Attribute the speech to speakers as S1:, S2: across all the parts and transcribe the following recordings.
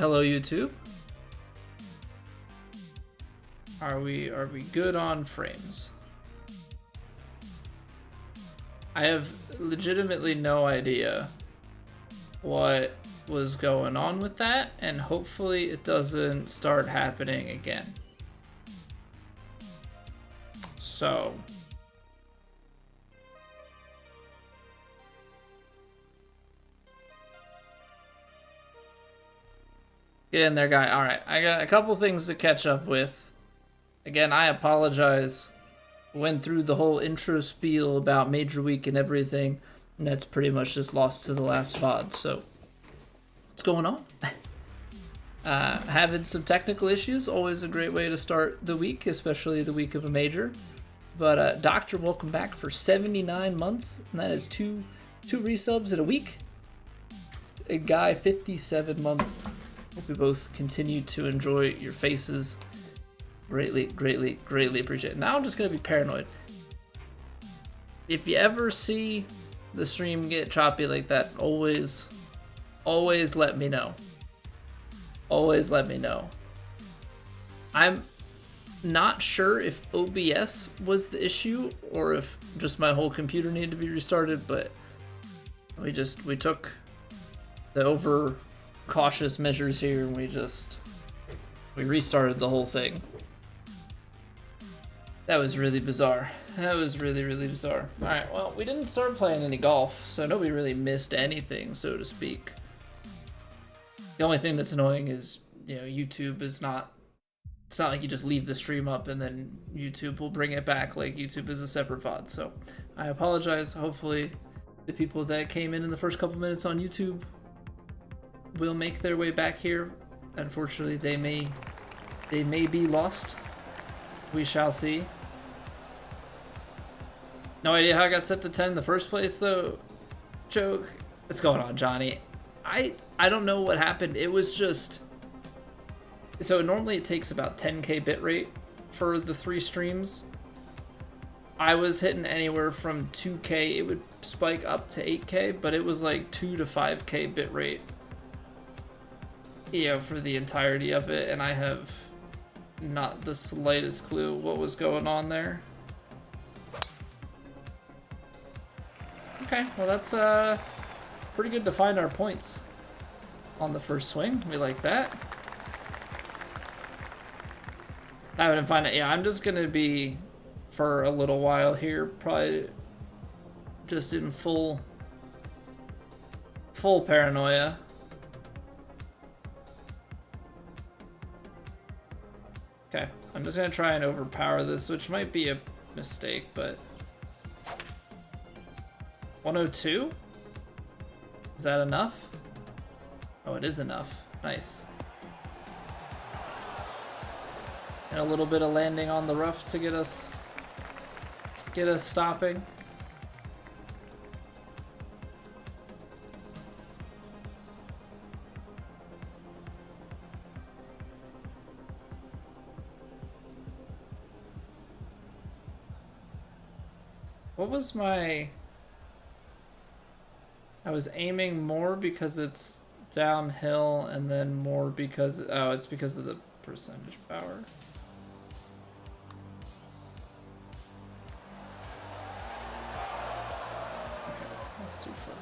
S1: Hello, YouTube. Are we good on frames? I have legitimately no idea what was going on with that, and hopefully it doesn't start happening again. So get in there, guy. All right, I got a couple things to catch up with. Again, I apologize. Went through the whole intro spiel about Major Week and everything, and that's pretty much just lost to the last VOD. So, what's going on? Having some technical issues, always a great way to start the week, especially the week of a major. But Doctor, welcome back for 79 months, and that is two resubs in a week. And Guy, 57 months. Hope we both continue to enjoy your faces. Greatly appreciate it. Now I'm just gonna be paranoid. If you ever see the stream get choppy like that, always let me know. Always let me know. I'm not sure if OBS was the issue or if just my whole computer needed to be restarted, but we took the over cautious measures here and we restarted the whole thing. That was really bizarre. That was really bizarre. Alright, well, we didn't start playing any golf, so nobody really missed anything, so to speak. The only thing that's annoying is, you know, YouTube is not... It's not like you just leave the stream up and then YouTube will bring it back. Like, YouTube is a separate VOD, so I apologize. Hopefully, the people that came in the first couple minutes on YouTube will make their way back here. Unfortunately, they may be lost. We shall see. No idea how I got set to 10 in the first place, though. Joke. What's going on, Johnny? I don't know what happened. It was just... So normally it takes about 10k bitrate for the 3 streams. I was hitting anywhere from 2k. It would spike up to 8k, but it was like 2 to 5k bitrate. You know, for the entirety of it, and I have not the slightest clue what was going on there. Okay, well that's pretty good to find our points on the first swing. We like that. I wouldn't find it. Yeah, I'm just gonna be for a little while here, probably just in full paranoia. Okay, I'm just gonna try and overpower this, which might be a mistake, but 102? Is that enough? Oh, it is enough. Nice. And a little bit of landing on the rough to get us stopping. What was my... I was aiming more because it's downhill and then more because... Oh, it's because of the percentage power. Okay, that's too far.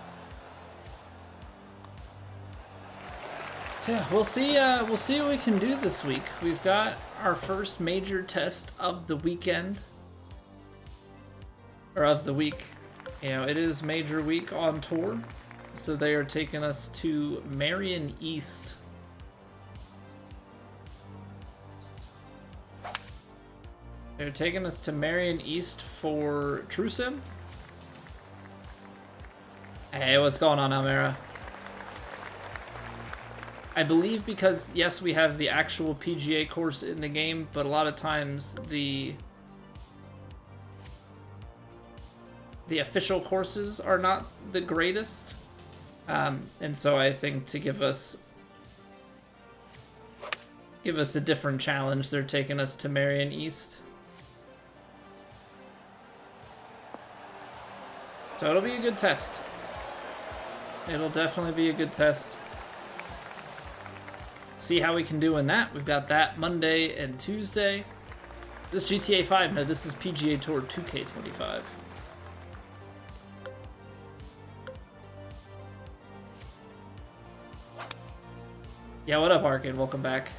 S1: So yeah, we'll see what we can do this week. We've got our first major test of the weekend. Or of the week. You know, it is Major Week on tour, so they are taking us to Merion East. They're taking us to Merion East for True Sim. Hey, what's going on, Almera? I believe because, yes, we have the actual PGA course in the game, but a lot of times the official courses are not the greatest, and so I think to give us a different challenge, they're taking us to Merion East. So it'll be a good test. It'll definitely be a good test. see how we can do in that. We've got that Monday and Tuesday. This GTA 5, no, this is PGA Tour 2K25. Yeah, what up, Arcade? Welcome back.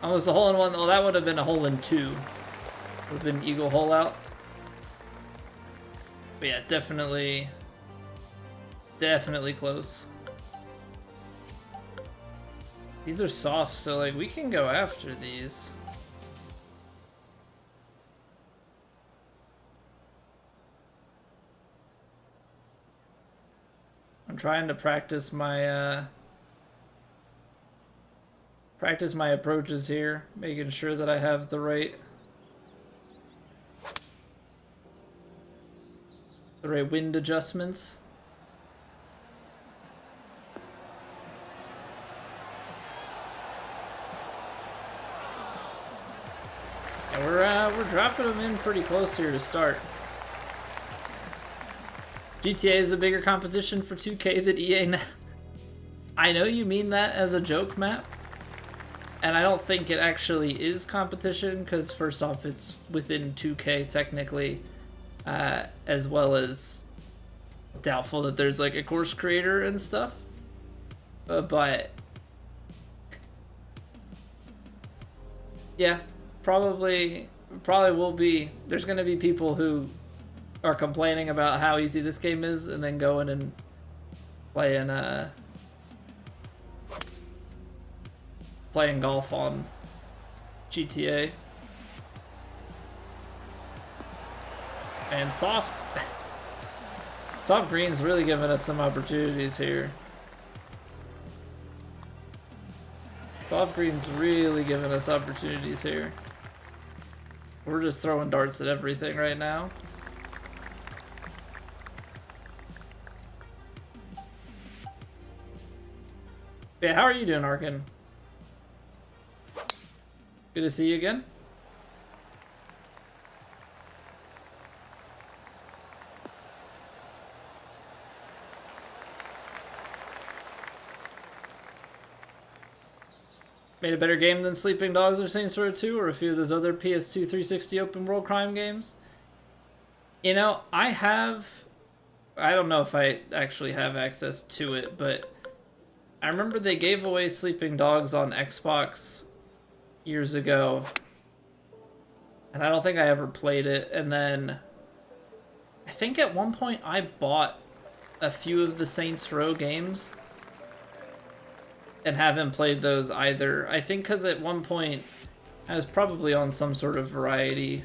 S1: Almost a hole in one. Oh, that would have been a hole in two. Would have been eagle hole out. But yeah, definitely close. These are soft, so like we can go after these. I'm trying to practice my approaches here, making sure that I have the right wind adjustments. And we're dropping them in pretty close here to start. GTA is a bigger competition for 2K than EA now. I know you mean that as a joke, Matt. And I don't think it actually is competition, because first off, it's within 2K technically, as well as doubtful that there's like a course creator and stuff. But yeah, probably will be. There's going to be people who are complaining about how easy this game is, and then going and playing golf on GTA. And soft green's really giving us some opportunities here. Soft green's really giving us opportunities here. We're just throwing darts at everything right now. Yeah, how are you doing, Arkin? Good to see you again. Made a better game than Sleeping Dogs or Saints Row 2 or a few of those other PS2 360 open world crime games? You know, I don't know if I actually have access to it, but I remember they gave away Sleeping Dogs on Xbox years ago, and I don't think I ever played it. And then I think at one point I bought a few of the Saints Row games and haven't played those either. I think because at one point I was probably on some sort of variety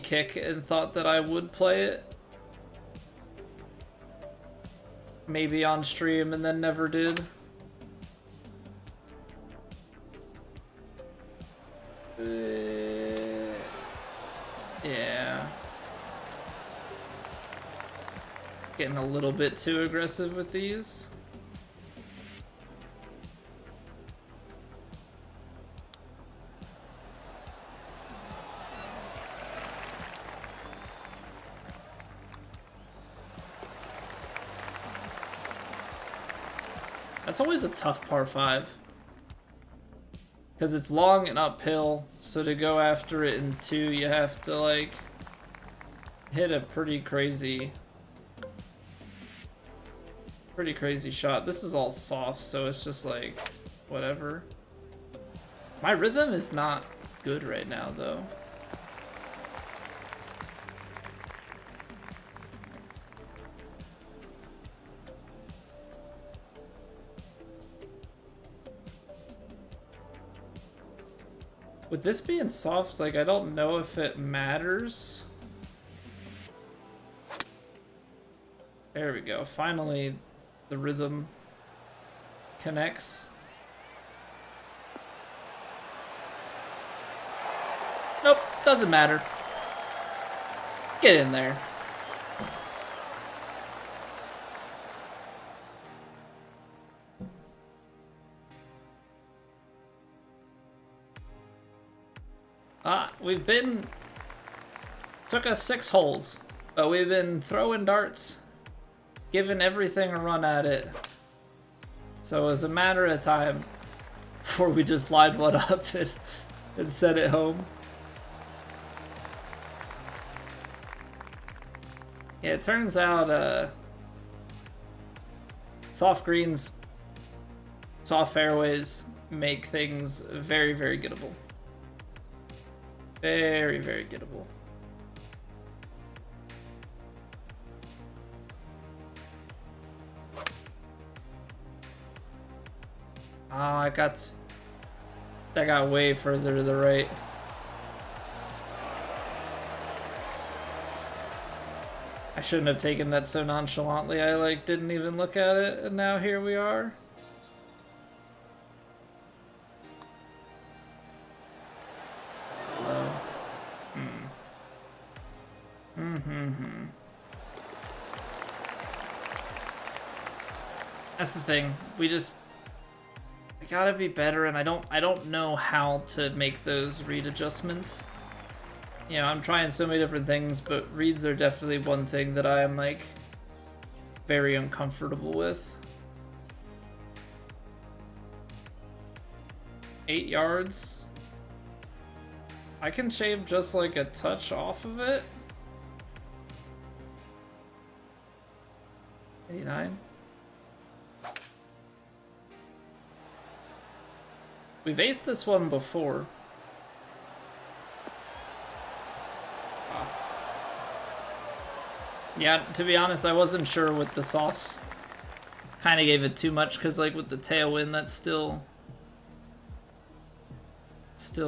S1: kick and thought that I would play it. Maybe on stream, and then never did. Yeah. Getting a little bit too aggressive with these. That's always a tough par 5. Because it's long and uphill, so to go after it in 2, you have to, like, hit a pretty crazy shot. This is all soft, so it's just, like, whatever. My rhythm is not good right now, though. With this being soft, like, I don't know if it matters. There we go. Finally, the rhythm connects. Nope, doesn't matter. Get in there. Took us 6 holes, but we've been throwing darts, giving everything a run at it. So it was a matter of time before we just lined one up and sent it home. Yeah, it turns out soft greens, soft fairways make things very, very gettable. Very, very gettable. Oh, that got way further to the right. I shouldn't have taken that so nonchalantly. I like didn't even look at it, and now here we are. Hello. That's the thing. We gotta be better, and I don't know how to make those read adjustments. You know, I'm trying so many different things, but reads are definitely one thing that I am like very uncomfortable with. 8 yards. I can shave just like a touch off of it. 89. We've aced this one before. Wow. Yeah, to be honest, I wasn't sure with the softs. Kind of gave it too much because, like, with the tailwind, that still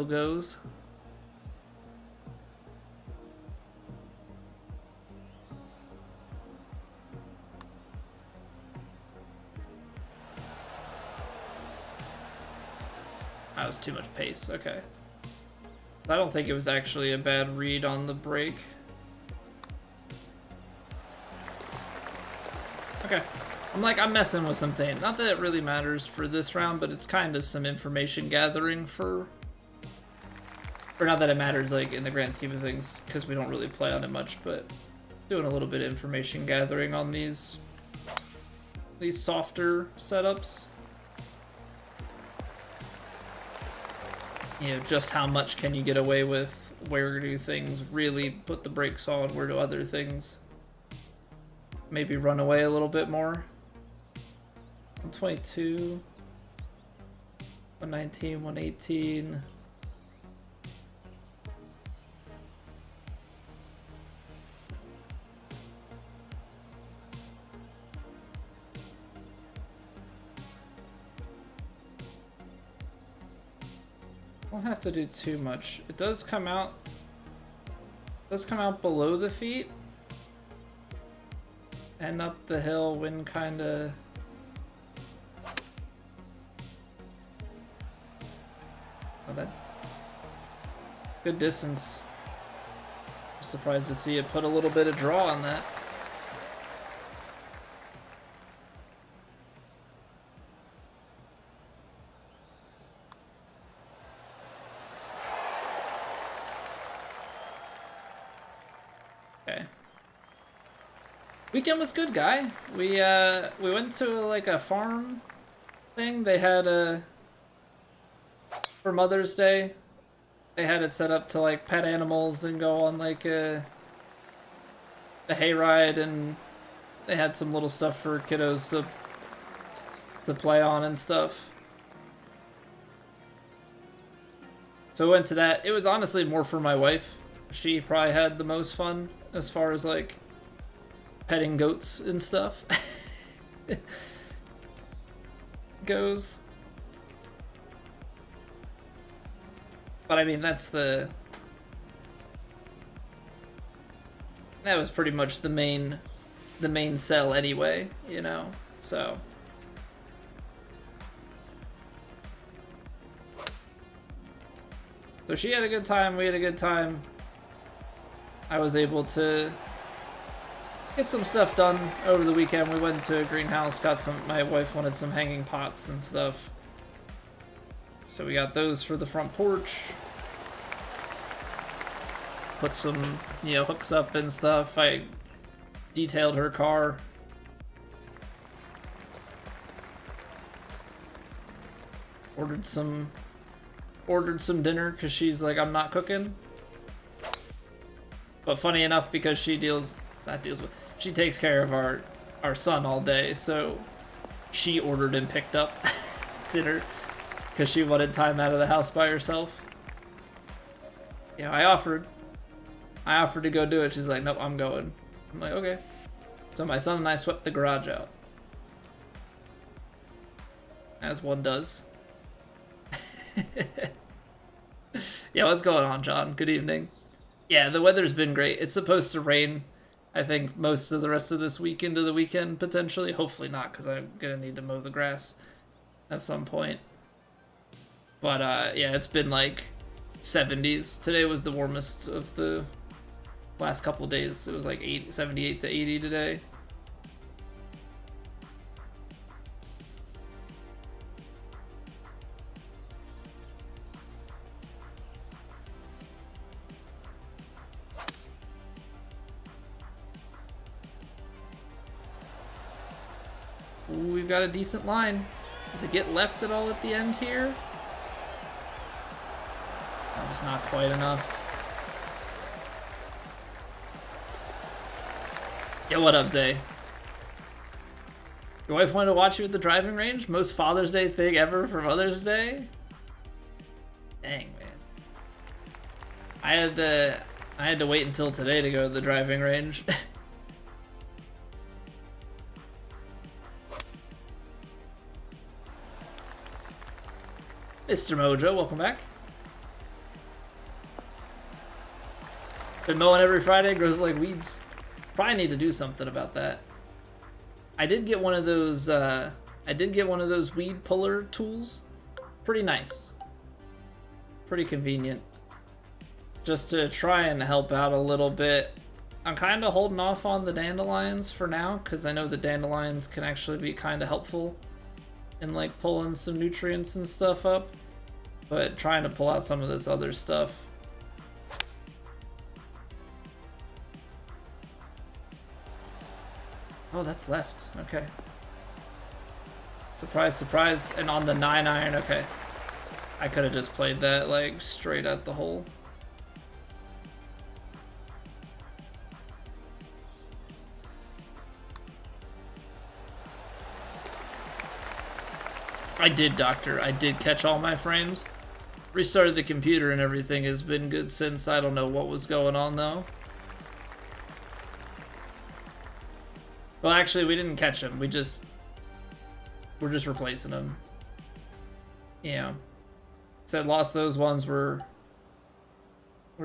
S1: goes. That was too much pace, okay. I don't think it was actually a bad read on the break. Okay. I'm messing with some things. Not that it really matters for this round, but it's kind of some information gathering for... Or not that it matters, like, in the grand scheme of things, because we don't really play on it much, but doing a little bit of information gathering on these softer setups. You know, just how much can you get away with? Where do things really put the brakes on? Where do other things maybe run away a little bit more? 122, 119, 118. Won't have to do too much. It does come out below the feet and up the hill when kind of that good distance. I'm surprised to see it put a little bit of draw on that. Weekend was good, guy. We went to like a farm thing. They had for Mother's Day, they had it set up to like pet animals and go on like a hayride, and they had some little stuff for kiddos to play on and stuff. So I went to that. It was honestly more for my wife. She probably had the most fun as far as like petting goats and stuff goes. But I mean, that was pretty much the main sell anyway, you know. So she had a good time, we had a good time. I was able to get some stuff done over the weekend. We went to a greenhouse, my wife wanted some hanging pots and stuff. So we got those for the front porch. Put some, you know, hooks up and stuff. I detailed her car. Ordered some dinner because she's like, I'm not cooking. But funny enough, because she she takes care of our son all day, so she ordered and picked up dinner because she wanted time out of the house by herself. You know, I offered to go do it. She's like, nope, I'm going. I'm like, okay. So my son and I swept the garage out. As one does. Yeah, what's going on, John? Good evening. Yeah, the weather's been great. It's supposed to rain, I think, most of the rest of this week into the weekend, potentially. Hopefully not, because I'm going to need to mow the grass at some point. But, yeah, it's been, like, 70s. Today was the warmest of the last couple days. It was, like, 78 to 80 today. Ooh, we've got a decent line. Does it get left at all at the end here? That was not quite enough. Yeah, what up, Zay? Your wife wanted to watch you at the driving range? Most Father's Day thing ever for Mother's Day? Dang, man. I had to wait until today to go to the driving range. Mr. Mojo, welcome back. Been mowing every Friday, grows like weeds. Probably need to do something about that. I did get one of those weed puller tools. Pretty nice. Pretty convenient. Just to try and help out a little bit. I'm kind of holding off on the dandelions for now, because I know the dandelions can actually be kind of helpful in like pulling some nutrients and stuff up. But trying to pull out some of this other stuff. Oh, that's left. Okay. Surprise, surprise. And on the 9-iron, okay. I could have just played that like straight at the hole. I did, Doctor. I did catch all my frames. Restarted the computer and everything has been good since. I don't know what was going on though. Well, actually, we didn't catch him. We're just replacing him. Yeah. Said lost those ones. We're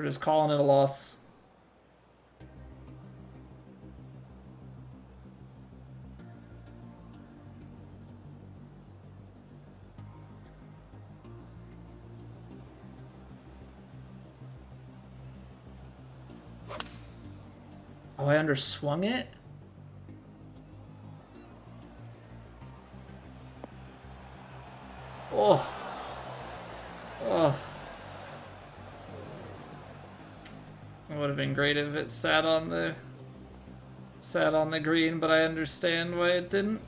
S1: just calling it a loss. Oh, I underswung it? Oh. Oh. It would have been great if it sat on the green, but I understand why it didn't.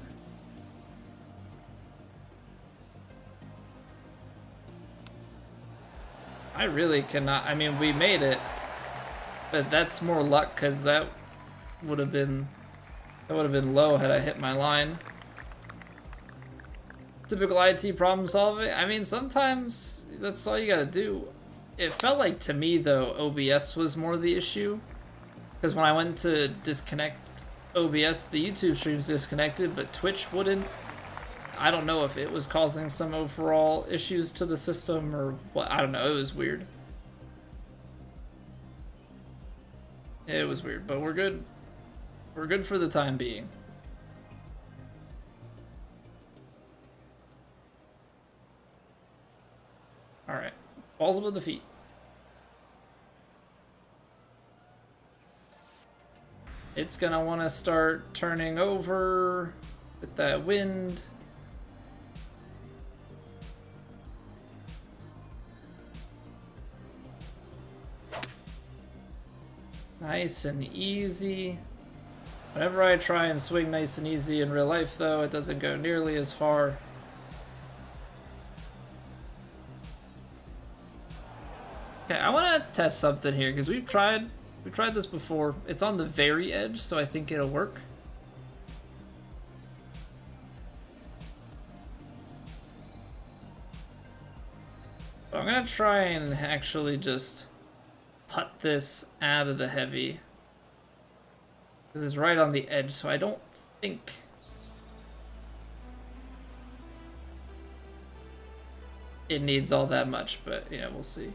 S1: I really cannot. I mean, we made it, but that's more luck because that would have been low had I hit my line. Typical IT problem solving. I mean, sometimes that's all you gotta do. It felt like to me though, OBS was more the issue, because when I went to disconnect OBS, the YouTube stream's disconnected, but Twitch wouldn't. I don't know if it was causing some overall issues to the system or what. I don't know. It was weird. It was weird, but we're good. We're good for the time being. All right, balls above the feet. It's gonna want to start turning over with that wind. Nice and easy. Whenever I try and swing nice and easy in real life though, it doesn't go nearly as far. Okay, I want to test something here because we've tried this before. It's on the very edge, so I think it'll work. I'm gonna try and actually just putt this out of the heavy because it's right on the edge, so I don't think it needs all that much, but yeah, we'll see.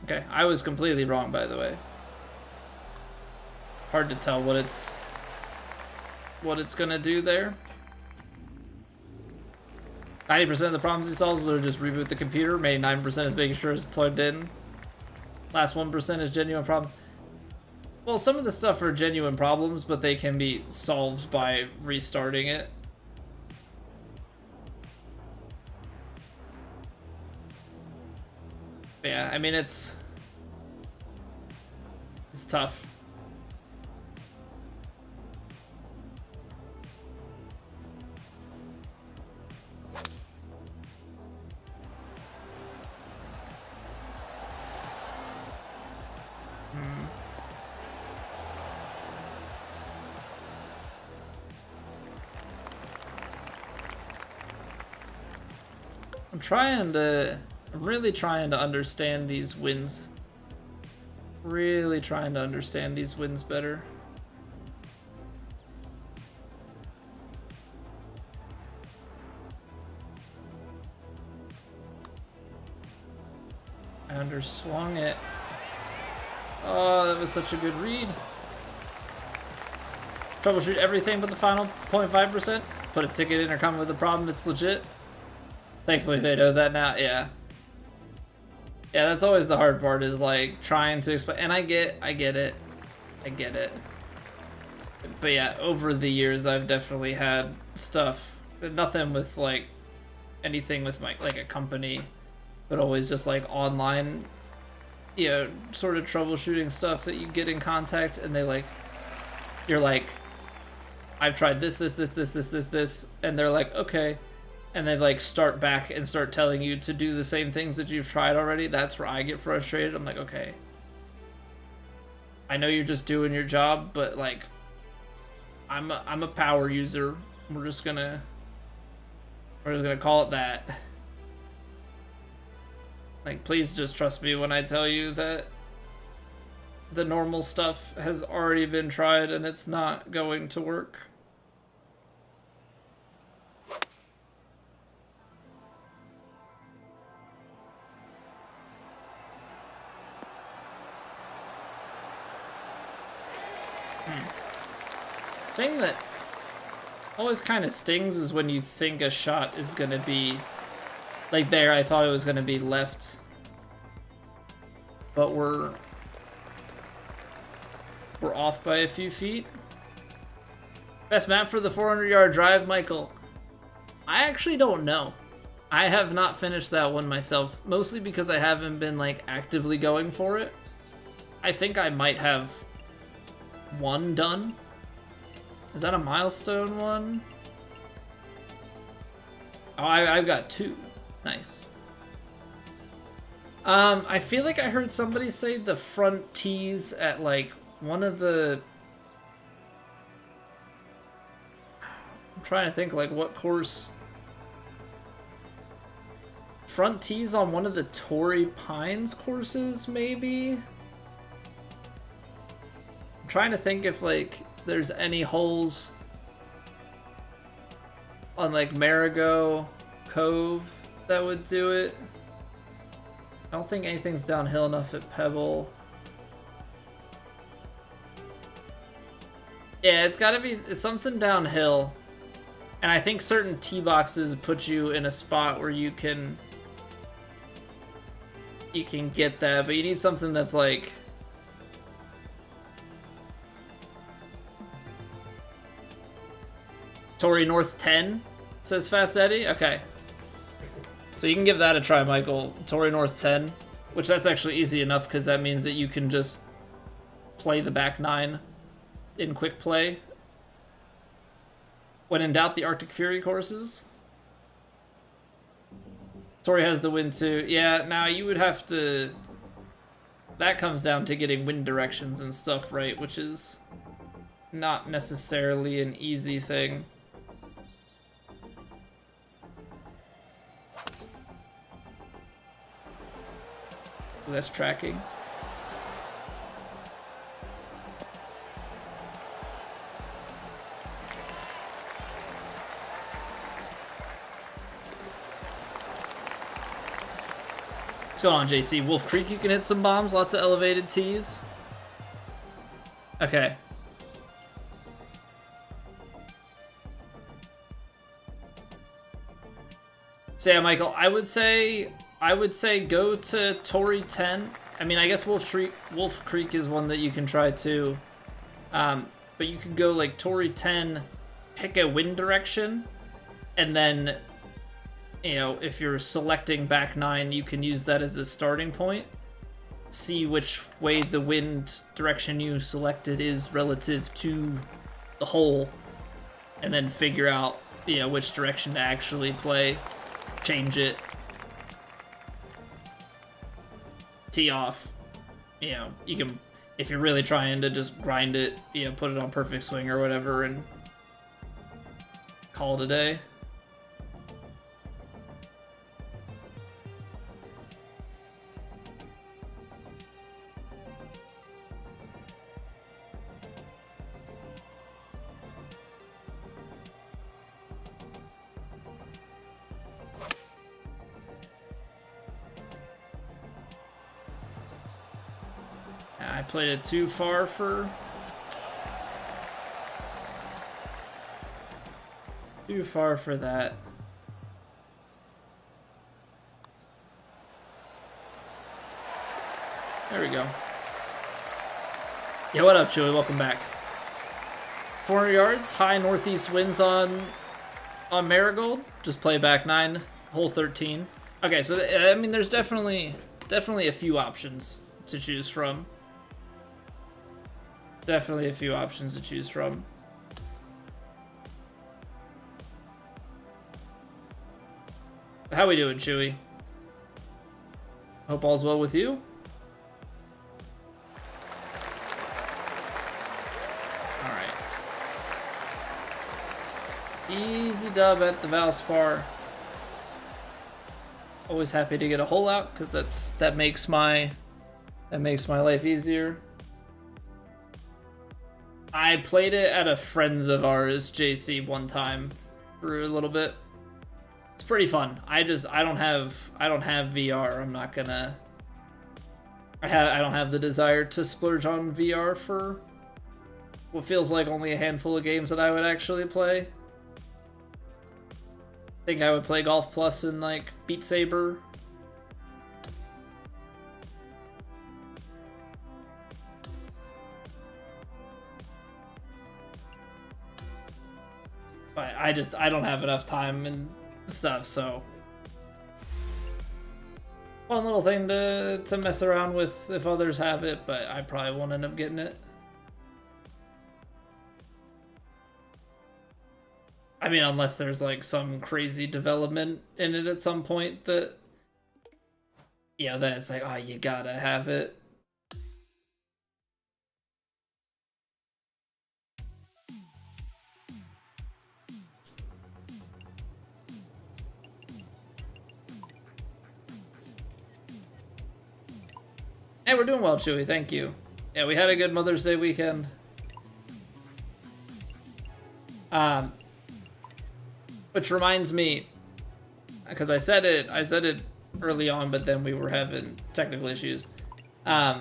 S1: Okay, I was completely wrong, by the way. Hard to tell what it's gonna do there. 90% of the problems he solves are just reboot the computer. Maybe 9% is making sure it's plugged in. Last 1% is genuine problem. Well, some of the stuff are genuine problems, but they can be solved by restarting it. But yeah, I mean, it's tough. I'm really trying to understand these wins. Really trying to understand these wins better. I underswung it. Oh, that was such a good read. Troubleshoot everything but the final 0.5%. Put a ticket in or come with a problem, it's legit. Thankfully they know that now, yeah. Yeah, that's always the hard part, is like trying to explain, and I get it. But yeah, over the years I've definitely had stuff, nothing with like anything with my, like a company, but always just like online, you know, sort of troubleshooting stuff that you get in contact, and they like, you're like, I've tried this, and they're like, okay. And they like start back and start telling you to do the same things that you've tried already. That's where I get frustrated. I'm like, okay, I know you're just doing your job, but like, I'm a power user. We're just gonna call it that. Like, please just trust me when I tell you that the normal stuff has already been tried and it's not going to work. Thing that always kind of stings is when you think a shot is gonna be like there. I thought it was gonna be left, but we're off by a few feet. Best map for the 400-yard drive, Michael? I actually don't know. I have not finished that one myself, mostly because I haven't been like actively going for it. I think I might have one done. Is that a milestone one? Oh, I've got two. Nice. I feel like I heard somebody say the front tees at like one of the... I'm trying to think like what course. Front tees on one of the Torrey Pines courses, maybe? I'm trying to think if like there's any holes on like Marigot Cove that would do it. I don't think anything's downhill enough at Pebble. Yeah, it's gotta be something downhill. And I think certain tee boxes put you in a spot where you can get that, but you need something that's like Torrey North 10, says Fast Eddie. Okay. So you can give that a try, Michael. Torrey North 10, which that's actually easy enough because that means that you can just play the back nine in quick play. When in doubt, the Arctic Fury courses. Tori has the wind too. Yeah, now you would have to... That comes down to getting wind directions and stuff right, which is not necessarily an easy thing. Ooh, that's tracking. What's going on, JC? Wolf Creek, you can hit some bombs. Lots of elevated tees. Okay. So yeah, Michael, I would say go to Torrey 10. I mean, I guess Wolf Creek is one that you can try too. But you could go like Torrey 10, pick a wind direction, and then, you know, if you're selecting back 9, you can use that as a starting point. See which way the wind direction you selected is relative to the hole, and then figure out, you know, which direction to actually play. Change it. Tee off. You know, you can, if you're really trying to just grind it, you know, put it on perfect swing or whatever and call it a day. I played it too far for that. There we go. Yeah, what up, Chewy? Welcome back. 400 yards, high northeast winds on Marigold. Just play back 9, hole 13. Okay, so I mean, there's definitely a few options to choose from. Definitely a few options to choose from. How we doing, Chewy? Hope all's well with you. Alright. Easy dub at the Valspar. Always happy to get a hole out, because that makes my life easier. I played it at a friend's of ours, JC, one time for a little bit. It's pretty fun. I don't have VR. I'm not gonna. I don't have the desire to splurge on VR for what feels like only a handful of games that I would actually play. I think I would play Golf Plus and like Beat Saber. But I don't have enough time and stuff, so fun little thing to mess around with if others have it, but I probably won't end up getting it. I mean, unless there's like some crazy development in it at some point that, yeah, then it's like, oh, you gotta have it. Hey, we're doing well, Chewy. Thank you. Yeah, we had a good Mother's Day weekend. Which reminds me, because I said it early on, but then we were having technical issues. I've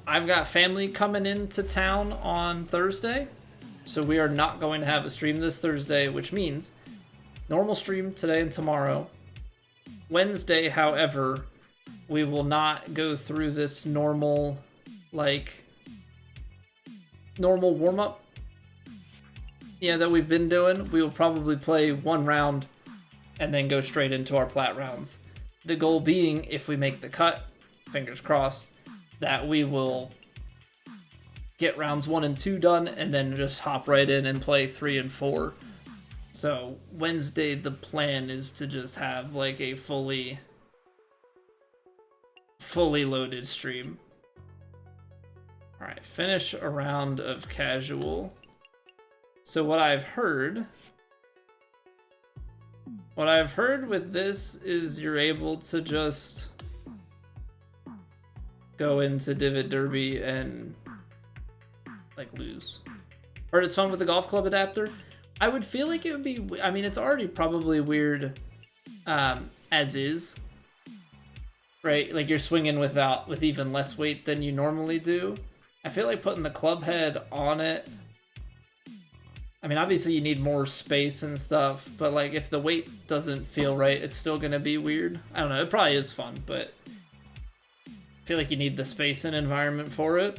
S1: got family coming into town on Thursday, so we are not going to have a stream this Thursday, which means normal stream today and tomorrow. Wednesday, however, we will not go through this normal warm-up, that we've been doing. We will probably play one round and then go straight into our plat rounds. The goal being, if we make the cut, fingers crossed, that we will get rounds 1 and 2 done and then just hop right in and play 3 and 4 So Wednesday, the plan is to just have like a fully loaded stream. All right, finish a round of casual. So what I've heard with this is you're able to just go into Divot Derby and like lose. Heard it's fun with the golf club adapter. I would feel like it would be, I mean, it's already probably weird as is, right? Like you're swinging with even less weight than you normally do. I feel like putting the club head on it, I mean, obviously you need more space and stuff, but like if the weight doesn't feel right, it's still gonna be weird. I don't know, it probably is fun, but I feel like you need the space and environment for it.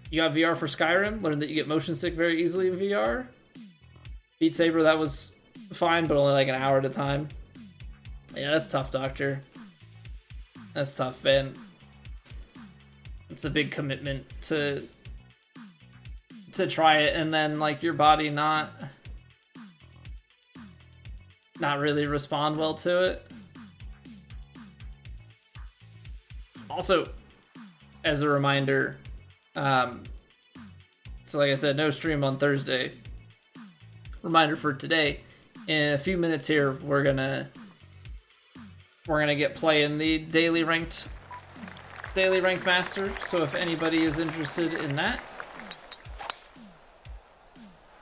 S1: You got VR for Skyrim, learned that you get motion sick very easily in VR. Beat Saber, that was fine, but only like an hour at a time. Yeah, that's tough, Doctor. That's tough, man. It's a big commitment to try it and then like your body not really respond well to it. Also, as a reminder, so like I said, no stream on Thursday. Reminder for today, in a few minutes here, we're gonna get playing the daily ranked master. So if anybody is interested in that,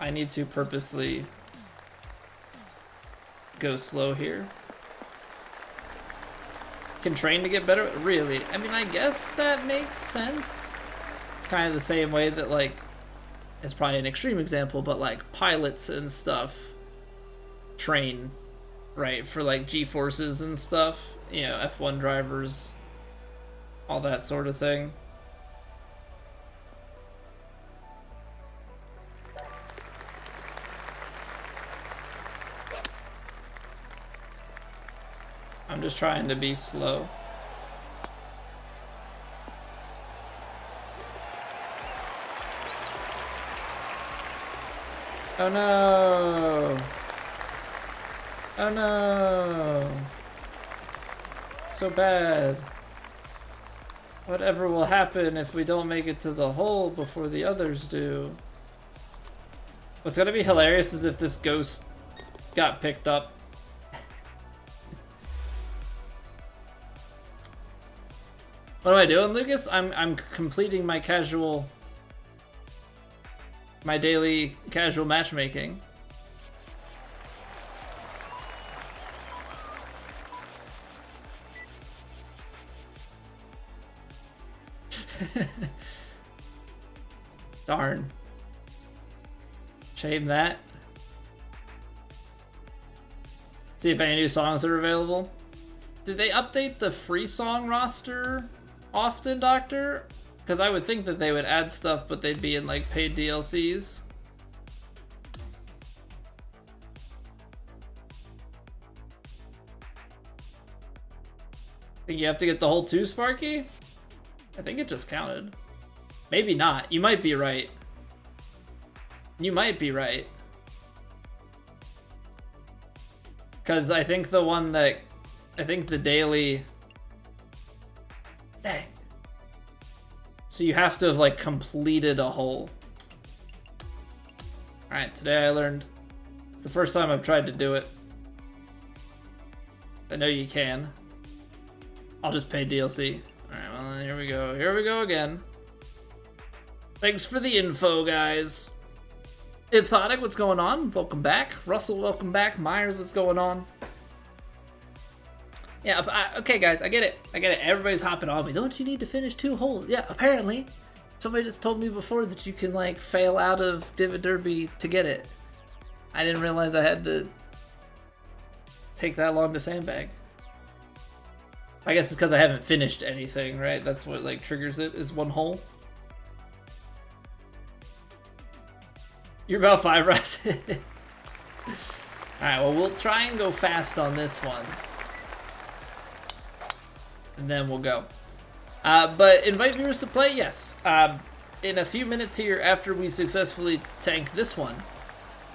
S1: I need to purposely go slow here. Can train to get better? Really? I mean, I guess that makes sense. It's kind of the same way that, like, it's probably an extreme example, but like pilots and stuff train, right, for like G-forces and stuff, you know, F1 drivers, all that sort of thing. I'm just trying to be slow. Oh no! Oh no! So bad. Whatever will happen if we don't make it to the hole before the others do? What's gonna be hilarious is if this ghost got picked up. What am I doing, Lucas? I'm completing my daily casual matchmaking. Darn. Shame that. See if any new songs are available. Do they update the free song roster often, Doctor? Because I would think that they would add stuff, but they'd be in like paid DLCs. Think you have to get the whole 2, Sparky? I think it just counted. Maybe not. You might be right. You might be right. Because I think the one that... I think the daily... Dang. So you have to have like completed a hole. Alright, today I learned. It's the first time I've tried to do it. I know you can. I'll just pay DLC. Alright, well here we go. Here we go again. Thanks for the info, guys. Ipthotic, what's going on? Welcome back. Russell, welcome back. Myers, what's going on? Yeah, okay, guys, I get it. Everybody's hopping on me. Don't you need to finish 2 holes? Yeah, apparently. Somebody just told me before that you can, like, fail out of Divot Derby to get it. I didn't realize I had to take that long to sandbag. I guess it's because I haven't finished anything, right? That's what, like, triggers it, is 1 hole. You're about 5 rounds. Alright, well, we'll try and go fast on this one. And then we'll go. But invite viewers to play, yes. In a few minutes here, after we successfully tank this one,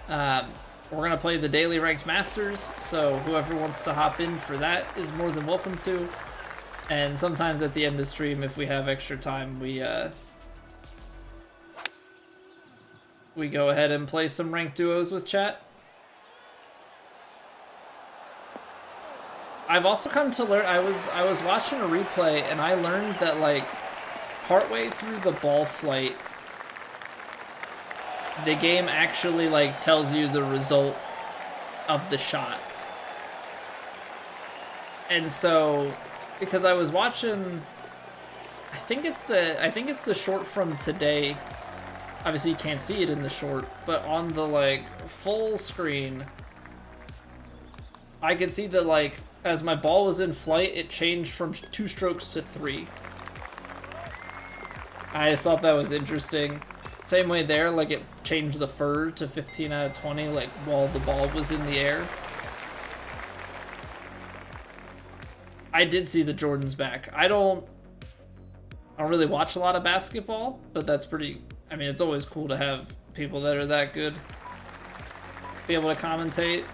S1: we're we're going to play the Daily Ranked Masters, so whoever wants to hop in for that is more than welcome to. And sometimes at the end of stream, if we have extra time, we go ahead and play some ranked duos with chat. I've also come to learn, I was watching a replay and I learned that like partway through the ball flight, the game actually like tells you the result of the shot. And so, because I was watching, I think it's the short from today. Obviously you can't see it in the short, but on the like full screen, I could see that like as my ball was in flight, it changed from 2 strokes to 3. I just thought that was interesting. Same way there, like it changed the fur to 15 out of 20, like while the ball was in the air. I did see the Jordans back. I don't really watch a lot of basketball, but that's pretty, I mean, it's always cool to have people that are that good be able to commentate.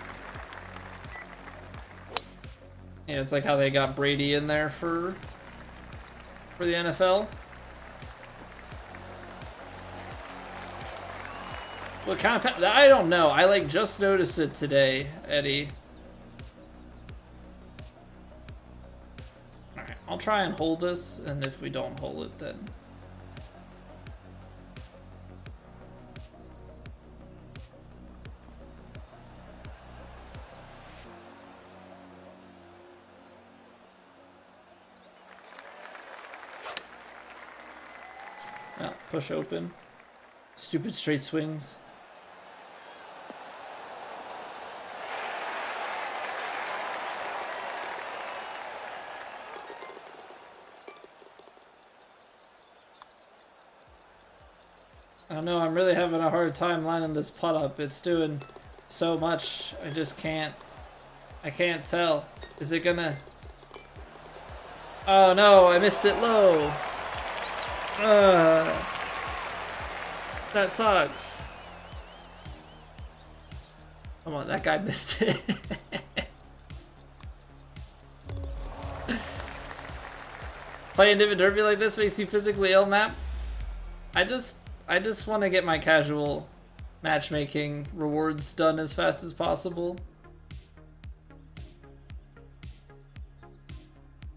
S1: Yeah, it's like how they got Brady in there for the NFL. What kind of, I don't know. I like just noticed it today, Eddie. All right, I'll try and hold this, and if we don't hold it, then push open. Stupid straight swings. I don't know, I'm really having a hard time lining this putt up. It's doing so much, I just can't, I can't tell. Is it gonna... Oh no, I missed it low. That sucks. Come on, that guy missed it. Playing Divid Derby like this makes you physically ill, Map. I just want to get my casual matchmaking rewards done as fast as possible.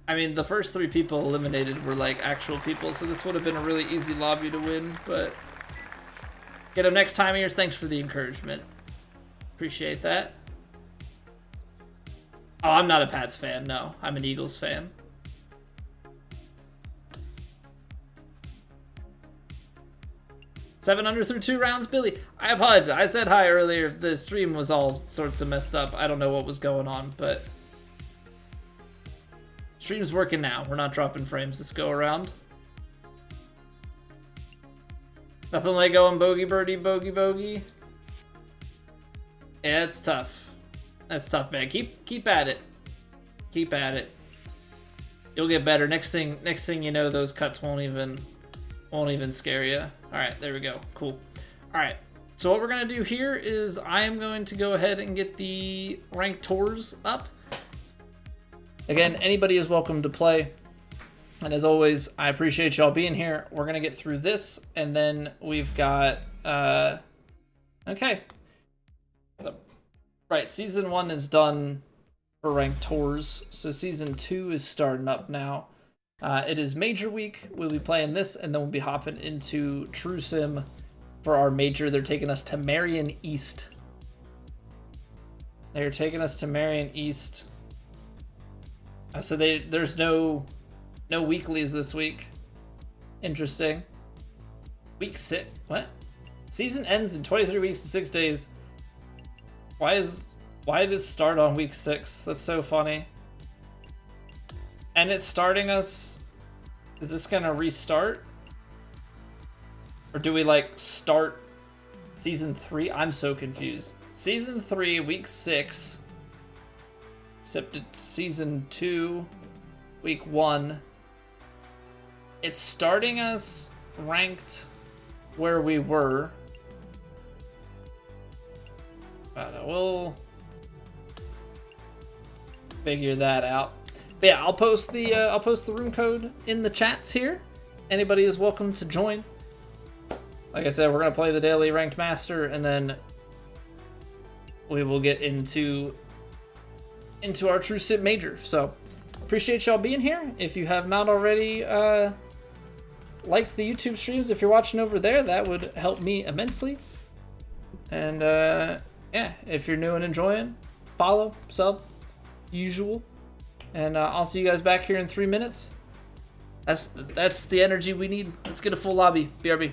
S1: I mean, the first 3 people eliminated were like actual people, so this would have been a really easy lobby to win, but get him next time, Ears. Thanks for the encouragement. Appreciate that. Oh, I'm not a Pats fan, no. I'm an Eagles fan. Seven under through 2 rounds, Billy. I apologize. I said hi earlier. The stream was all sorts of messed up. I don't know what was going on, but stream's working now. We're not dropping frames this go around. Nothing like going bogey birdie, bogey bogey. Yeah, it's tough. That's tough, man. Keep at it. Keep at it. You'll get better. Next thing you know, those cuts won't even scare you. All right, there we go. Cool. All right. So what we're gonna do here is I am going to go ahead and get the ranked tours up. Again, anybody is welcome to play. And as always, I appreciate y'all being here. We're gonna get through this, and then we've got okay. Right, season 1 is done for ranked tours, so season 2 is starting up now. It is major week. We'll be playing this, and then we'll be hopping into True Sim for our major. They're taking us to Merion East. They're taking us to Merion East. So there's no weeklies this week. Interesting. Week 6. What? Season ends in 23 weeks and 6 days. Why did it start on week 6? That's so funny. And it's starting us... Is this gonna restart? Or do we like start season 3? I'm so confused. Season 3, week 6. Except it's season 2, week 1. It's starting us ranked where we were. But we'll figure that out. But yeah, I'll post the room code in the chats here. Anybody is welcome to join. Like I said, we're gonna play the daily ranked master, and then we will get into our True Sim Major. So appreciate y'all being here. If you have not already liked the YouTube streams, if you're watching over there, that would help me immensely. And yeah, if you're new and enjoying, follow, sub, usual. And I'll see you guys back here in 3 minutes. That's the energy we need. Let's get a full lobby. BRB.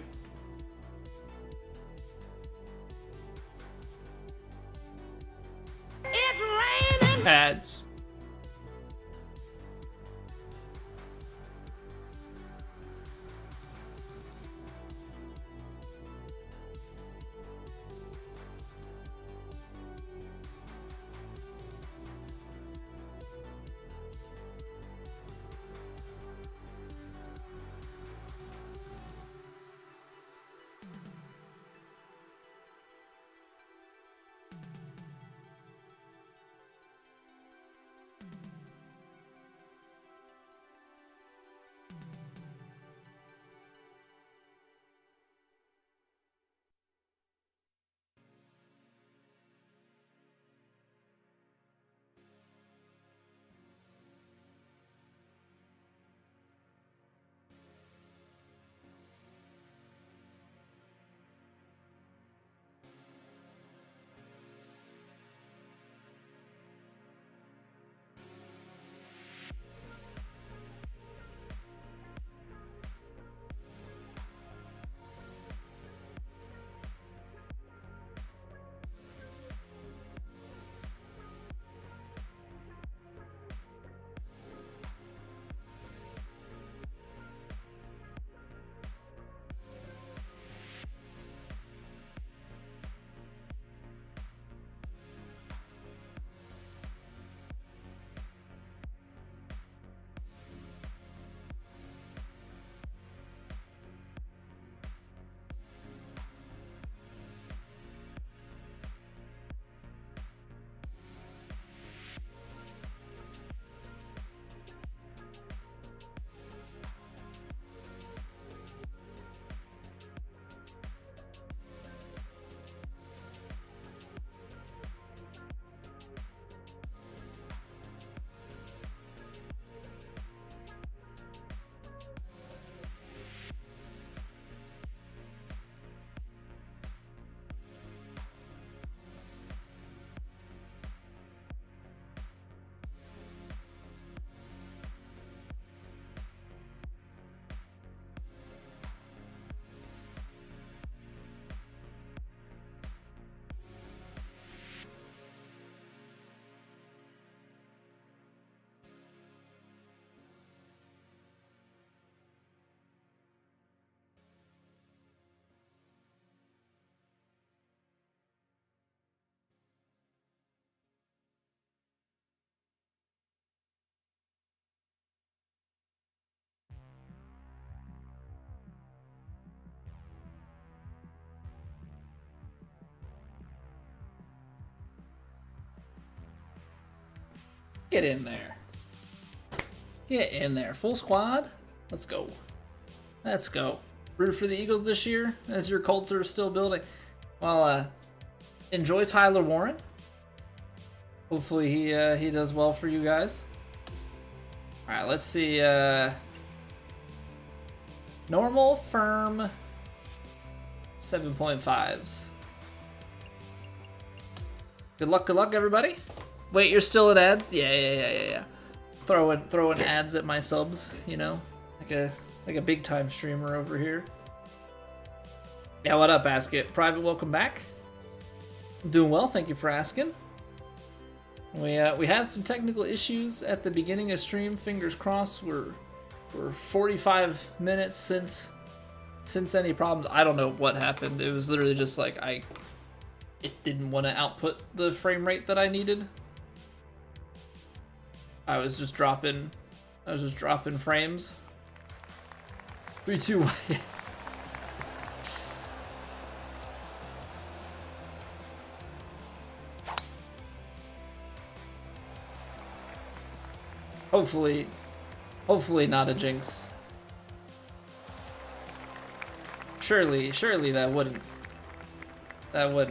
S2: It's raining.
S1: Ads. Get in there. Get in there. Full squad. Let's go. Let's go. Root for the Eagles this year as your Colts are still building. Well, enjoy Tyler Warren. Hopefully he does well for you guys. All right, let's see. Normal, firm, 7.5s. Good luck, everybody. Wait, you're still in ads? Yeah. Throwing ads at my subs, you know, like a big time streamer over here. Yeah, what up, Basket? Private, welcome back. I'm doing well, thank you for asking. We had some technical issues at the beginning of stream. Fingers crossed. We're 45 minutes since any problems. I don't know what happened. It was literally just like it didn't want to output the frame rate that I needed. I was just dropping frames. 3, 2, 1. Hopefully not a jinx. Surely that wouldn't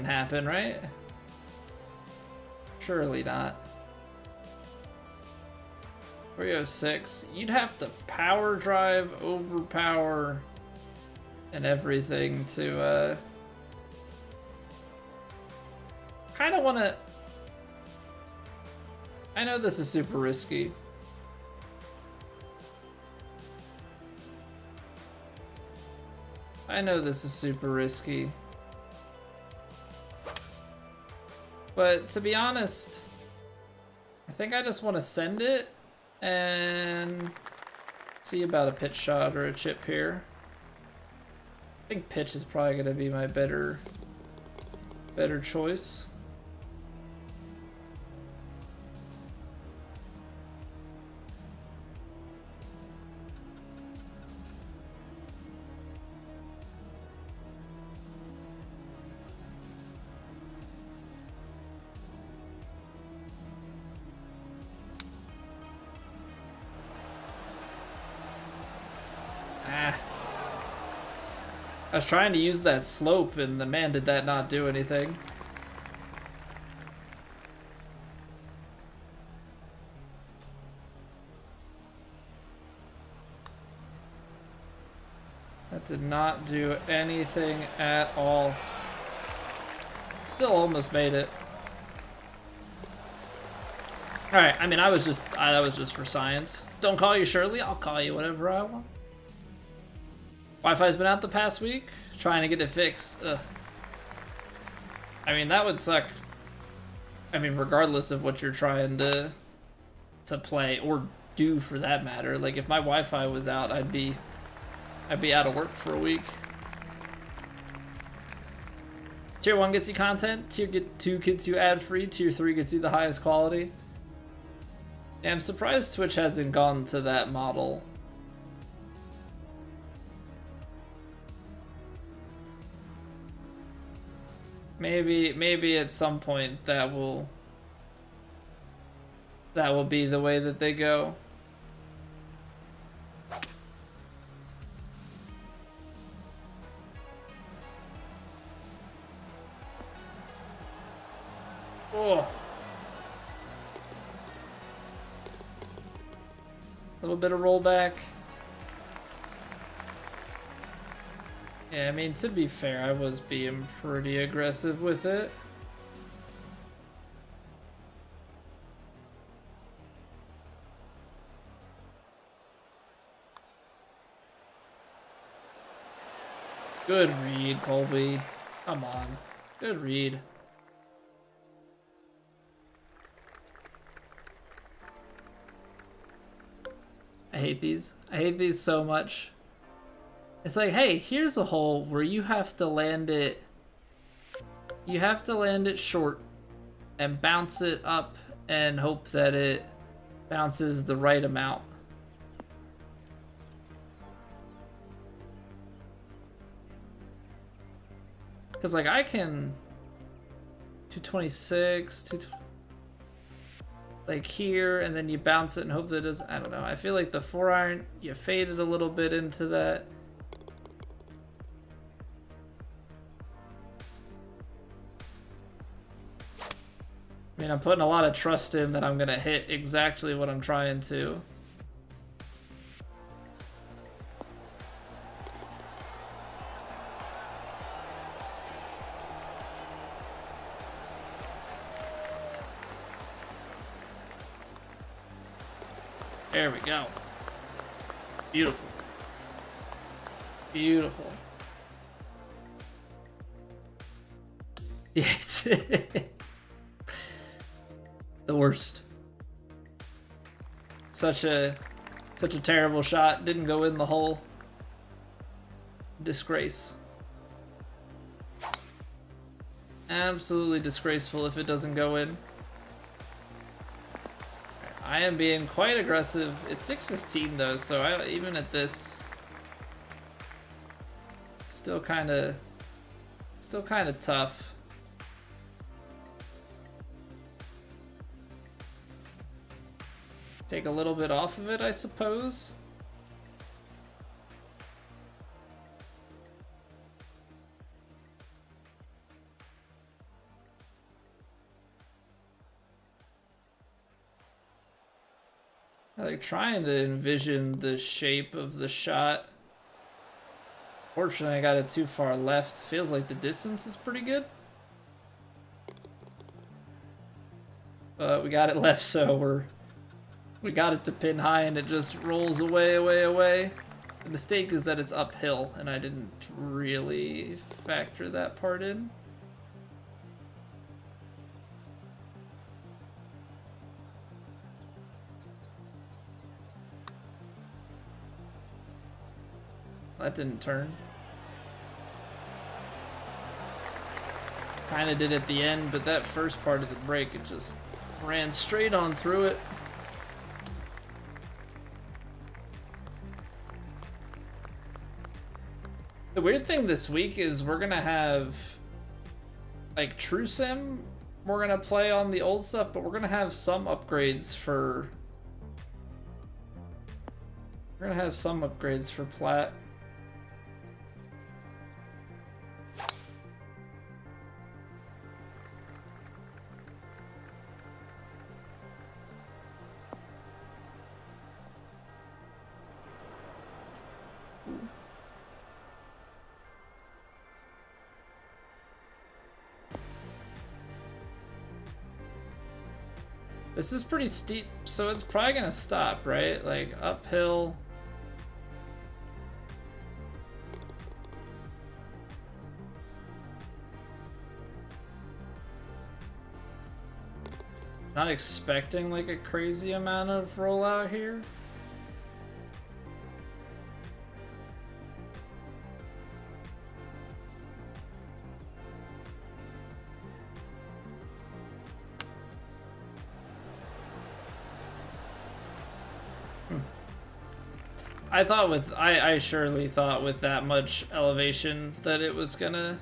S1: happen, right? Surely not. 306. You'd have to power drive, overpower, and everything to kind of want to. I know this is super risky. I know this is super risky. But to be honest, I think I just want to send it and see about a pitch shot or a chip here. I think pitch is probably going to be my better choice. I was trying to use that slope, and the man did that not do anything. That did not do anything at all. Still almost made it. Alright, I mean, that was just for science. Don't call you Shirley, I'll call you whatever I want. Wi-Fi's been out the past week, trying to get it fixed. Ugh. I mean, that would suck. I mean, regardless of what you're trying to play or do for that matter. Like, if my Wi-Fi was out, I'd be out of work for a week. Tier 1 gets you content, Tier 2 gets you ad-free, Tier 3 gets you the highest quality. Yeah, I'm surprised Twitch hasn't gone to that model. Maybe at some point that will be the way that they go. Oh. A little bit of rollback. Yeah, I mean, to be fair, I was being pretty aggressive with it. Good read, Colby. Come on. Good read. I hate these. I hate these so much. It's like, hey, here's a hole where you have to land it. You have to land it short and bounce it up and hope that it bounces the right amount. Because, like, I can 226, like here, and then you bounce it and hope that it does. I don't know. I feel like the 4-iron, you fade it a little bit into that. I mean, I'm putting a lot of trust in that I'm going to hit exactly what I'm trying to. There we go. Beautiful. Beautiful. Yeah, it's the worst. Such a terrible shot. Didn't go in the hole. Disgrace. Absolutely disgraceful if it doesn't go in. I am being quite aggressive. It's 6:15 though, so even at this, still kind of tough. Take a little bit off of it, I suppose. I like trying to envision the shape of the shot. Fortunately, I got it too far left. Feels like the distance is pretty good. But we got it left, so we got it to pin high and it just rolls away, away, away. The mistake is that it's uphill and I didn't really factor that part in. That didn't turn. Kind of did at the end, but that first part of the break, it just ran straight on through it. The weird thing this week is we're gonna have like True Sim. We're gonna play on the old stuff, but we're gonna have some upgrades for. We're gonna have some upgrades for Plat. This is pretty steep, so it's probably gonna stop, right? Like uphill. Not expecting like a crazy amount of rollout here. I surely thought with that much elevation that it was gonna,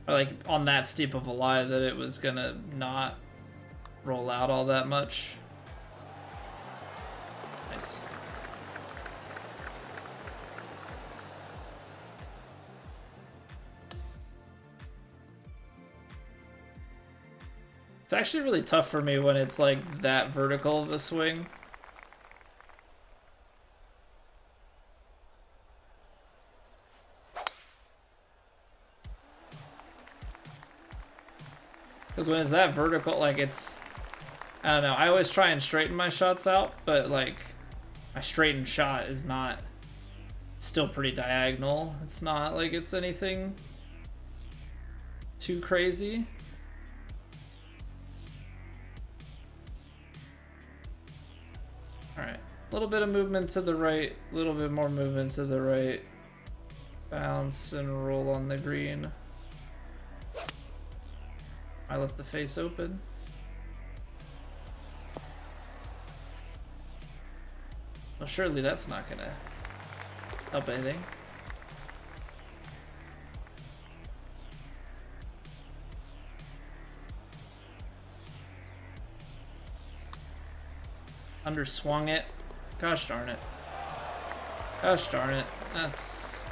S1: or like on that steep of a lie, that it was gonna not roll out all that much. Nice. It's actually really tough for me when it's like that vertical of a swing. Because when it's that vertical, like it's, I don't know, I always try and straighten my shots out, but like my straightened shot is not, still pretty diagonal. It's not like it's anything too crazy. All right, a little bit of movement to the right, a little bit more movement to the right. Bounce and roll on the green. I left the face open. Well, surely that's not gonna help anything. Underswung it. Gosh darn it. Gosh darn it. That's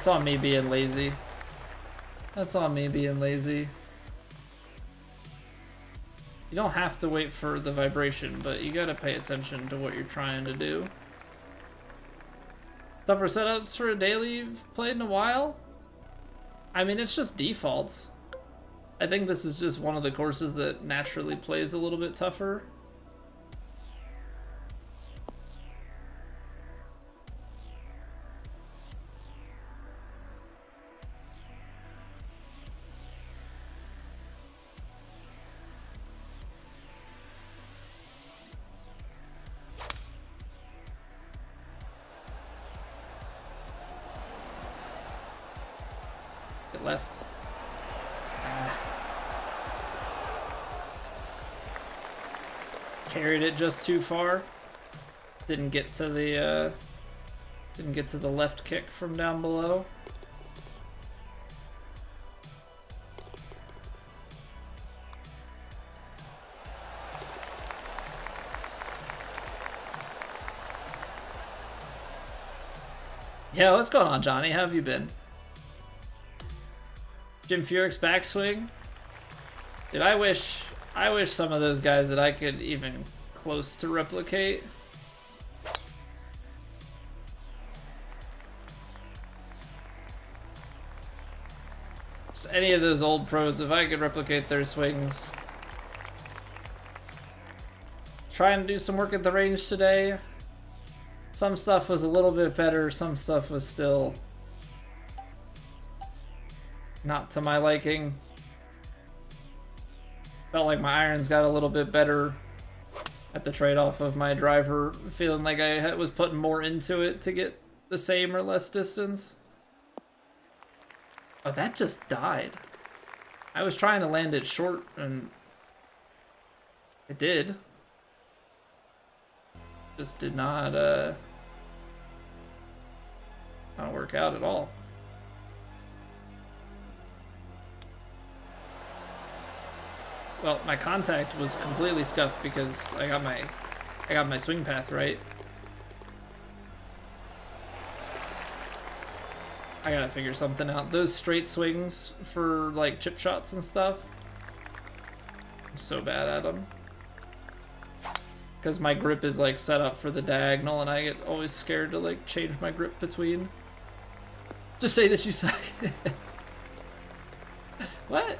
S1: on me being lazy. That's on me being lazy. You don't have to wait for the vibration, but you gotta pay attention to what you're trying to do. Tougher setups for a daily you've played in a while? I mean, it's just defaults. I think this is just one of the courses that naturally plays a little bit tougher. Left. Carried it just too far. Didn't get to the left kick from down below. Yeah, what's going on, Johnny? How have you been? Jim Furyk's backswing. Dude, I wish some of those guys that I could even close to replicate. Just any of those old pros, if I could replicate their swings. Trying to do some work at the range today. Some stuff was a little bit better, some stuff was still not to my liking. Felt like my irons got a little bit better at the trade-off of my driver, feeling like I was putting more into it to get the same or less distance. Oh, that just died. I was trying to land it short and it did. Just did not work out at all. Well, my contact was completely scuffed because I got my swing path right. I gotta figure something out. Those straight swings for like chip shots and stuff, I'm so bad at them. Because my grip is like set up for the diagonal and I get always scared to like change my grip between. Just say that you suck. What?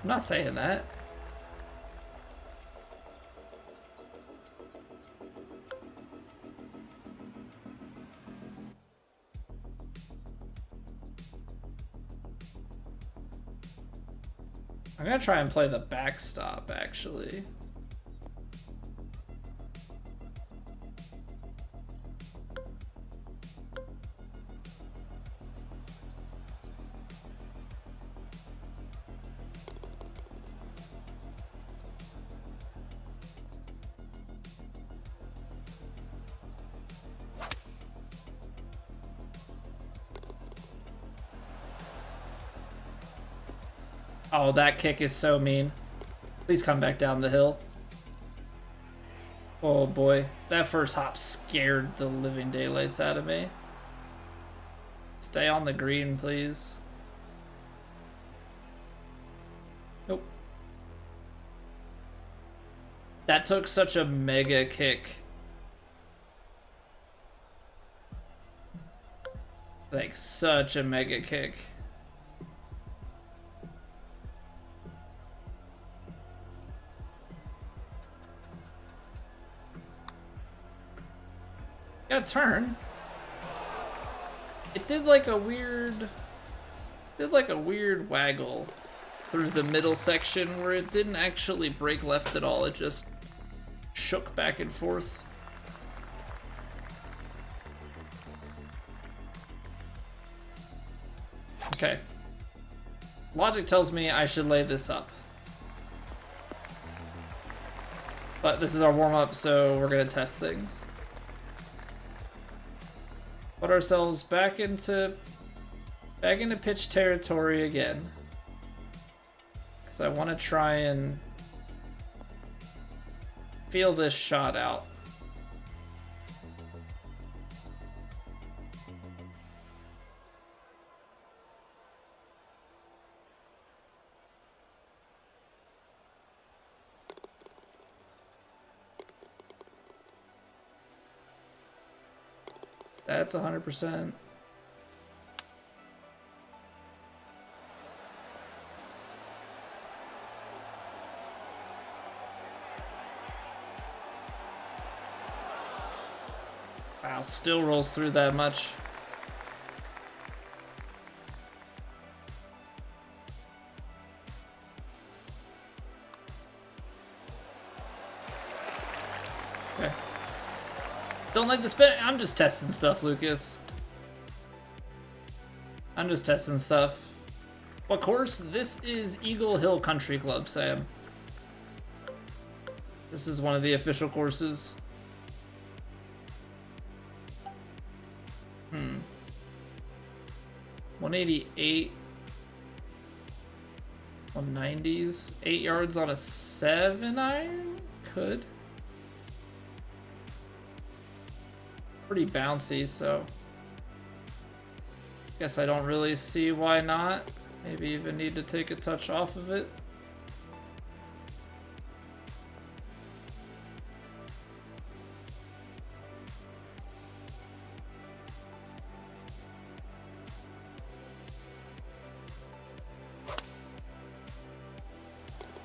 S1: I'm not saying that. I'm gonna try and play the backstop, actually. Oh, that kick is so mean. Please come back down the hill. Oh boy, that first hop scared the living daylights out of me. Stay on the green, please. Nope. That took such a mega kick. Like, such a mega kick. Got a turn. It did like a weird waggle through the middle section where it didn't actually break left at all. It just shook back and forth. Okay. Logic tells me I should lay this up. But this is our warm-up, so we're gonna test things. Put ourselves back into pitch territory again. Because I want to try and feel this shot out. That's 100%. Wow, still rolls through that much. Okay. Don't like the spin. I'm just testing stuff, Lucas. I'm just testing stuff. What course? This is Eagle Hill Country Club, Sam. This is one of the official courses. 188. 190s. 8 yards on a 7-iron? Could. Pretty bouncy, so Guess I don't really see why not. Maybe even need to take a touch off of it.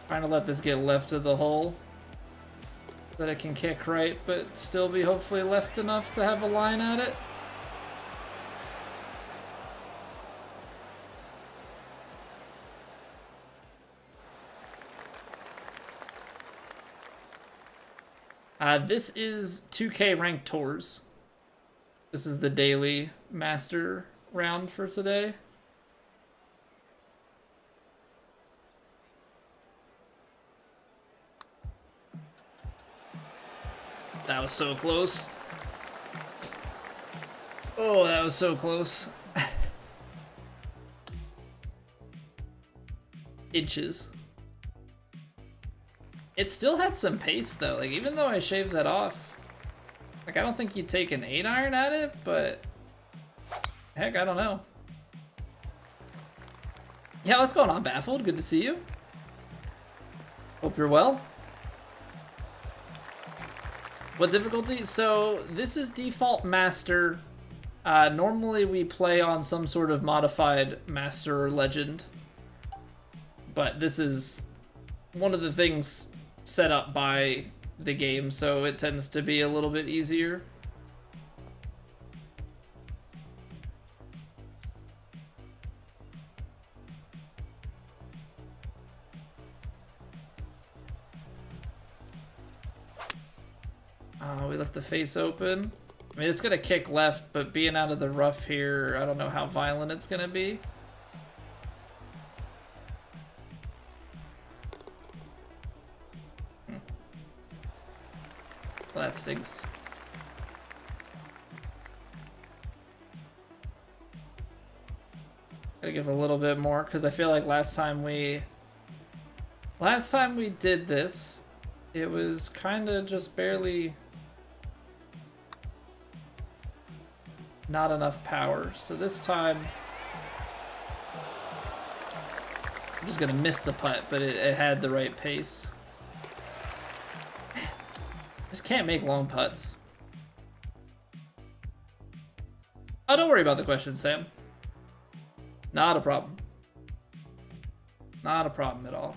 S1: Trying to let this get left of the hole so that it can kick right, but still be hopefully left enough to have a line at it. This is 2K ranked tours. This is the daily master round for today. That was so close. Oh, that was so close. Inches. It still had some pace though, like even though I shaved that off, like I don't think you'd take an 8-iron at it, but heck, I don't know. Yeah, what's going on, Baffled? Good to see you. Hope you're well. What difficulty? So this is default master. Normally we play on some sort of modified master or legend, but this is one of the things set up by the game, so it tends to be a little bit easier. We left the face open. I mean, it's gonna kick left, but being out of the rough here, I don't know how violent it's gonna be. Well, that stinks. Gotta give a little bit more, because I feel like last time we did this, it was kind of just barely not enough power. So this time, I'm just gonna miss the putt, but it had the right pace. Just can't make long putts. Oh, don't worry about the question, Sam. Not a problem. Not a problem at all.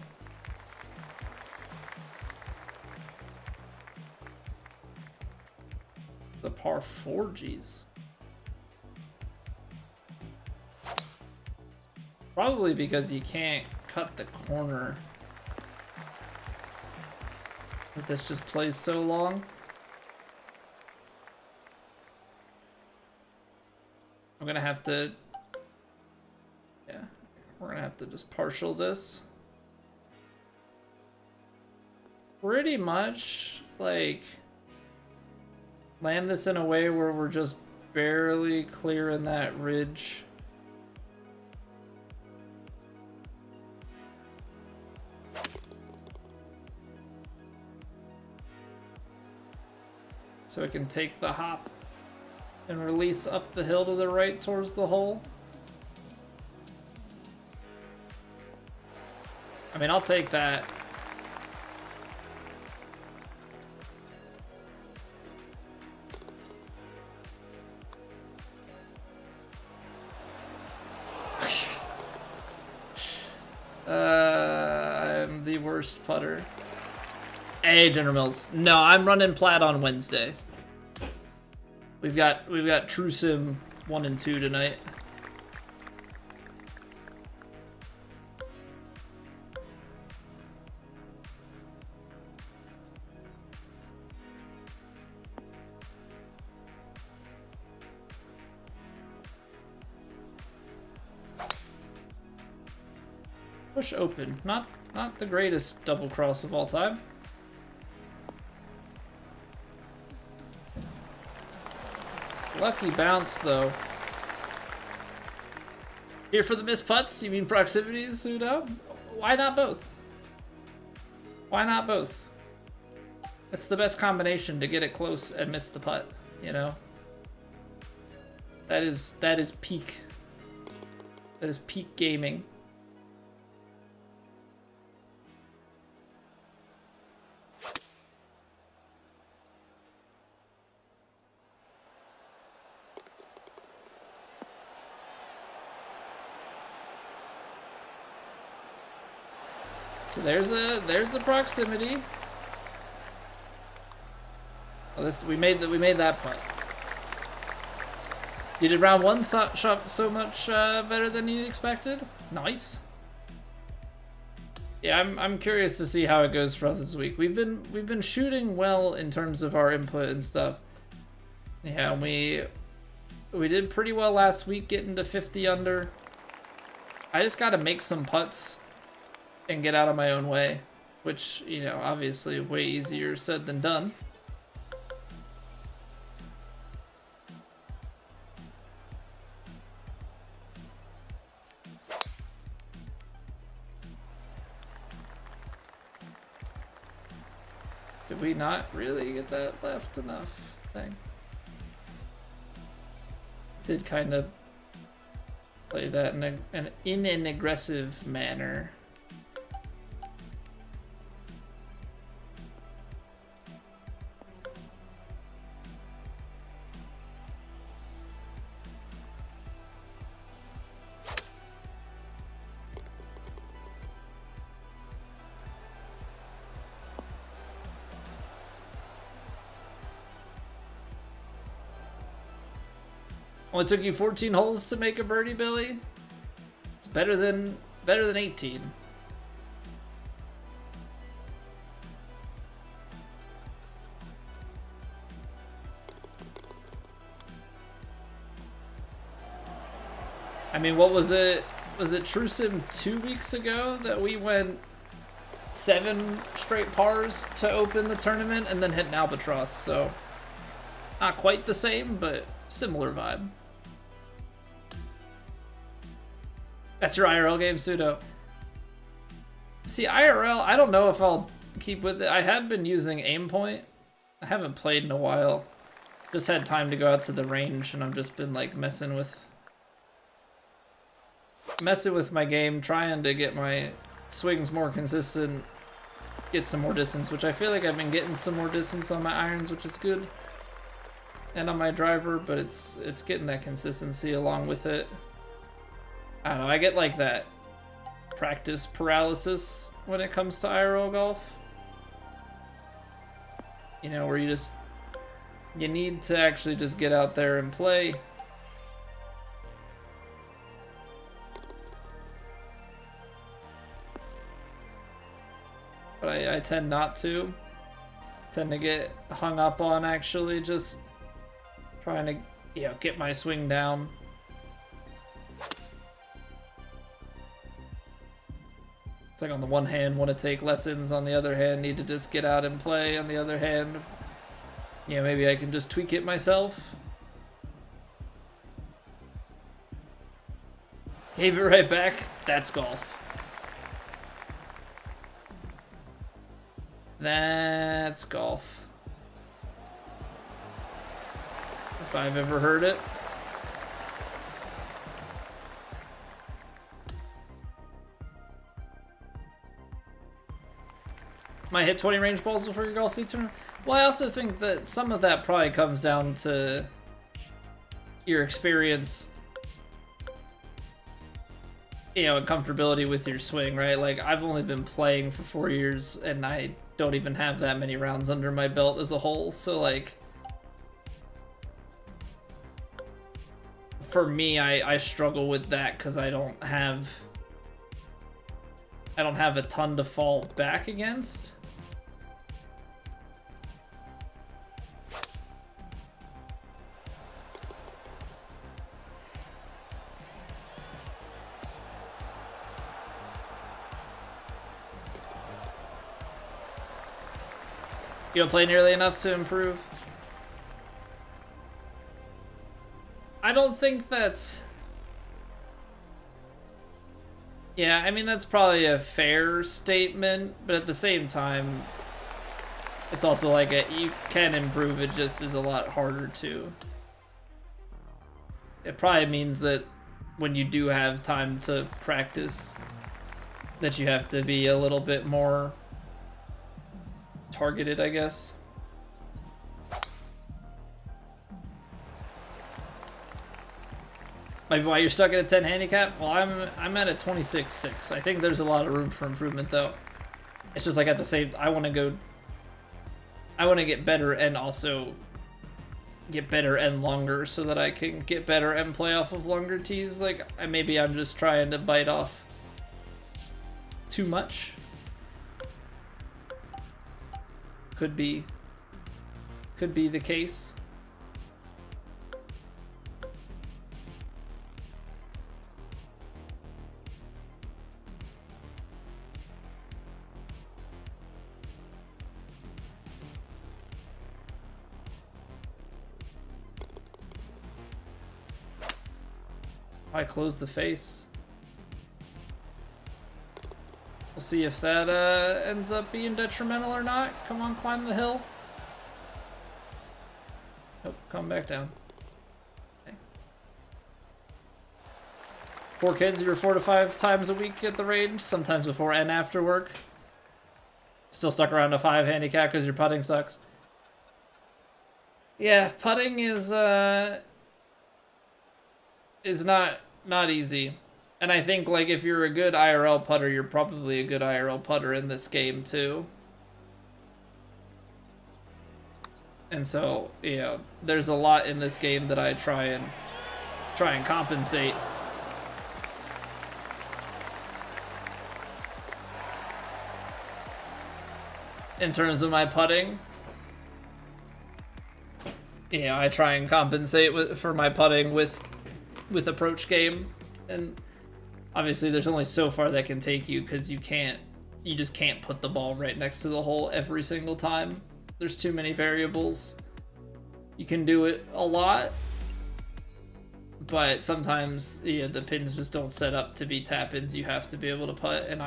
S1: The par 4, geez. Probably because you can't cut the corner. But this just plays so long. I'm gonna have to, yeah, we're gonna have to just partial this. Pretty much, like, land this in a way where we're just barely clearing that ridge. So it can take the hop and release up the hill to the right towards the hole. I mean, I'll take that. I'm the worst putter. Hey, General Mills. No, I'm running plat on Wednesday. We've got True Sim 1 and 2 tonight. Push open. Not the greatest double cross of all time. Lucky bounce, though. Here for the missed putts? You mean proximities, Sudo? Why not both? Why not both? That's the best combination to get it close and miss the putt, you know? That is peak That is peak gaming. So there's a proximity. Well, we made that putt. You did round one shot so much better than you expected. Nice. Yeah, I'm curious to see how it goes for us this week. We've been shooting well in terms of our input and stuff. Yeah, we did pretty well last week, getting to 50 under. I just got to make some putts and get out of my own way, which, you know, obviously way easier said than done. Did we not really get that left enough thing? Did kind of play that in an aggressive manner. Well, it took you 14 holes to make a birdie, Billy. It's better than 18. I mean, what was it? Was it True Sim 2 weeks ago that we went 7 straight pars to open the tournament and then hit an albatross? So not quite the same, but similar vibe. That's your IRL game, Pseudo. See, IRL, I don't know if I'll keep with it. I had been using Aimpoint. I haven't played in a while. Just had time to go out to the range, and I've just been like messing with my game, trying to get my swings more consistent, get some more distance, which I feel like I've been getting some more distance on my irons, which is good. And on my driver, but it's getting that consistency along with it. I don't know, I get like that practice paralysis when it comes to IRL golf. You know, where you need to actually just get out there and play. But I tend not to. Tend to get hung up on actually just trying to, you know, get my swing down. It's like on the one hand, want to take lessons. On the other hand, need to just get out and play. On the other hand, you know, maybe I can just tweak it myself. Gave it right back. That's golf. That's golf. If I've ever heard it. Might hit 20 range balls before your golf league tournament. Well, I also think that some of that probably comes down to your experience, you know, and comfortability with your swing, right? Like, I've only been playing for 4 years, and I don't even have that many rounds under my belt as a whole. So, like, for me, I struggle with that because I don't have a ton to fall back against. You don't play nearly enough to improve? I don't think that's... Yeah, I mean, that's probably a fair statement, but at the same time, it's also like you can improve, it just is a lot harder to. It probably means that when you do have time to practice, that you have to be a little bit more targeted, I guess. Maybe why you're stuck at a 10 handicap? Well, I'm at a 26.6. I think there's a lot of room for improvement, though. It's just like at the same, I want to get better and also get better and longer so that I can get better and play off of longer tees. Like, maybe I'm just trying to bite off too much. Could be the case. I close the face. We'll see if that ends up being detrimental or not. Come on, climb the hill. Nope, come back down. Okay. 4 kids, you're 4 to 5 times a week at the range, sometimes before and after work. Still stuck around a 5 handicap because your putting sucks. Yeah, putting is not easy. And I think, like, if you're a good IRL putter, you're probably a good IRL putter in this game too. And so, yeah, there's a lot in this game that I try and compensate. In terms of my putting. Yeah, I try and compensate for my putting with approach game, and obviously there's only so far that can take you because you just can't put the ball right next to the hole every single time. There's too many variables. You can do it a lot, but sometimes, yeah, the pins just don't set up to be tap-ins. You have to be able to putt, and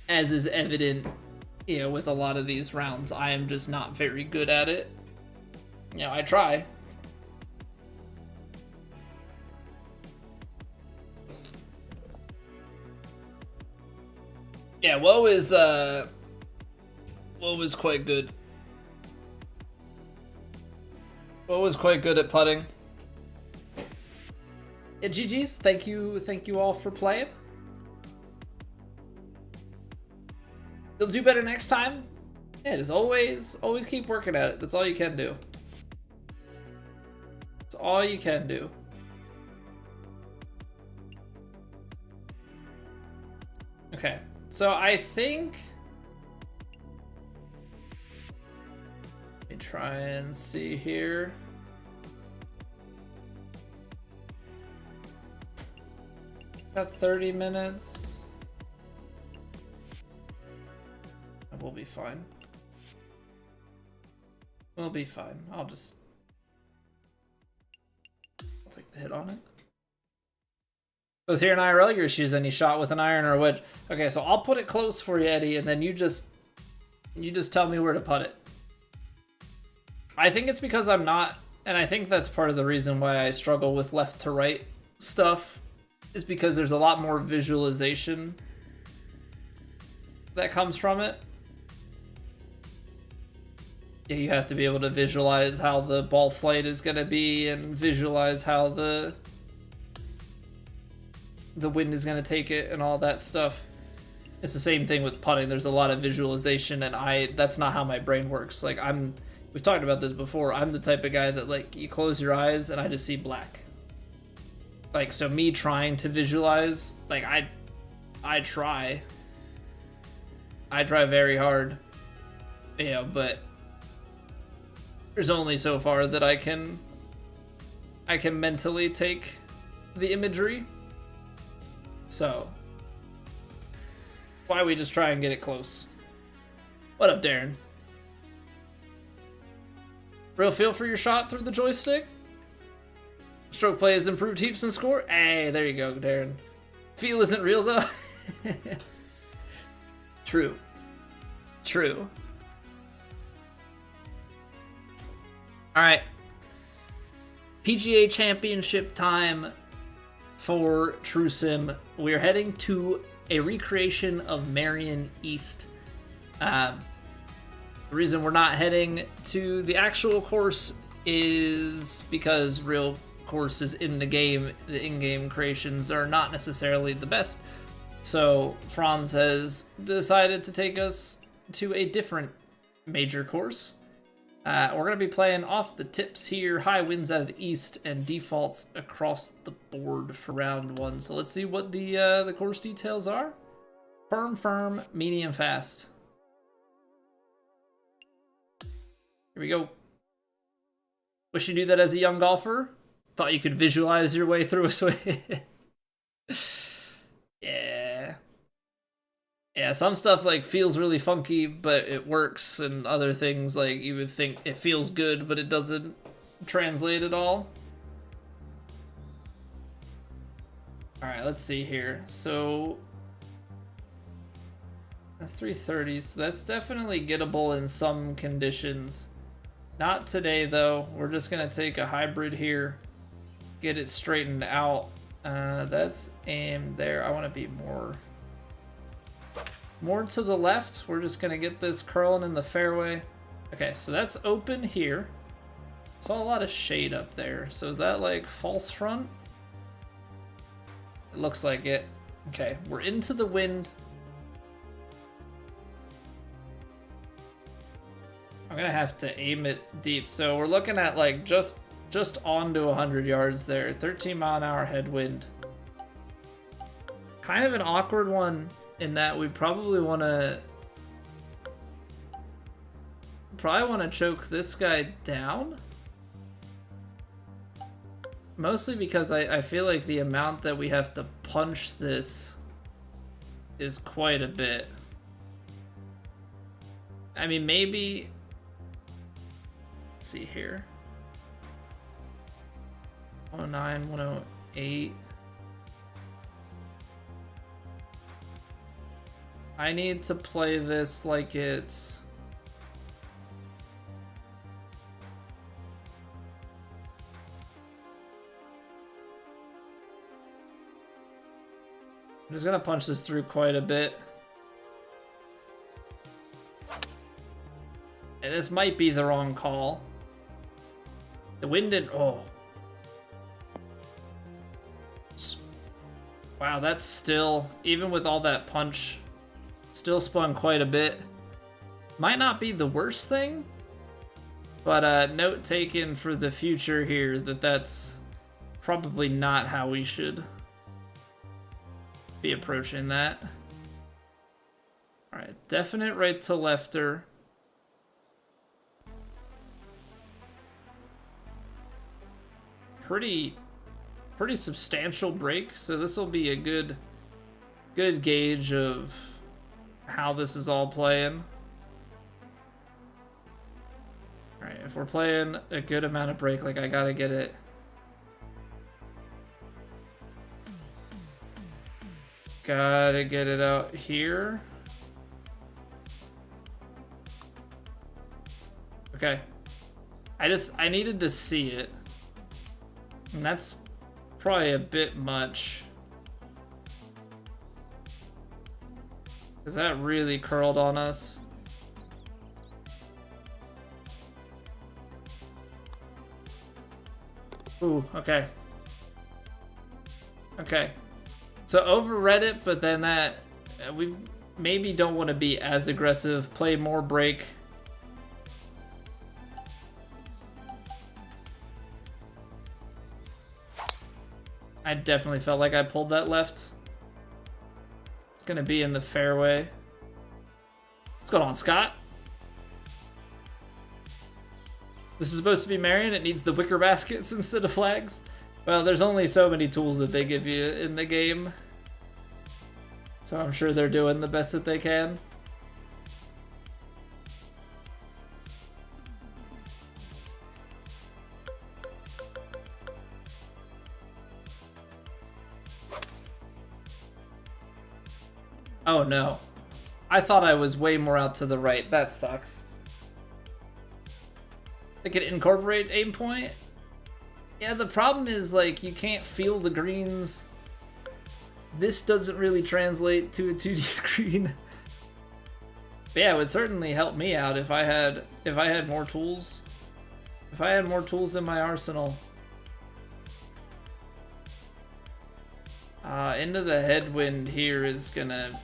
S1: as is evident, you know, with a lot of these rounds, I am just not very good at it. You know, I try. Yeah, Woe is quite good. Woe was quite good at putting. Yeah, GG's, thank you all for playing. You'll do better next time. Yeah, just always keep working at it. That's all you can do. That's all you can do. Okay. So I think, let me try and see here. About 30 minutes. We'll be fine. We'll be fine. I'll take the hit on it. Both here in IRL, your shoes any shot with an iron or a wedge. Okay, so I'll put it close for you, Eddie, and then you just tell me where to put it. I think it's because I'm not, and I think that's part of the reason why I struggle with left to right stuff, is because there's a lot more visualization that comes from it. Yeah, you have to be able to visualize how the ball flight is going to be and visualize how the wind is going to take it and all that stuff. It's the same thing with putting. There's a lot of visualization, and that's not how my brain works. Like, we've talked about this before. I'm the type of guy that, like, you close your eyes and I just see black. Like, so me trying to visualize, like, I try very hard. Yeah, but there's only so far that I can mentally take the imagery. So, why we just try and get it close. What up, Darren? Real feel for your shot through the joystick? Stroke play has improved heaps in score? Hey, there you go, Darren. Feel isn't real, though. True. True. Alright. PGA Championship time. for True Sim. We're heading to a recreation of Merion East. The reason we're not heading to the actual course is because real courses in the game, the in-game creations, are not necessarily the best. So Franz has decided to take us to a different major course. We're going to be playing off the tips here, high winds out of the east, and defaults across the board for round 1. So let's see what the course details are. Firm, medium, fast. Here we go. Wish you knew that as a young golfer. Thought you could visualize your way through a swing. Yeah, some stuff like feels really funky, but it works, and other things like you would think it feels good, but it doesn't translate at all. All right, let's see here. So that's 330, so that's definitely gettable in some conditions. Not today though. We're just gonna take a hybrid here, get it straightened out. That's aimed there. I want to be more to the left. We're just gonna get this curling in the fairway. Okay, so that's open here. Saw a lot of shade up there. So is that like false front? It looks like it. Okay, we're into the wind. I'm gonna have to aim it deep. So we're looking at like just onto 100 yards there. 13-mile-an-hour headwind. Kind of an awkward one in that we probably want to choke this guy down. Mostly because I feel like the amount that we have to punch this is quite a bit. I mean, maybe, let's see here. 109, 108. I need to play this like it's... I'm just gonna punch this through quite a bit. And this might be the wrong call. The wind didn't... Oh. Wow, that's still... Even with all that punch... Still spun quite a bit. Might not be the worst thing, but note taken for the future here that that's probably not how we should be approaching that. All right, definite right to lefter. Pretty substantial break, so this will be a good gauge of how this is all playing. All right, if we're playing a good amount of break, like I gotta get it. Gotta get it out here. Okay. I needed to see it. And that's probably a bit much. Because that really curled on us. Ooh, okay. Okay. So overread it, but then that... we maybe don't want to be as aggressive. Play more break. I definitely felt like I pulled that left. It's gonna be in the fairway. What's going on, Scott? This is supposed to be Merion. It needs the wicker baskets instead of flags. Well, there's only so many tools that they give you in the game. So I'm sure they're doing the best that they can. Oh no. I thought I was way more out to the right. That sucks. I could incorporate aim point. Yeah, the problem is like you can't feel the greens this doesn't really translate to a 2D screen. But yeah, it would certainly help me out if I had more tools. If I had more tools in my arsenal. Into the headwind here is gonna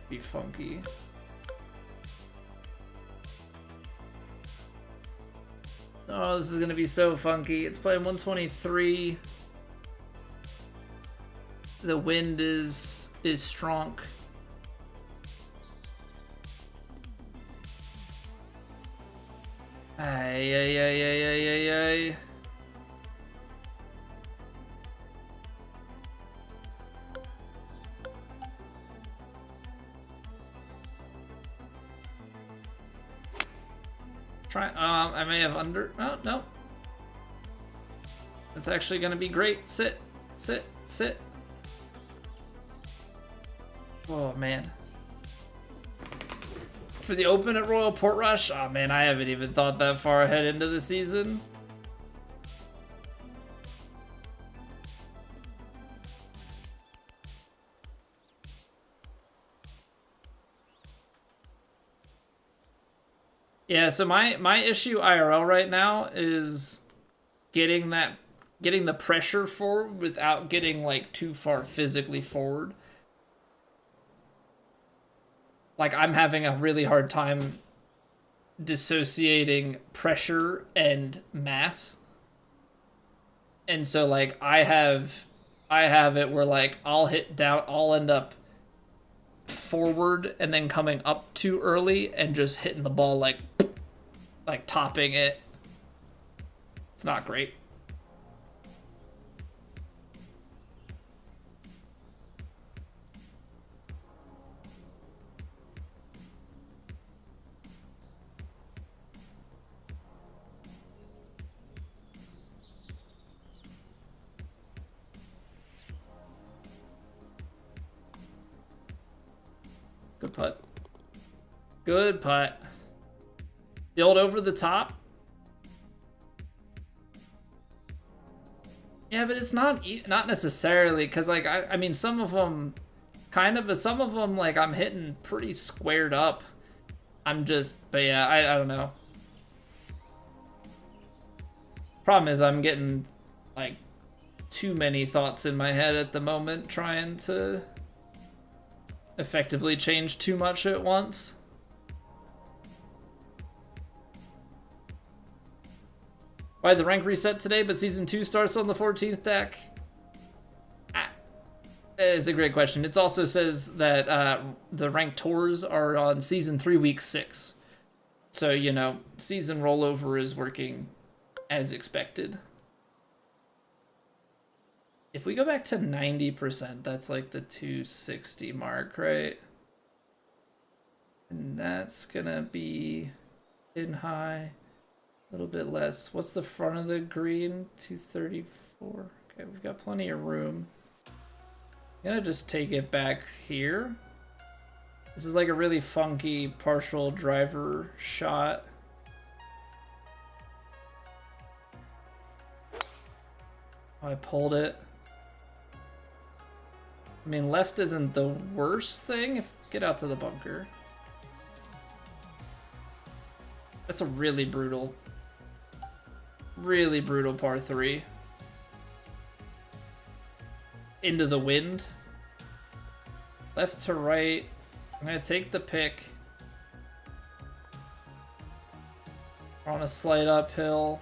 S1: be funky. Oh, this is gonna be so funky. It's playing 123. The wind is strong. Ay, ay, ay, ay, ay, ay, ay. I may have under. Oh, no. It's actually gonna be great. Sit, sit, sit. Oh, man. For the Open at Royal Portrush? Oh, man, I haven't even thought that far ahead into the season. Yeah, so my issue IRL right now is getting the pressure forward without getting like too far physically forward. Like, I'm having a really hard time dissociating pressure and mass. And so like I have it where like I'll end up forward and then coming up too early and just hitting the ball like topping it. It's not great. Good putt. Good putt. The old over the top. Yeah, but it's not necessarily, because like I mean some of them kind of, but some of them like I'm hitting pretty squared up. But yeah, I don't know. Problem is I'm getting like too many thoughts in my head at the moment, trying to effectively change too much at once. Why the rank reset today, but season 2 starts on the 14th deck? That is a great question. It also says that the ranked tours are on season 3, week 6. So, you know, season rollover is working as expected. If we go back to 90%, that's like the 260 mark, right? And that's gonna be in high. A little bit less. What's the front of the green? 234. Okay, we've got plenty of room. I'm gonna just take it back here. This is like a really funky partial driver shot. Oh, I pulled it. I mean, left isn't the worst thing. Get out to the bunker. That's a really brutal par 3. Into the wind. Left to right. I'm gonna take the pick. We're on a slight uphill.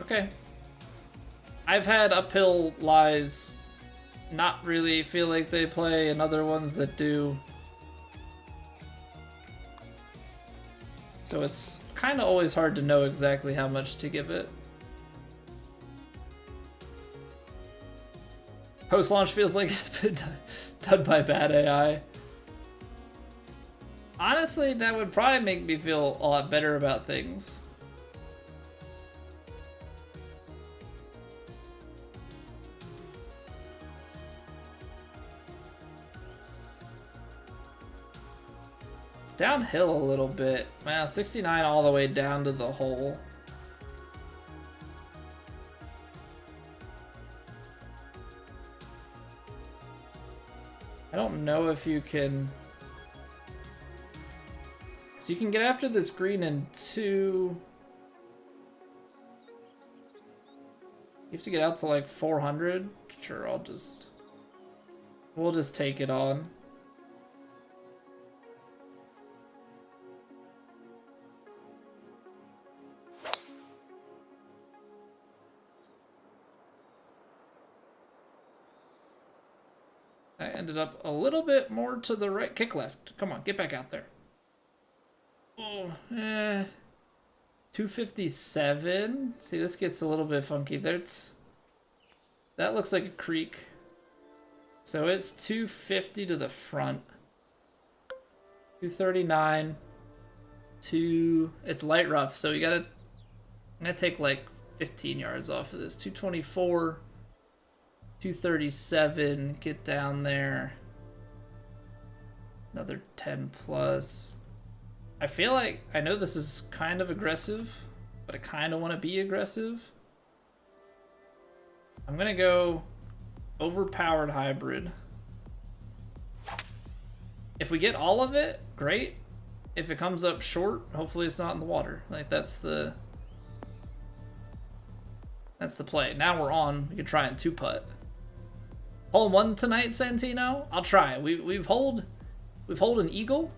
S1: Okay. I've had uphill lies not really feel like they play, and other ones that do. So it's kind of always hard to know exactly how much to give it. Post-launch feels like it's been done by bad AI. Honestly, that would probably make me feel a lot better about things. downhill a little bit. Wow, 69 all the way down to the hole. I don't know if you can... So you can get after this green in 2... You have to get out to like 400? Sure, we'll just take it on. I ended up a little bit more to the right. Kick left. Come on, get back out there. Oh, 257. See, this gets a little bit funky. That looks like a creek. So it's 250 to the front. 239. It's light rough, so I'm gonna take like 15 yards off of this. 224. 237, get down there. Another 10 plus. I feel like, I know this is kind of aggressive, but I kind of want to be aggressive. I'm going to go overpowered hybrid. If we get all of it, great. If it comes up short, hopefully it's not in the water. Like, that's the play. Now we're on. We can try and 2-putt. Hole 1 tonight, Santino? I'll try. We've holed an eagle.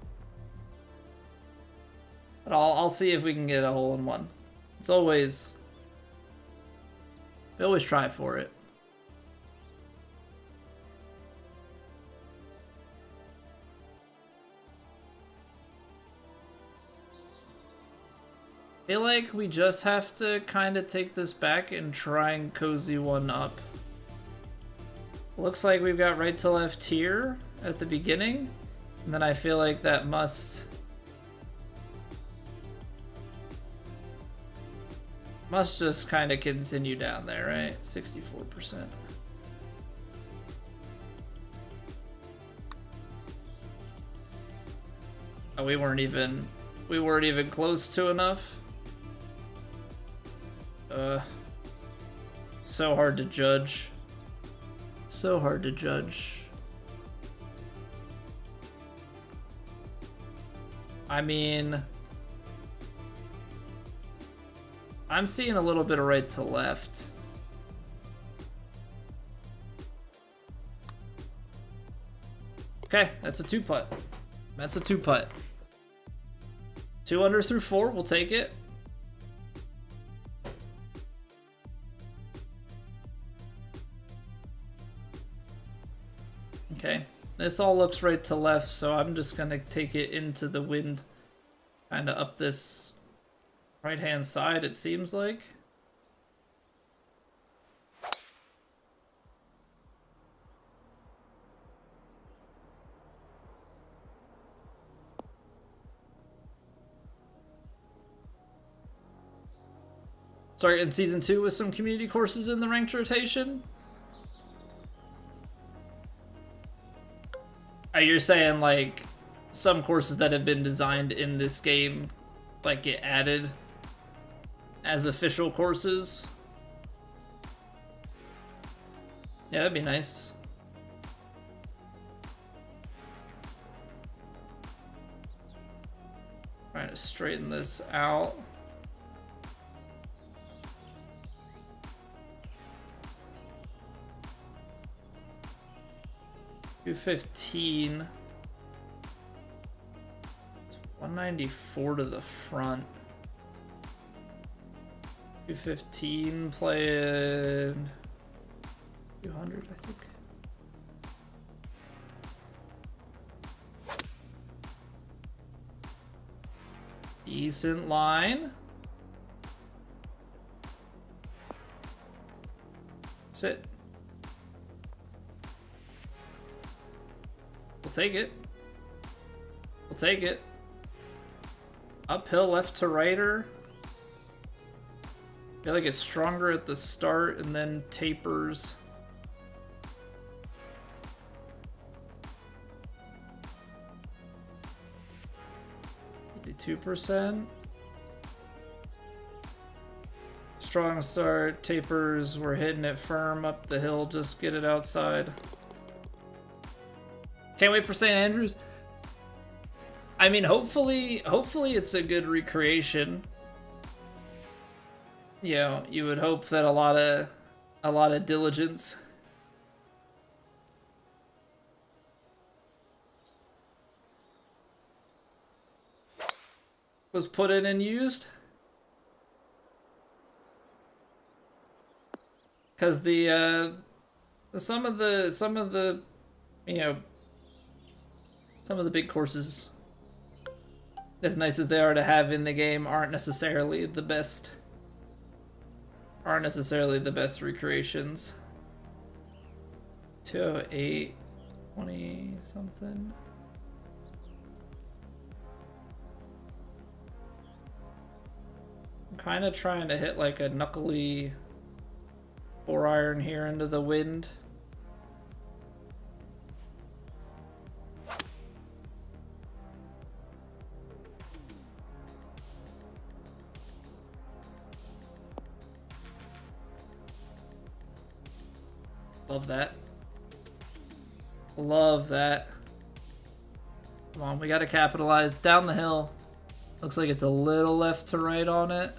S1: But I'll see if we can get a hole in 1. It's always... We always try for it. I feel like we just have to kind of take this back and try and cozy one up. Looks like we've got right to left here at the beginning, and then I feel like that must just kind of continue down there, right? 64%. Oh, we weren't even close to enough. So hard to judge. So hard to judge. I mean, I'm seeing a little bit of right to left. Okay, that's a 2-putt. That's a 2-putt. 2 under through 4, we'll take it. Okay, this all looks right to left, so I'm just gonna take it into the wind, kind of up this right-hand side, it seems like. Sorry, in Season 2 with some community courses in the ranked rotation? You're saying, like, some courses that have been designed in this game, like, get added as official courses? Yeah, that'd be nice. Trying to straighten this out. $215. 194 to the front. 215 playing 200, I think. Decent line. Sit. We'll take it. We'll take it. Uphill left to righter. I feel like it's stronger at the start and then tapers. 52%. Strong start, tapers, we're hitting it firm up the hill, just get it outside. Can't wait for St. Andrews. I mean, hopefully it's a good recreation. You know, you would hope that a lot of diligence was put in and used. Because some of the you know, some of the big courses, as nice as they are to have in the game, aren't necessarily the best recreations. 208, 20 something. I'm kind of trying to hit like a knuckly 4-iron here into the wind. Love that. Love that. Come on, we gotta capitalize. Down the hill. Looks like it's a little left to right on it.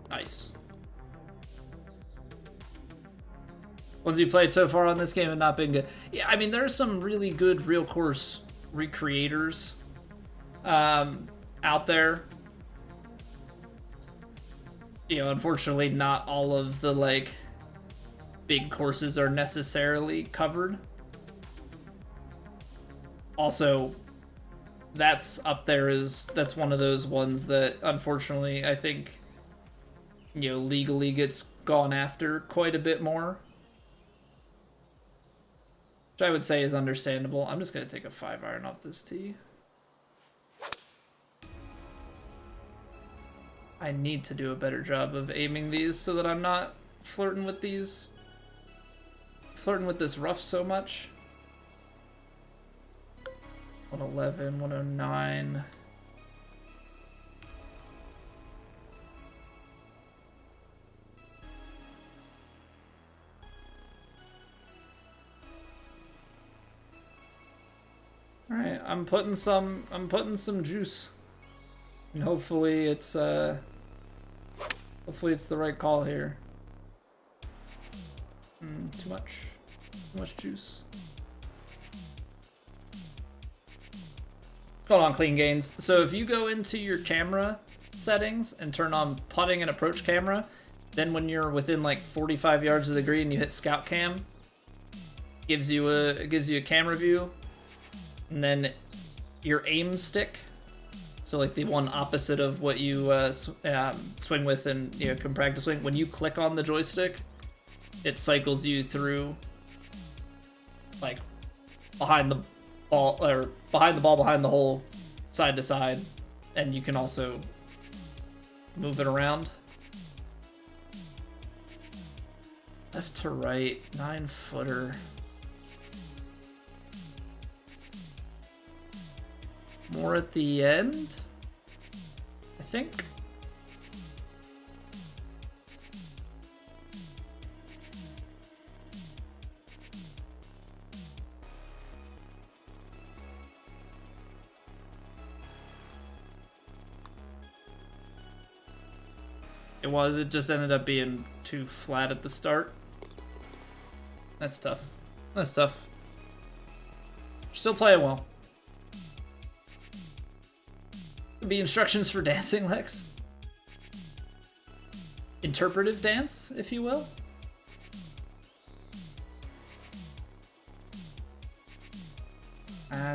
S1: Nice. Ones you played so far on this game have not been good. Yeah, I mean, there are some really good real course recreators out there. You know, unfortunately, not all of the, like, big courses are necessarily covered. Also, that's up there that's one of those ones that, unfortunately, I think, you know, legally gets gone after quite a bit more. Which I would say is understandable. I'm just going to take a 5-iron off this tee. I need to do a better job of aiming these so that I'm not flirting with this rough so much. 111, 109. All right, I'm putting some juice, and hopefully it's the right call here. Too much juice. Hold on, clean gains. So if you go into your camera settings and turn on putting and approach camera, then when you're within like 45 yards of the green, you hit scout cam. Gives you a camera view. And then your aim stick, so like the one opposite of what you swing with and can practice swing. When you click on the joystick, it cycles you through, like behind the ball, behind the hole, side to side, and you can also move it around. Left to right, 9-footer. More at the end, I think. It just ended up being too flat at the start. That's tough. Still playing well. Be instructions for dancing, Lex. Interpretive dance, if you will.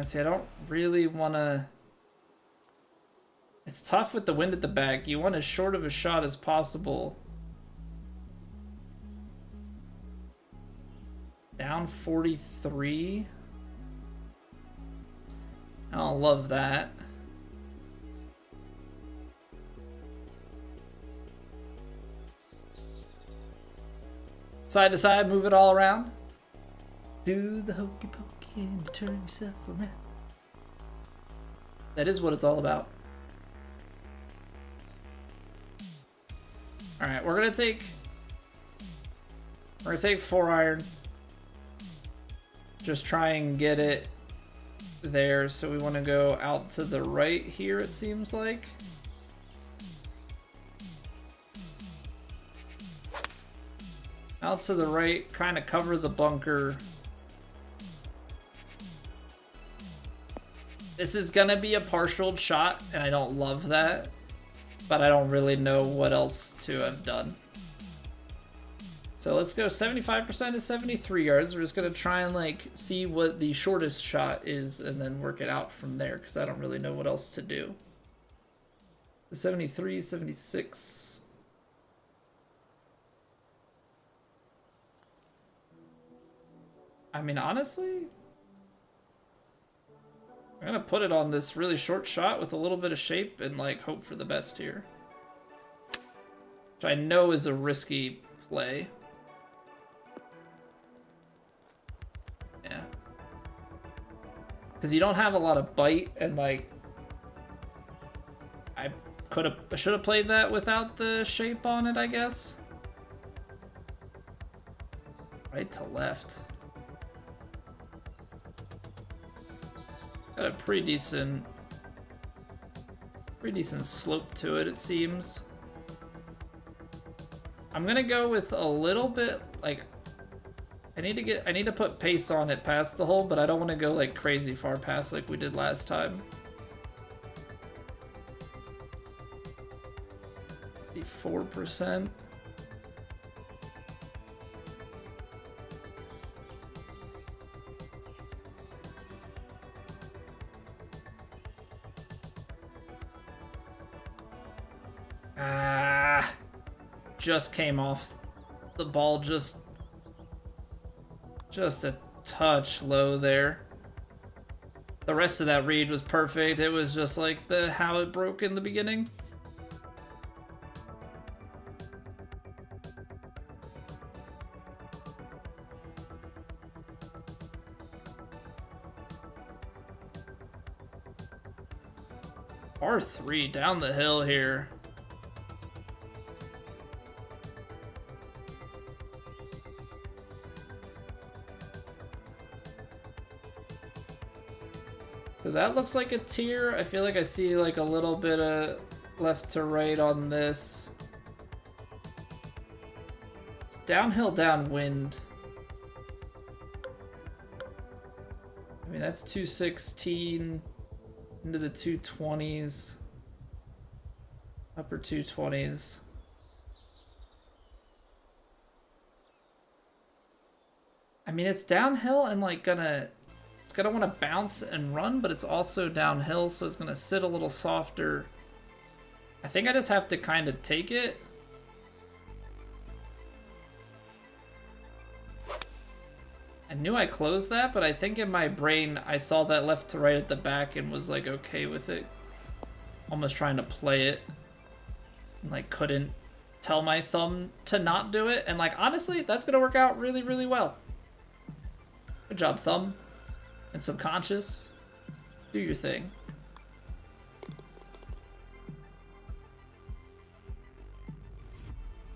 S1: See, I don't really want to... It's tough with the wind at the back. You want as short of a shot as possible. Down 43. I don't love that. Side to side, move it all around. Do the hokey pokey and turn yourself around. That is what it's all about. All right, we're gonna take 4-iron. Just try and get it there. So we want to go out to the right here, it seems like. Out to the right, kind of cover the bunker. This is gonna be a partial shot, and I don't love that, but I don't really know what else to have done. So let's go 75% to 73 yards. We're just gonna try and like see what the shortest shot is and then work it out from there, because I don't really know what else to do. 73, 76. I mean, honestly, I'm gonna put it on this really short shot with a little bit of shape and like hope for the best here. Which I know is a risky play. Yeah. Because you don't have a lot of bite, and like I should have played that without the shape on it, I guess. Right to left. Got a pretty decent slope to it, it seems. I'm gonna go with a little bit, like, I need to put pace on it past the hole, but I don't want to go like crazy far past like we did last time. 54%. Just came off the ball, just a touch low there. The rest of that read was perfect. It was just like how it broke in the beginning. R3 down the hill here. So that looks like a tier. I feel like I see like a little bit of left to right on this. It's downhill, downwind. I mean, that's 216 into the 220s. Upper 220s. I mean, it's downhill and like it's gonna want to bounce and run, but it's also downhill, so it's gonna sit a little softer. I think I just have to kind of take it. I knew I closed that, but I think in my brain I saw that left to right at the back and was like okay with it. Almost trying to play it. And like couldn't tell my thumb to not do it. And like honestly, that's gonna work out really, really well. Good job, thumb. And subconscious, do your thing.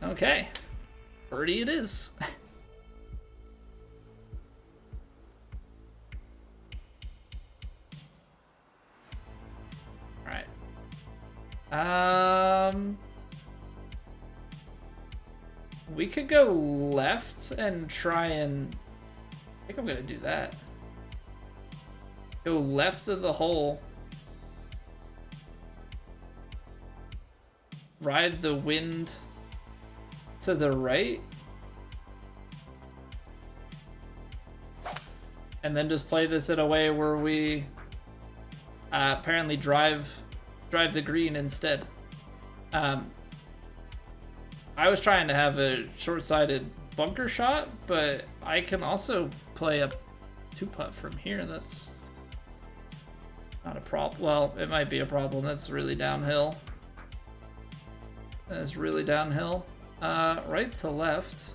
S1: Okay, birdie it is. All right. We could go left and try and. I think I'm gonna do that. Go left of the hole. Ride the wind to the right. And then just play this in a way where we apparently drive the green instead. I was trying to have a short-sided bunker shot, but I can also play a 2-putt from here. That's Not a problem. Well, it might be a problem. That's really downhill. That is really downhill. Right to left.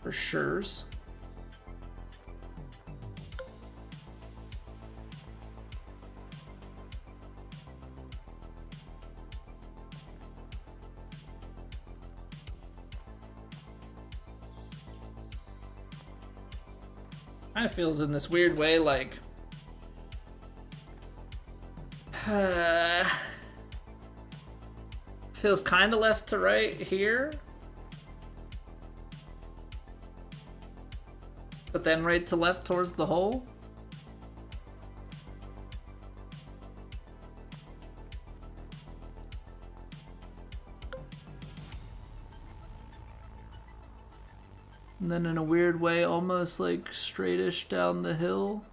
S1: For sure's. Kind of feels in this weird way like feels kind of left to right here, but then right to left towards the hole. And then in a weird way, almost like straightish down the hill.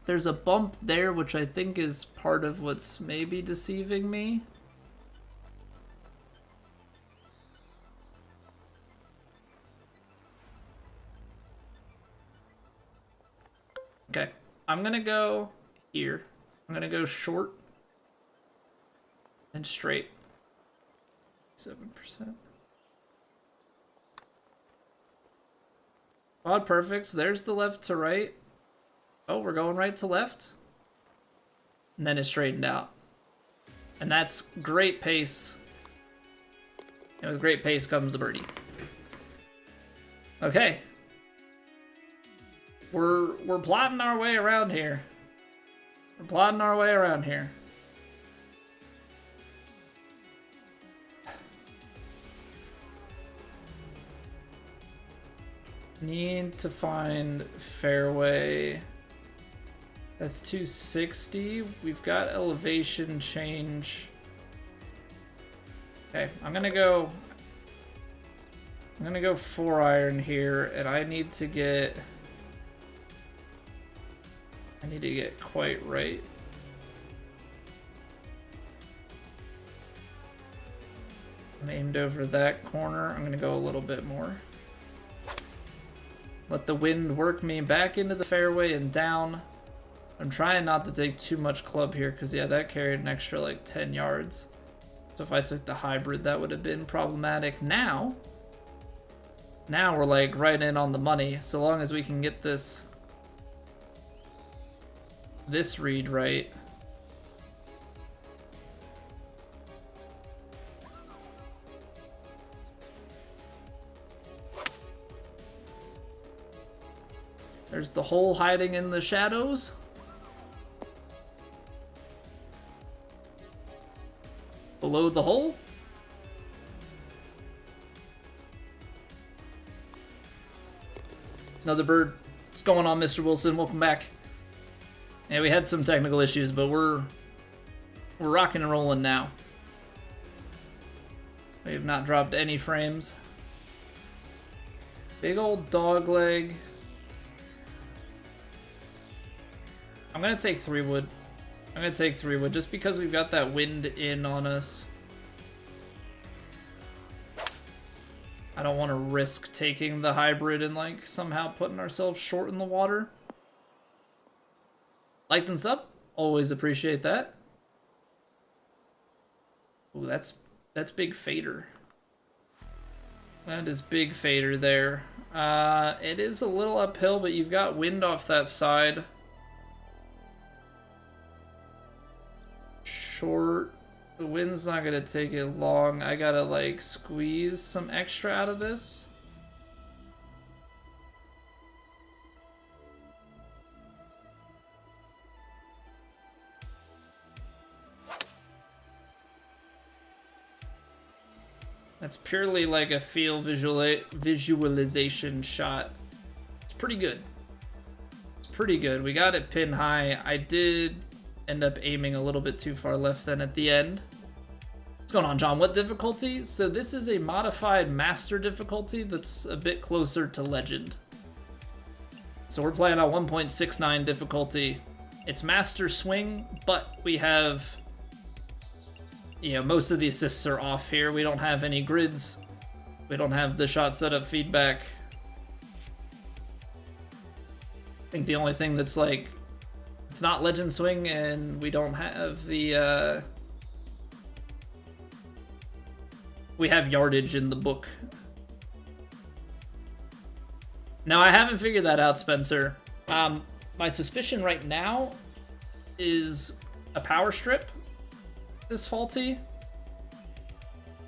S1: There's a bump there, which I think is part of what's maybe deceiving me. Okay, I'm gonna go here. I'm gonna go short and straight. 7%. Odd perfects. There's the left to right. Oh, we're going right to left. And then it's straightened out. And that's great pace. And with great pace comes a birdie. Okay. We're plotting our way around here. We're plotting our way around here. Need to find fairway. That's 260. We've got elevation change. Okay, I'm gonna go 4-iron here, and I need to get quite right. I'm aimed over that corner. I'm gonna go a little bit more. Let the wind work me back into the fairway and down. I'm trying not to take too much club here because, yeah, that carried an extra like 10 yards. So if I took the hybrid, that would have been problematic. Now we're like right in on the money. So long as we can get this read right. There's the hole hiding in the shadows. Below the hole. Another bird. What's going on, Mr. Wilson? Welcome back. Yeah, we had some technical issues, but we're rocking and rolling now. We have not dropped any frames. Big old dog leg. I'm gonna take 3-wood. I'm gonna take 3-wood just because we've got that wind in on us. I don't want to risk taking the hybrid and like somehow putting ourselves short in the water. Liked and sub, always appreciate that. Ooh, that's big fader. That is big fader there. It is a little uphill, but you've got wind off that side. Short. The wind's not gonna take it long. I gotta like squeeze some extra out of this. That's purely like a feel visualization shot. It's pretty good. It's pretty good. We got it pin high. I did end up aiming a little bit too far left then at the end. What's going on, John? What difficulty? So this is a modified master difficulty that's a bit closer to legend. So we're playing on 1.69 difficulty. It's master swing, but we have, you know, most of the assists are off here. We don't have any grids. We don't have the shot setup feedback. I think the only thing that's like It's not Legend Swing, and we don't have the, we have yardage in the book. Now, I haven't figured that out, Spencer. My suspicion right now is a power strip is faulty.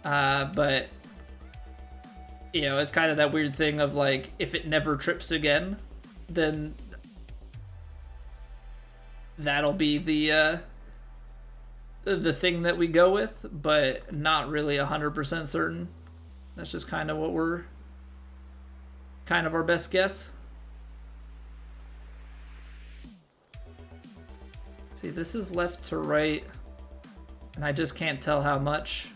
S1: But, you know, it's kind of that weird thing of, like, if it never trips again, then that'll be the thing that we go with, but not really 100% certain. That's just kind of what we're, kind of our best guess. See, this is left to right, and I just can't tell how much.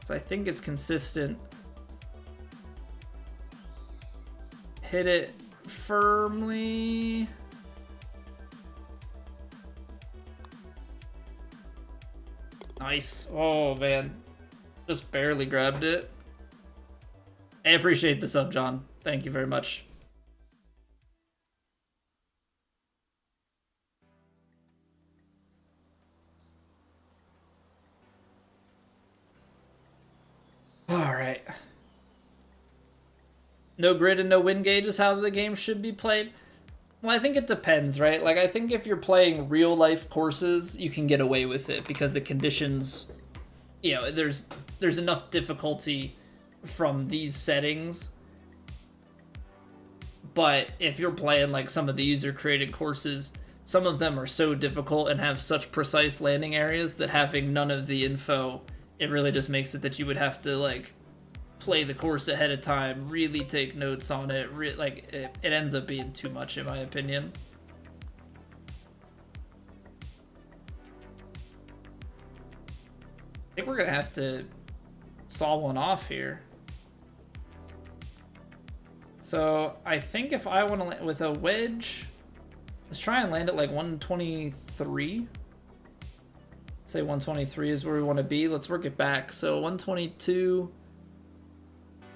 S1: So I think it's consistent. Hit it firmly. Nice. Oh, man. Just barely grabbed it. I appreciate the sub, John. Thank you very much. Alright. No grid and no win gauge is how the game should be played. Well, I think it depends, right? Like, I think if you're playing real life courses, you can get away with it because the conditions, you know, there's enough difficulty from these settings. But if you're playing like some of the user created courses, some of them are so difficult and have such precise landing areas that having none of the info, it really just makes it that you would have to like play the course ahead of time, really take notes on it. It ends up being too much in my opinion. I think we're gonna have to saw one off here. So I think if I want to land with a wedge, let's try and land at like 123. Say 123 is where we want to be. Let's work it back. So 122,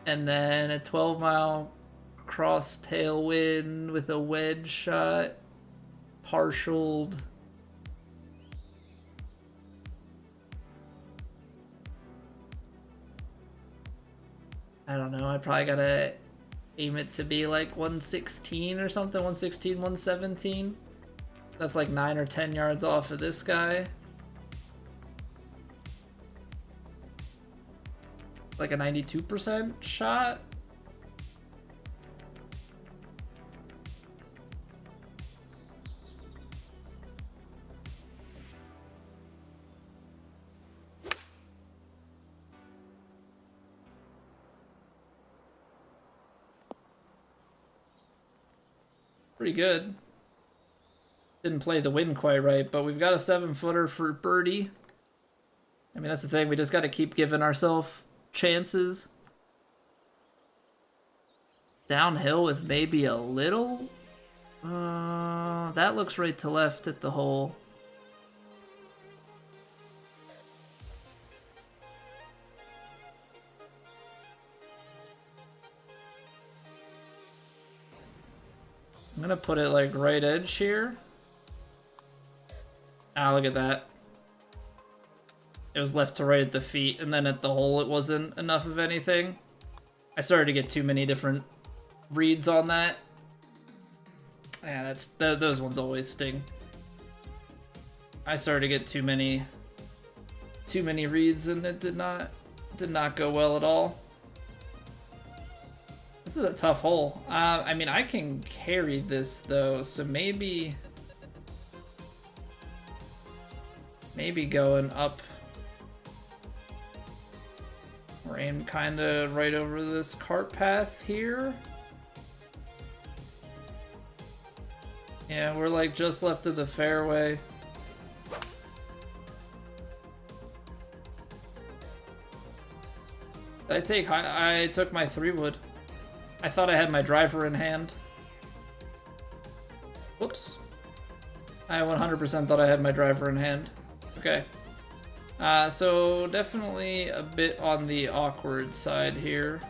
S1: and then a 12-mile cross tailwind with a wedge shot, partialed. I don't know. I probably gotta aim it to be like 116 or something. 116, 117. That's like 9 or 10 yards off of this guy. Like a 92% shot. Pretty good. Didn't play the wind quite right, but we've got a 7-footer for birdie. I mean, that's the thing. We just got to keep giving ourselves chances. Downhill with maybe a little. That looks right to left at the hole. I'm gonna put it like right edge here. Ah, look at that. It was left to right at the feet, and then at the hole it wasn't enough of anything. I started to get too many different reads on that. Yeah, those ones always sting. I started to get too many reads, and it did not go well at all. This is a tough hole. I mean, I can carry this though, so maybe going up or aim kind of right over this cart path here. Yeah, we're like just left of the fairway. I took my 3-wood. I thought I had my driver in hand. Whoops. I 100% thought I had my driver in hand. Okay. So definitely a bit on the awkward side here.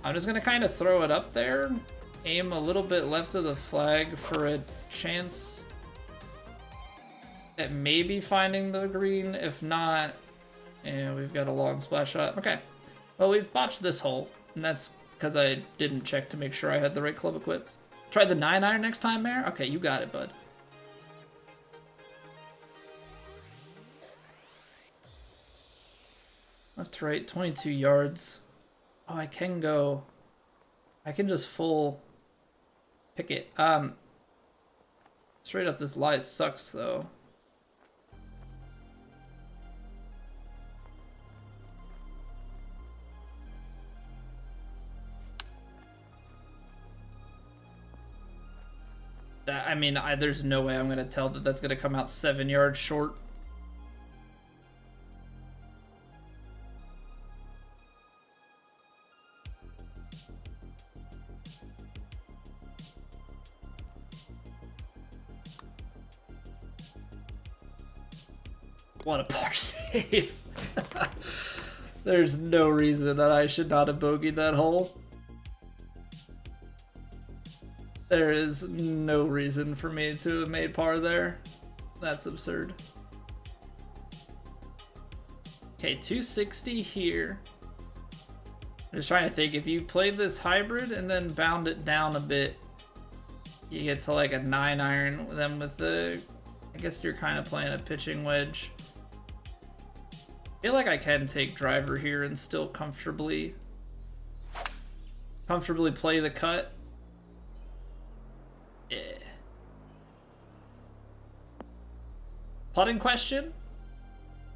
S1: I'm just gonna kind of throw it up there, aim a little bit left of the flag for a chance at maybe finding the green. If not, yeah, we've got a long splash shot. Okay, well, we've botched this hole, and that's because I didn't check to make sure I had the right club equipped. Try the 9-iron next time, Mare? Okay, you got it, bud. Left to right, 22 yards. Oh, I can go. I can just full pick it. Straight up, this lie sucks, though. I mean, there's no way I'm going to tell that that's going to come out 7 yards short. What a par save. There's no reason that I should not have bogeyed that hole. There is no reason for me to have made par there. That's absurd. Okay, 260 here. I'm just trying to think, if you play this hybrid and then bound it down a bit, you get to like a 9-iron. Then with the, I guess you're kind of playing a pitching wedge. I feel like I can take driver here and still comfortably play the cut. Yeah. Putting question?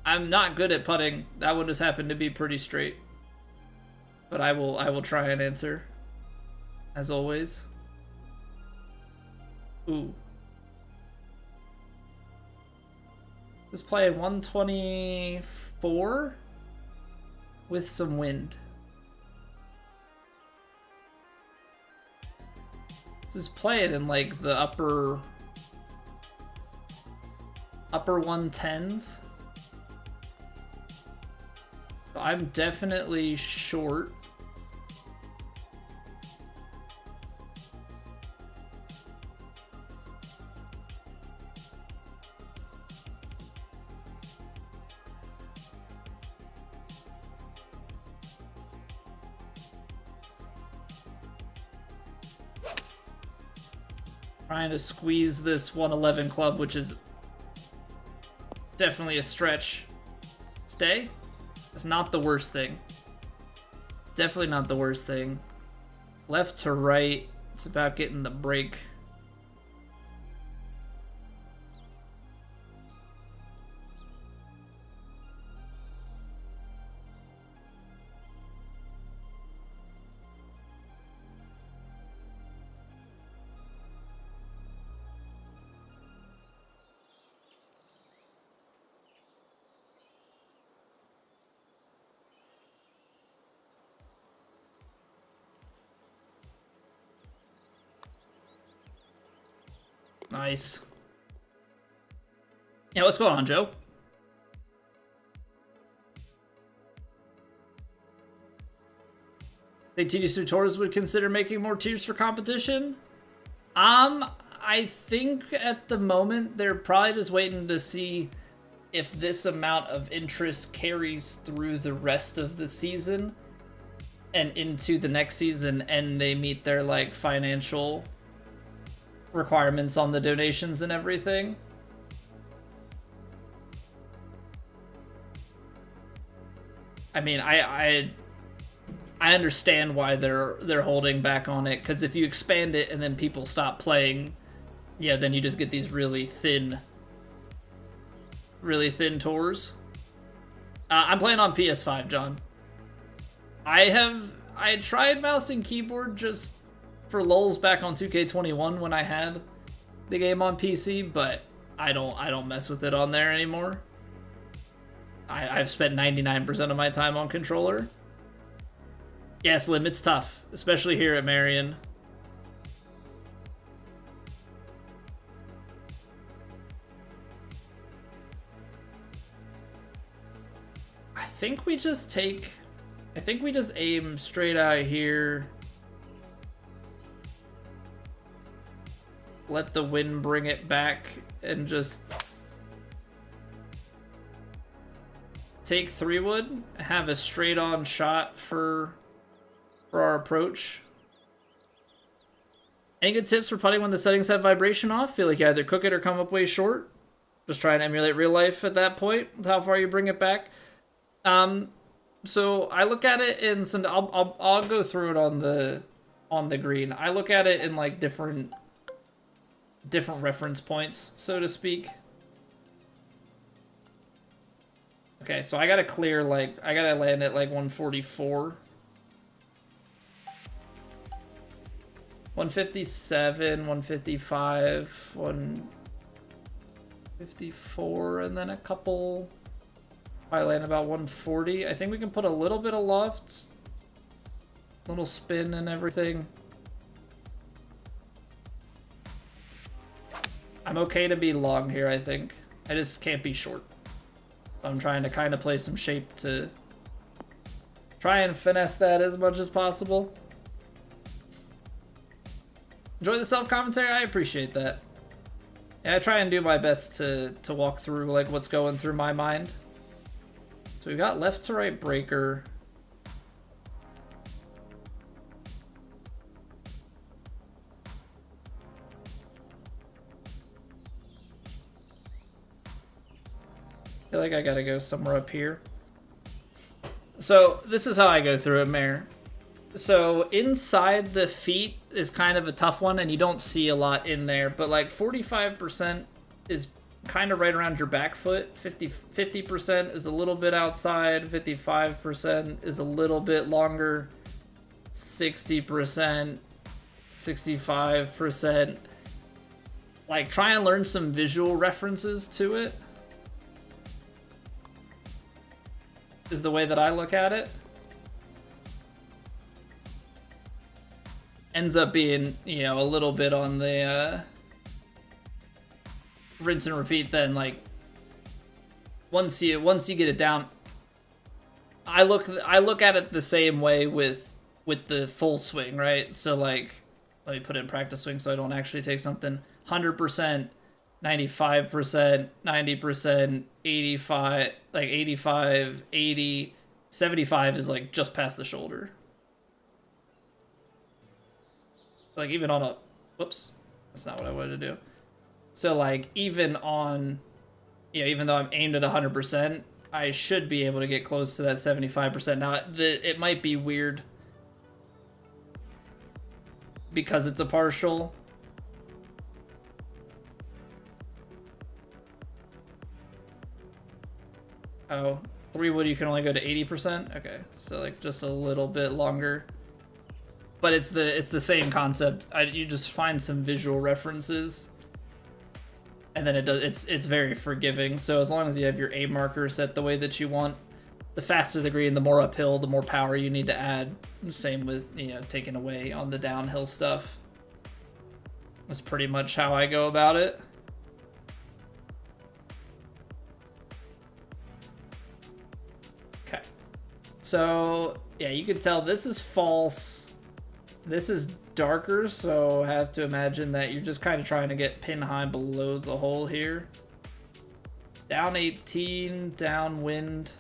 S1: I'm not good at putting. That one just happened to be pretty straight. But I will try and answer. As always. Ooh. Just playing 124 with some wind. Just play it in like the upper 110s. So I'm definitely short. Trying to squeeze this 111 club, which is definitely a stretch. Stay? It's not the worst thing. Definitely not the worst thing. Left to right, it's about getting the break. Nice. Yeah, what's going on, Joe? Think TD Tours would consider making more tiers for competition? I think at the moment they're probably just waiting to see if this amount of interest carries through the rest of the season and into the next season, and they meet their like financial requirements on the donations and everything. I mean, I understand why they're holding back on it, because if you expand it and then people stop playing, yeah, then you just get these really thin tours. I'm playing on PS5, John. I tried mouse and keyboard just for lulz back on 2K21 when I had the game on PC, but I don't mess with it on there anymore. I've spent 99% of my time on controller. Yeah, Slim, it's tough, especially here at Merion. I think we just take I think we just aim straight out here. Let the wind bring it back and just take 3-wood, have a straight on shot for our approach. Any good tips for putting when the settings have vibration off? Feel like you either cook it or come up way short. Just try and emulate real life at that point with how far you bring it back. So I look at it in some. I'll go through it on the green. I look at it in like different reference points, so to speak. Okay, so I gotta clear I gotta land at like 144. 157, 155, 154, and then a couple. I land about 140. I think we can put a little bit of loft, little spin and everything. I'm okay to be long here, I think. I just can't be short. I'm trying to kind of play some shape to try and finesse that as much as possible. Enjoy the self-commentary? I appreciate that. Yeah, I try and do my best to walk through like what's going through my mind. So we've got left to right breaker. I feel like I gotta go somewhere up here. So this is how I go through it, Mare. So inside the feet is kind of a tough one, and you don't see a lot in there, but like 45% is kind of right around your back foot. 50% is a little bit outside. 55% is a little bit longer. 60%, 65%. Like, try and learn some visual references to it. Is the way that I look at it. Ends up being, you know, a little bit on the rinse and repeat. Then, like, once you get it down, I look at it the same way with the full swing, right? So like, let me put it in practice swing so I don't actually take something. 100%, 95%, 90%, 85, like 85, 80, 75 is like just past the shoulder. Like even on a, whoops, that's not what I wanted to do. So like even on, yeah, even though I'm aimed at 100%, I should be able to get close to that 75%. Now it might be weird because it's a partial. Oh, 3-wood you can only go to 80%. Okay, so like just a little bit longer. But it's the same concept. You just find some visual references, and then it's very forgiving. So as long as you have your A marker set the way that you want, the faster the green, the more uphill, the more power you need to add. Same with, you know, taking away on the downhill stuff. That's pretty much how I go about it. Okay. So yeah, you can tell this is false. This is darker, so I have to imagine that you're just kind of trying to get pin high below the hole here. Down 18, downwind.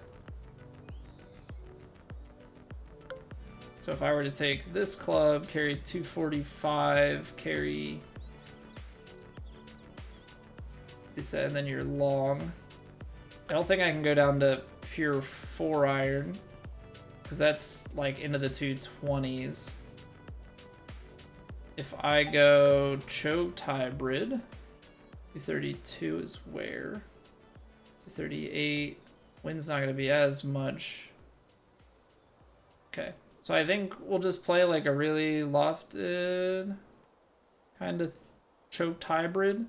S1: So if I were to take this club, carry 245, carry this, and then you're long. I don't think I can go down to pure 4-iron, because that's like into the 220s. If I go choked hybrid, 232 is where? 238, wind's not gonna be as much. Okay, so I think we'll just play like a really lofted kind of choked hybrid.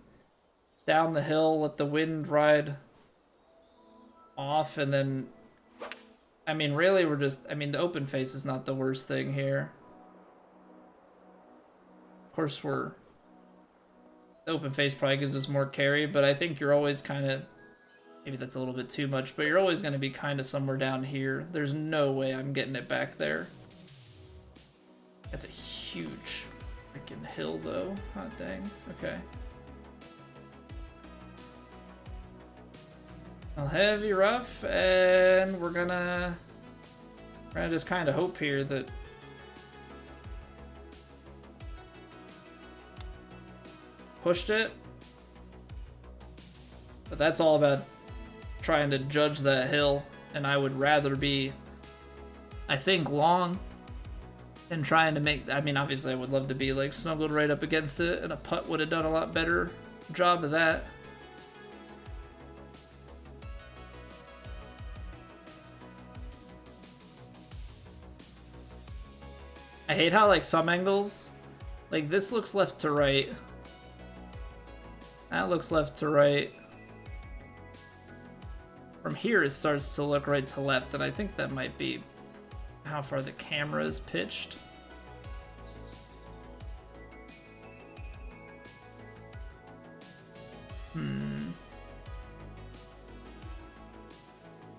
S1: Down the hill, let the wind ride off, and then, I mean, really we're just, I mean, the open face is not the worst thing here. Of course, the open face probably gives us more carry, but I think you're always kind of Maybe that's a little bit too much, but you're always going to be kind of somewhere down here. There's no way I'm getting it back there. That's a huge freaking hill, though. Hot dang. Okay. Well, heavy rough, and we're gonna just kind of hope here that pushed it. But that's all about trying to judge that hill, and I would rather be, I think, long than trying to make, I mean, obviously I would love to be like snuggled right up against it, and a putt would have done a lot better job of that. I hate how like some angles, like this looks left to right, that looks left to right. From here, it starts to look right to left, and I think that might be how far the camera is pitched.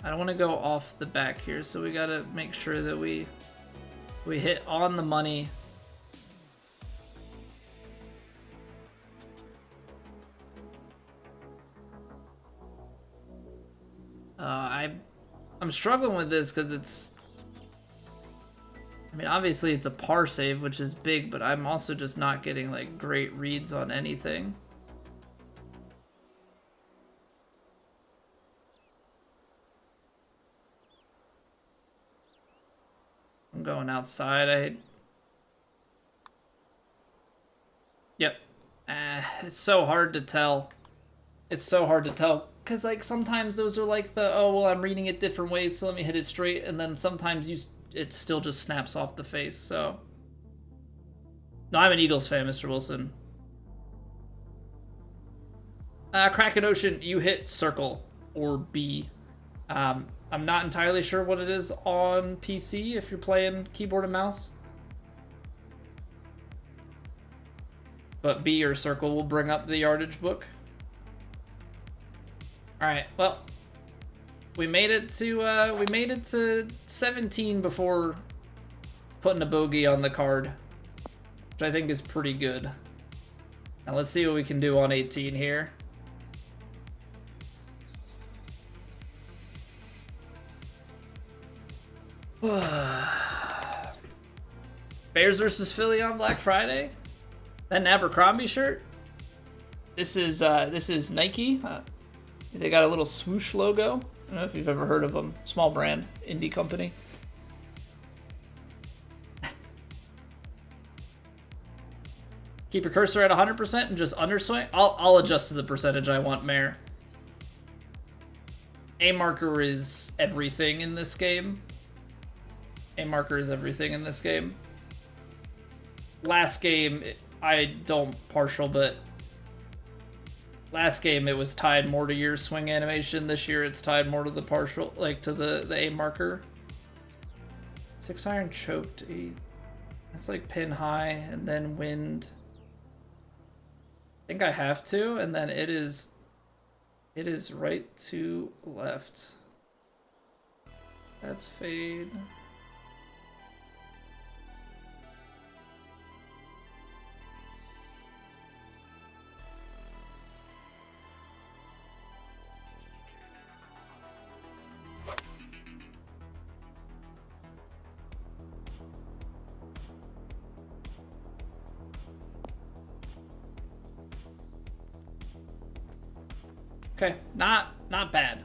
S1: I don't want to go off the back here, so we gotta make sure that we hit on the money. I'm struggling with this because it's, I mean, obviously it's a par save, which is big, but I'm also just not getting like great reads on anything. I'm going outside. Yep. It's so hard to tell. It's so hard to tell. Because, like, sometimes those are like the, oh, well, I'm reading it different ways, so let me hit it straight. And then sometimes it still just snaps off the face, so. No, I'm an Eagles fan, Mr. Wilson. Kraken Ocean, you hit circle or B. I'm not entirely sure what it is on PC if you're playing keyboard and mouse. But B or circle will bring up the yardage book. All right, well, we made it to 17 before putting a bogey on the card, which I think is pretty good. Now let's see what we can do on 18 here. Bears versus Philly on Black Friday. That an Abercrombie shirt. This is Nike. They got a little swoosh logo. I don't know if you've ever heard of them. Small brand, indie company. Keep your cursor at 100% and just underswing. I'll adjust to the percentage I want, Mayor. A marker is everything in this game. A marker is everything in this game. Last game, I don't partial, but last game it was tied more to your swing animation. This year it's tied more to the partial, like to the A marker. 6 iron choked. That's like pin high and then wind. I think I have to, and then it is right to left. That's fade. Okay, not bad.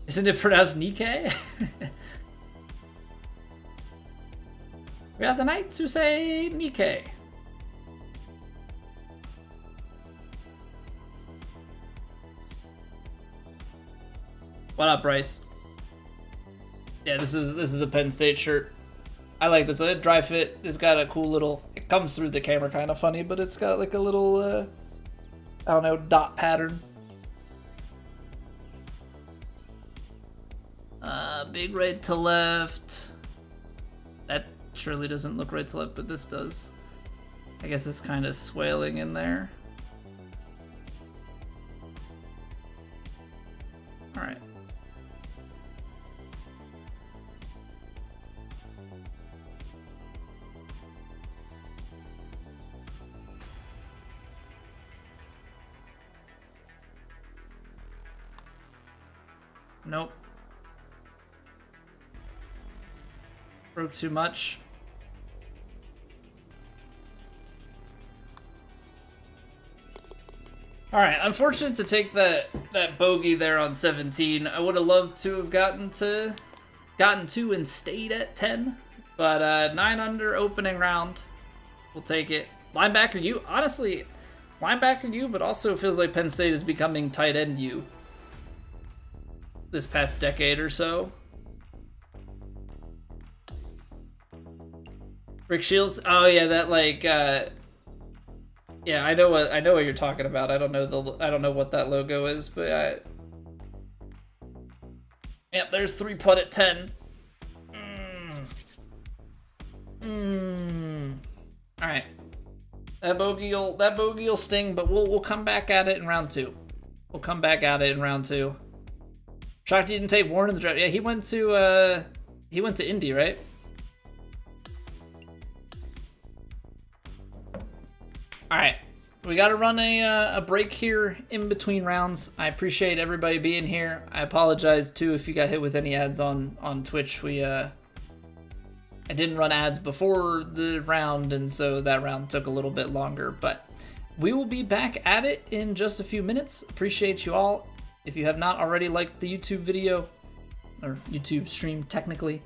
S1: Isn't it pronounced Nikkei? We are the knights who say Nikkei. What up, Bryce? Yeah, this is a Penn State shirt. I like this. Dry fit. It's got a cool little. It comes through the camera kind of funny, but it's got like a little, I don't know, dot pattern. Big right to left. That surely doesn't look right to left, but this does. I guess it's kind of swaling in there. All right. Nope. Broke too much. All right, unfortunate to take that bogey there on 17. I would have loved to have gotten two and stayed at 10, but 9 under opening round. We'll take it. Linebacker U, honestly, linebacker U, but also feels like Penn State is becoming tight end U this past decade or so. Rick Shields, oh yeah, that like yeah, I know what you're talking about. I don't know what that logo is, but yep, there's 3 putt at 10. All right, that bogey will sting, but we'll come back at it in round 2. We'll come back at it in round 2. Shocked he didn't take Warren in the draft. Yeah, he went to Indy, right? All right, we got to run a break here in between rounds. I appreciate everybody being here. I apologize too if you got hit with any ads on Twitch. I didn't run ads before the round, and so that round took a little bit longer. But we will be back at it in just a few minutes. Appreciate you all. If you have not already liked the YouTube video or YouTube stream, technically,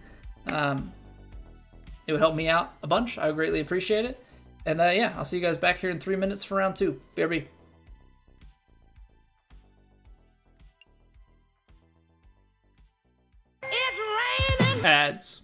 S1: it would help me out a bunch. I would greatly appreciate it. And yeah, I'll see you guys back here in 3 minutes for round 2. BRB.
S2: It's raining.
S1: Ads.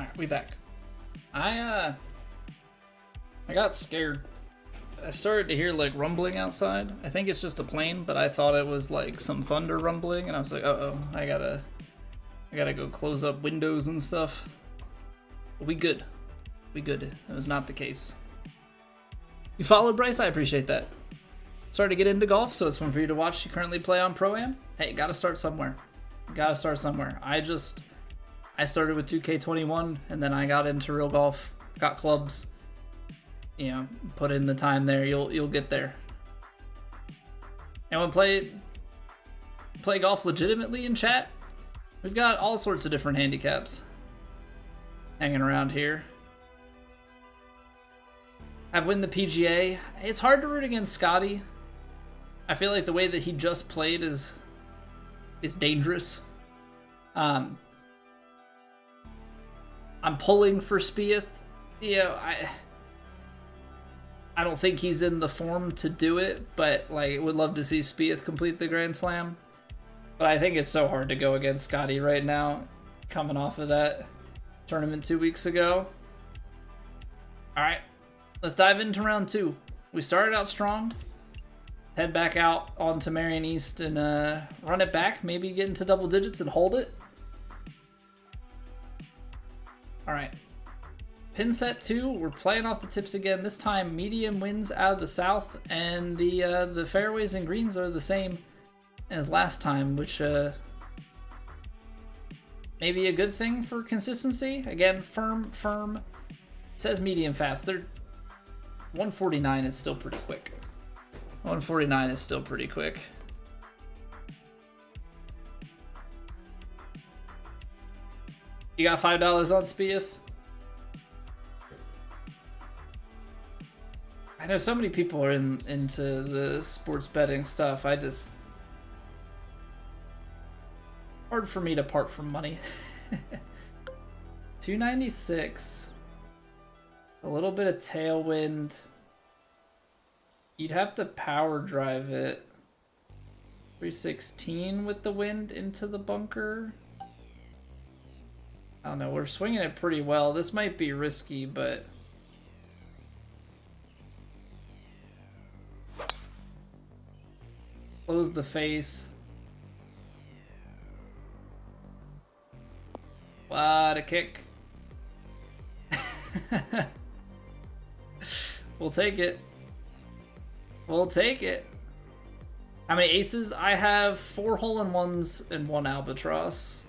S1: Alright, we back. I got scared. I started to hear like rumbling outside. I think it's just a plane, but I thought it was like some thunder rumbling, and I was like, uh-oh, I gotta go close up windows and stuff. But we good. We good. That was not the case. You followed Bryce? I appreciate that. Started to get into golf, so it's fun for you to watch. You currently play on Pro-Am? Hey, gotta start somewhere. Gotta start somewhere. I started with 2K21, and then I got into real golf, got clubs. You know, put in the time there, you'll get there. Anyone play golf legitimately in chat? We've got all sorts of different handicaps hanging around here. I've won the PGA. It's hard to root against Scotty. I feel like the way that he just played is dangerous. I'm pulling for Spieth. You know, I don't think he's in the form to do it, but like would love to see Spieth complete the Grand Slam. But I think it's so hard to go against Scotty right now, coming off of that tournament 2 weeks ago. All right, let's dive into round 2. We started out strong. Head back out onto Merion East and run it back. Maybe get into double digits and hold it. All right. Pin set 2, we're playing off the tips again. This time, medium winds out of the south, and the fairways and greens are the same as last time, which may be a good thing for consistency. Again, firm. It says medium fast. 149 is still pretty quick. 149 is still pretty quick. You got $5 on Spieth? I know so many people are into the sports betting stuff. Hard for me to part from money. 296. A little bit of tailwind. You'd have to power drive it. 316 with the wind into the bunker. I don't know. We're swinging it pretty well. This might be risky, but close the face. What a kick. We'll take it. We'll take it. How many aces? I have 4 hole-in-ones and 1 albatross.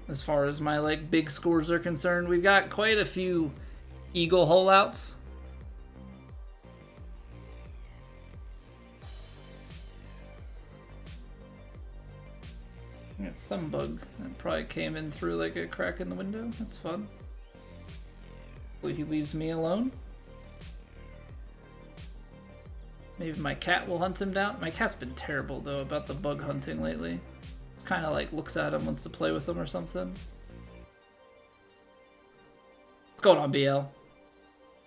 S1: As far as my like big scores are concerned, we've got quite a few eagle hole-outs. I got some bug that probably came in through like a crack in the window. That's fun. Hopefully he leaves me alone. Maybe my cat will hunt him down. My cat's been terrible though about the bug hunting lately. It's kind of like looks at him, wants to play with him or something. What's going on, BL?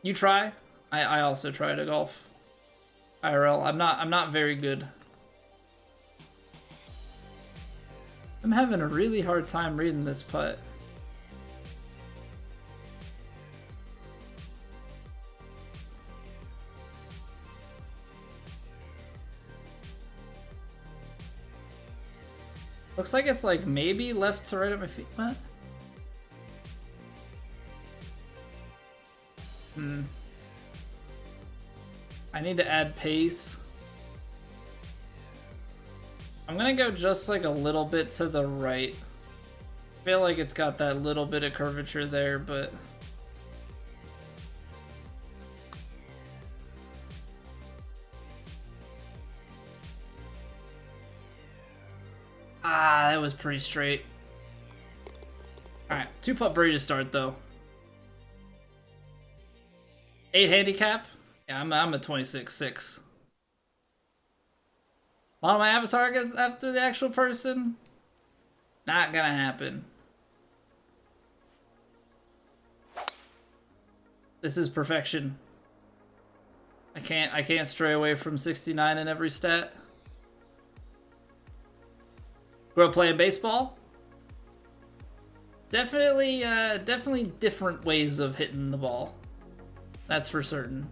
S1: You try? I also try to golf IRL. I'm not very good. I'm having a really hard time reading this putt. Looks like it's like maybe left to right at my feet. What? I need to add pace. I'm gonna go just like a little bit to the right. I feel like it's got that little bit of curvature there, but that was pretty straight. Alright, 2-putt birdie to start though. 8 handicap? Yeah, I'm a 26-6. While my avatar gets after the actual person? Not gonna happen. This is perfection. I can't stray away from 69 in every stat. Grew up playing baseball. definitely different ways of hitting the ball. That's for certain.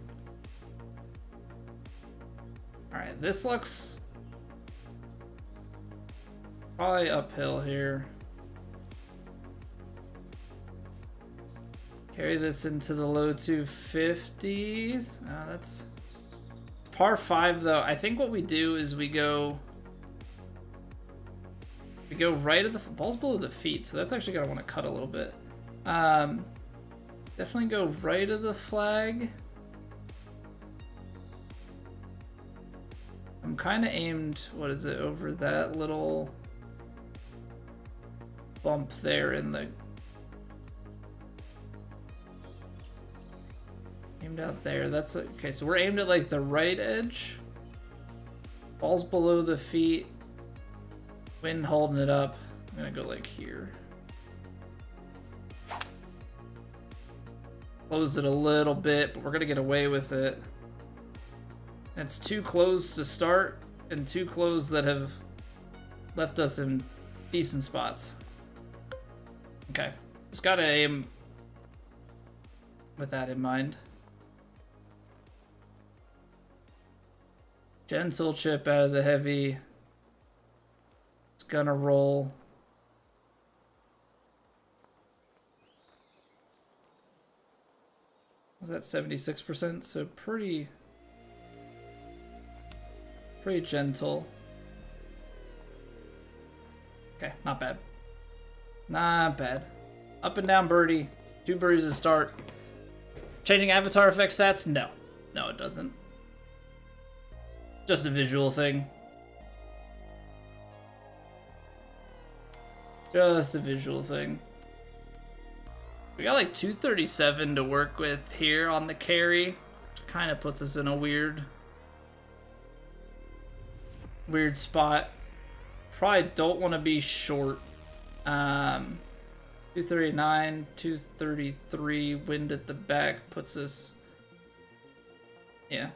S1: All right, this looks probably uphill here. Carry this into the low 250s. Oh, that's par 5 though. I think what we do is we go right at the ball's below the feet, so that's actually gonna want to cut a little bit. Definitely go right of the flag. I'm kind of aimed, what is it, over that little bump there in the... Aimed out there. That's okay, so we're aimed at like the right edge. Ball's below the feet. Wind holding it up. I'm gonna go like here. Close it a little bit, but we're gonna get away with it. It's too close to start and too close that have left us in decent spots. Okay, just gotta aim with that in mind. Gentle chip out of the heavy. It's gonna roll. Was that 76%? So pretty gentle. Okay, not bad. Not bad. Up and down birdie. 2 birdies to start. Changing avatar effect stats? No. No, it doesn't. Just a visual thing. Just a visual thing. We got like 237 to work with here on the carry, which kind of puts us in a weird spot. Probably don't want to be short. 239, 233, wind at the back puts us... Yeah.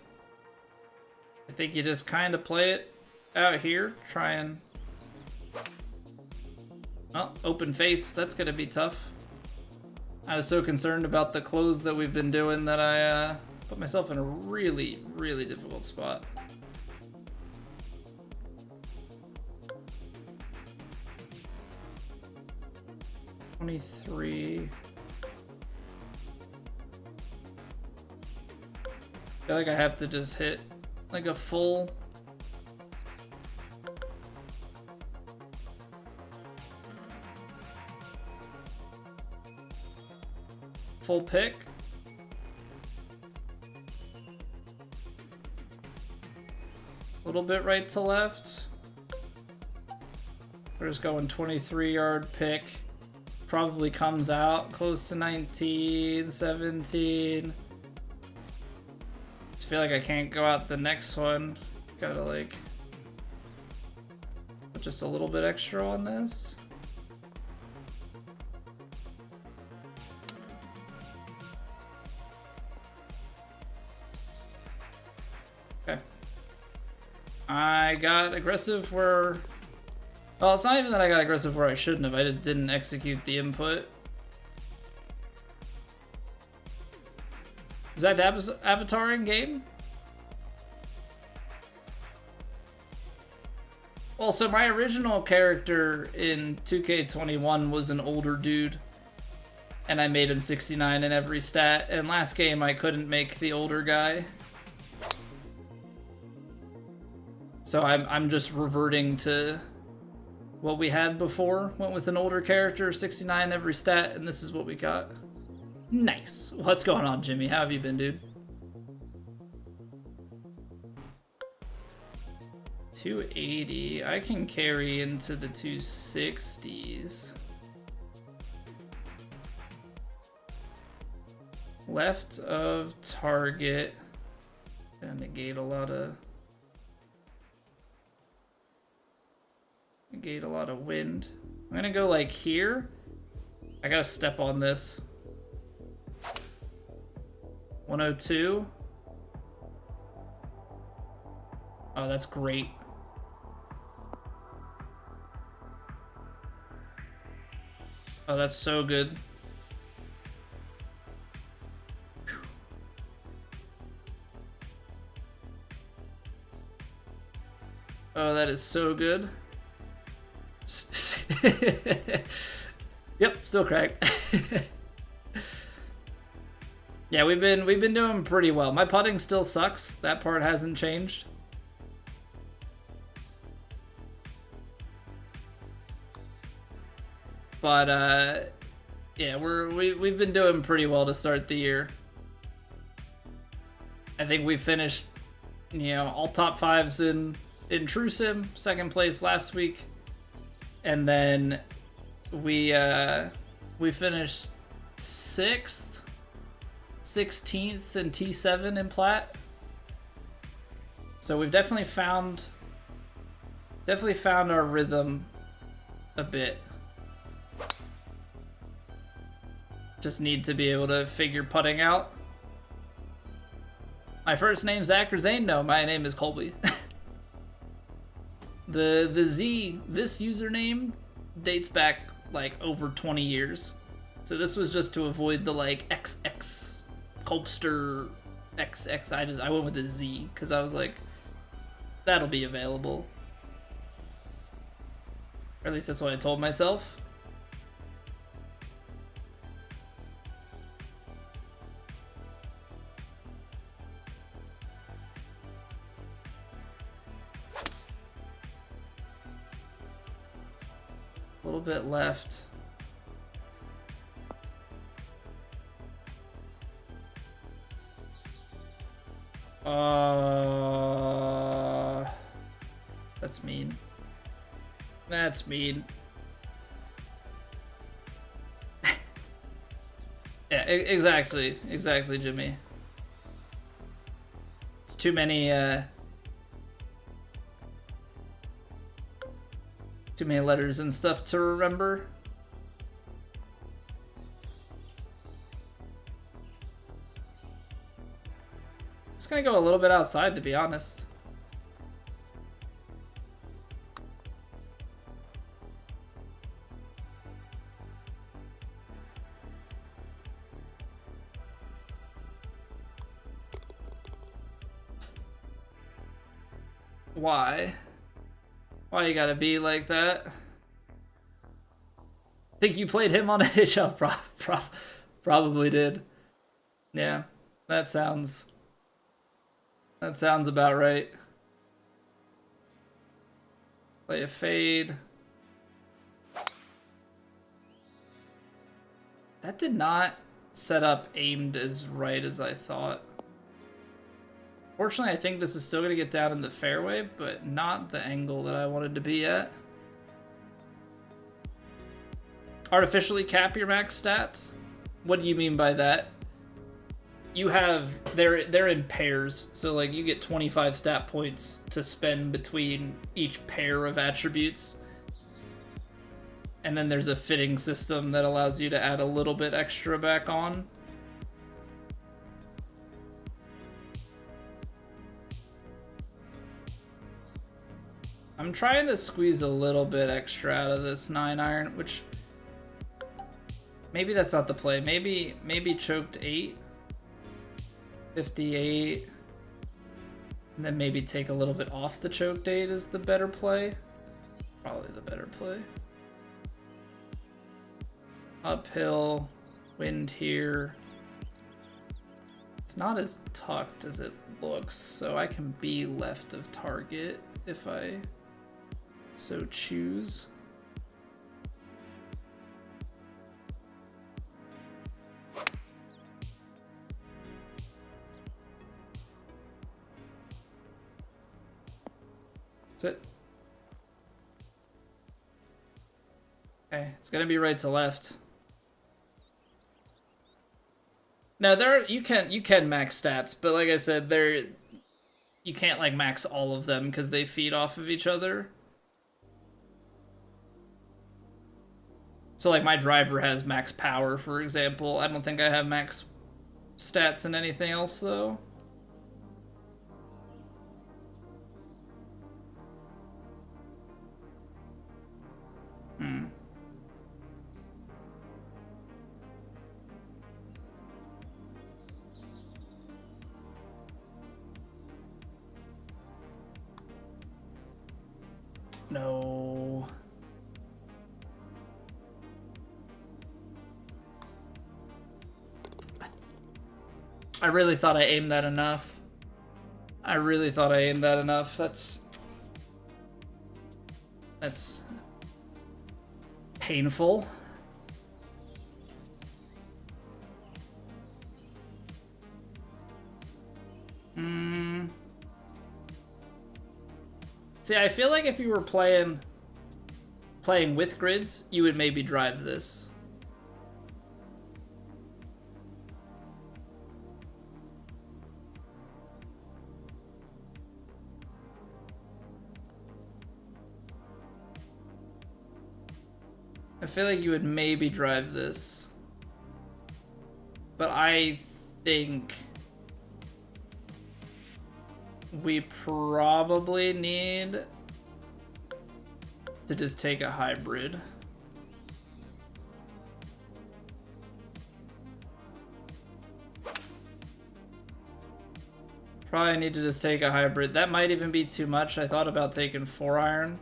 S1: I think you just kind of play it out here. Try and... Oh, open face. That's going to be tough. I was so concerned about the close that we've been doing that I put myself in a really, really difficult spot. $23. I feel like I have to just hit like a full... full pick. A little bit right to left. We're just going 23-yard pick. Probably comes out close to 19, 17. Just feel like I can't go out the next one. Gotta like put just a little bit extra on this. Okay. I got aggressive where... Well, it's not even that I got aggressive where I shouldn't have. I just didn't execute the input. Is that avatar in game? Well, so my original character in 2K21 was an older dude. And I made him 69 in every stat. And last game I couldn't make the older guy. So I'm just reverting to what we had before. Went with an older character, 69 every stat, and this is what we got. Nice. What's going on, Jimmy? How have you been, dude? 280. I can carry into the 260s. Left of target. Gonna negate a lot of wind. I'm gonna go like here. I gotta step on this. 102. Oh, that's great. Oh, that's so good. Oh, that is so good. Yep, still cracked. Yeah, we've been doing pretty well. My putting still sucks. That part hasn't changed. But yeah, we've been doing pretty well to start the year. I think we finished, you know, all top fives in True Sim, second place last week, and then we finished 6th, 16th in T7 in Plat. So we've definitely found our rhythm a bit. Just need to be able to figure putting out. My first name's Zach or Zane? No, my name is Colby. The Z, this username dates back like over 20 years. So this was just to avoid the like XX Colbster XX. I went with a Z because I was like, that'll be available. Or at least that's what I told myself. A little bit left. That's mean. That's mean. Yeah, exactly, Jimmy. It's too many letters and stuff to remember. Just gonna go a little bit outside, to be honest. Why? Why you gotta be like that? Think you played him on a HL? Probably did. Yeah, that sounds about right. Play a fade. That did not set up aimed as right as I thought. Fortunately, I think this is still going to get down in the fairway, but not the angle that I wanted to be at. Artificially cap your max stats? What do you mean by that? You have, they're in pairs, so like you get 25 stat points to spend between each pair of attributes. And then there's a fitting system that allows you to add a little bit extra back on. I'm trying to squeeze a little bit extra out of this 9-iron, which maybe that's not the play. Maybe choked 8, 58, and then maybe take a little bit off the choked 8 is the better play. Probably the better play. Uphill, wind here. It's not as tucked as it looks, so I can be left of target if I so choose. That's it. Okay, it's gonna be right to left. Now you can max stats, but like I said, you can't like max all of them because they feed off of each other. So like my driver has max power, for example. I don't think I have max stats in anything else though. No. I really thought I aimed that enough. That's painful. See, I feel like if you were playing with grids, you would maybe drive this. I feel like you would maybe drive this. But I think we probably need to just take a hybrid. Probably need to just take a hybrid. That might even be too much. I thought about taking 4-iron.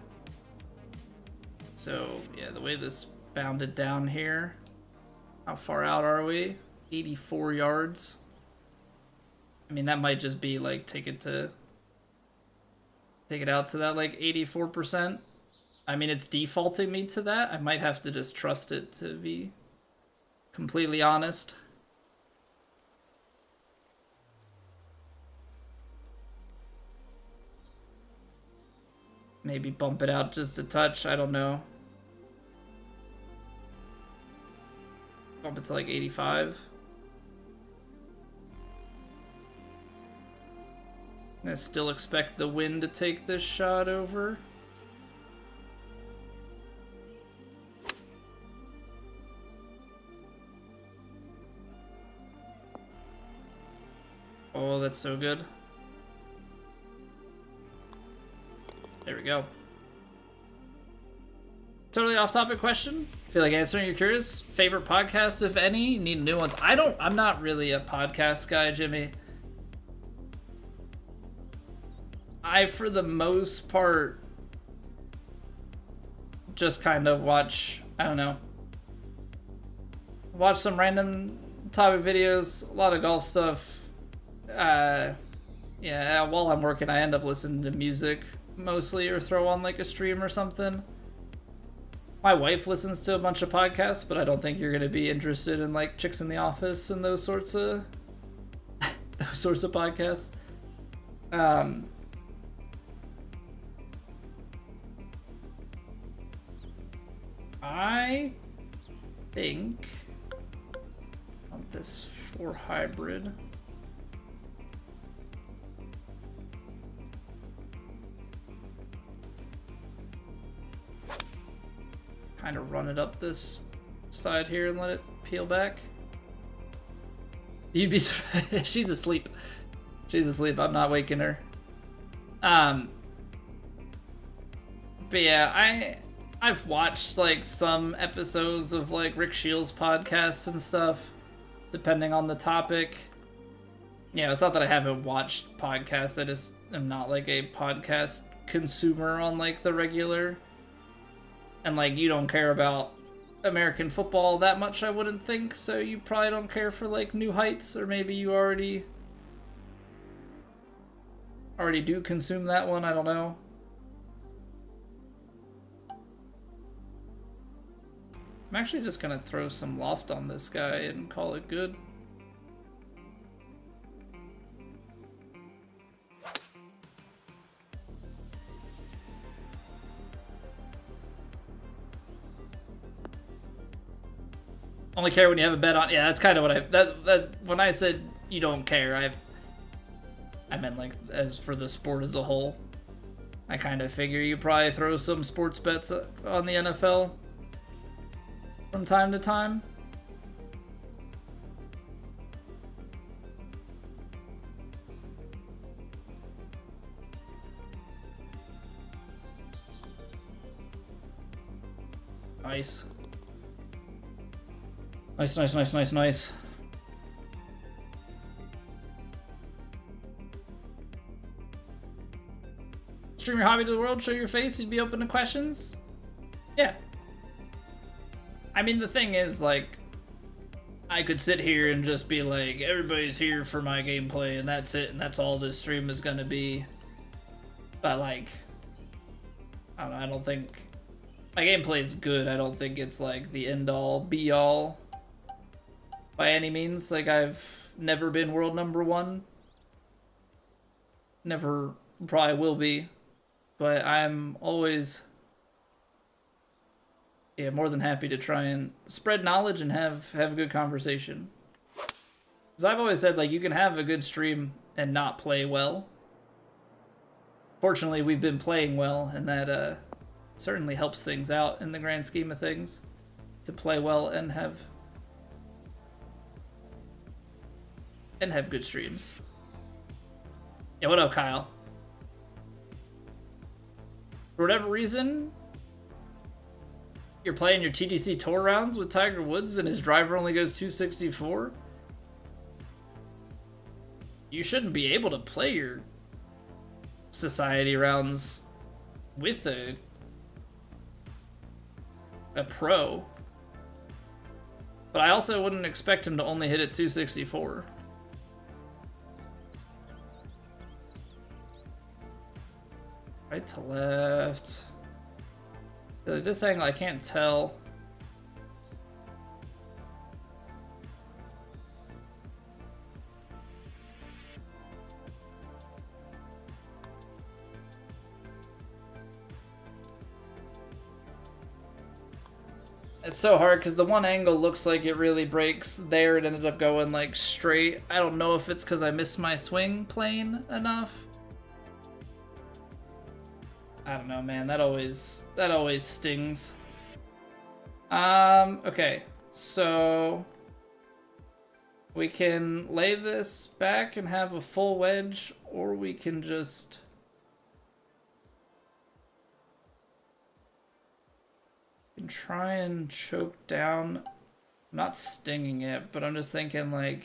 S1: So, yeah, the way this bounded down here. How far out are we? 84 yards. I mean, that might just be like take it out to that like 84%. I mean, it's defaulting me to that. I might have to just trust it, to be completely honest. Maybe bump it out just a touch. I don't know. Bump it to like 85. I still expect the wind to take this shot over. Oh, that's so good. There we go. Totally off-topic question. Feel like answering. You're curious. Favorite podcasts, if any? Need new ones. I'm not really a podcast guy, Jimmy. I, for the most part, just kind of watch, I don't know, watch some random topic videos, a lot of golf stuff. Yeah, while I'm working, I end up listening to music mostly, or throw on like a stream or something. My wife listens to a bunch of podcasts, but I don't think you're going to be interested in like Chicks in the Office and those sorts of podcasts. I think on this 4 hybrid. Kind of run it up this side here and let it peel back. You'd be surprised. She's asleep. She's asleep. I'm not waking her. But yeah, I've watched like some episodes of like Rick Shields podcasts and stuff, depending on the topic. Yeah, it's not that I haven't watched podcasts. I just am not like a podcast consumer on like the regular. And like you don't care about American football that much, I wouldn't think. So you probably don't care for like New Heights, or maybe you already do consume that one. I don't know. I'm actually just gonna throw some loft on this guy and call it good. Only care when you have a bet on. Yeah, that's kind of what that when I said you don't care, I meant like as for the sport as a whole. I kind of figure you probably throw some sports bets on the NFL from time to time. Nice. Nice. Stream your hobby to the world, show your face, you'd be open to questions? Yeah. I mean, the thing is, like, I could sit here and just be like, everybody's here for my gameplay, and that's it, and that's all this stream is gonna be. But, like, I don't know, I don't think... My gameplay is good, I don't think it's, like, the end-all, be-all by any means. Like, I've never been world #1. Never probably will be. But I'm always... yeah, more than happy to try and spread knowledge and have a good conversation. Because I've always said, like, you can have a good stream and not play well. Fortunately, we've been playing well, and that certainly helps things out in the grand scheme of things. To play well and have good streams. Yeah, what up, Kyle? For whatever reason, you're playing your TDC Tour rounds with Tiger Woods and his driver only goes 264. You shouldn't be able to play your society rounds with a pro. But I also wouldn't expect him to only hit at 264. Right to left. This angle, I can't tell. It's so hard because the one angle looks like it really breaks there. It ended up going like straight. I don't know if it's because I missed my swing plane enough. I don't know, man. That always stings. Okay. So we can lay this back and have a full wedge, or we can just try and choke down. I'm not stinging it, but I'm just thinking, like,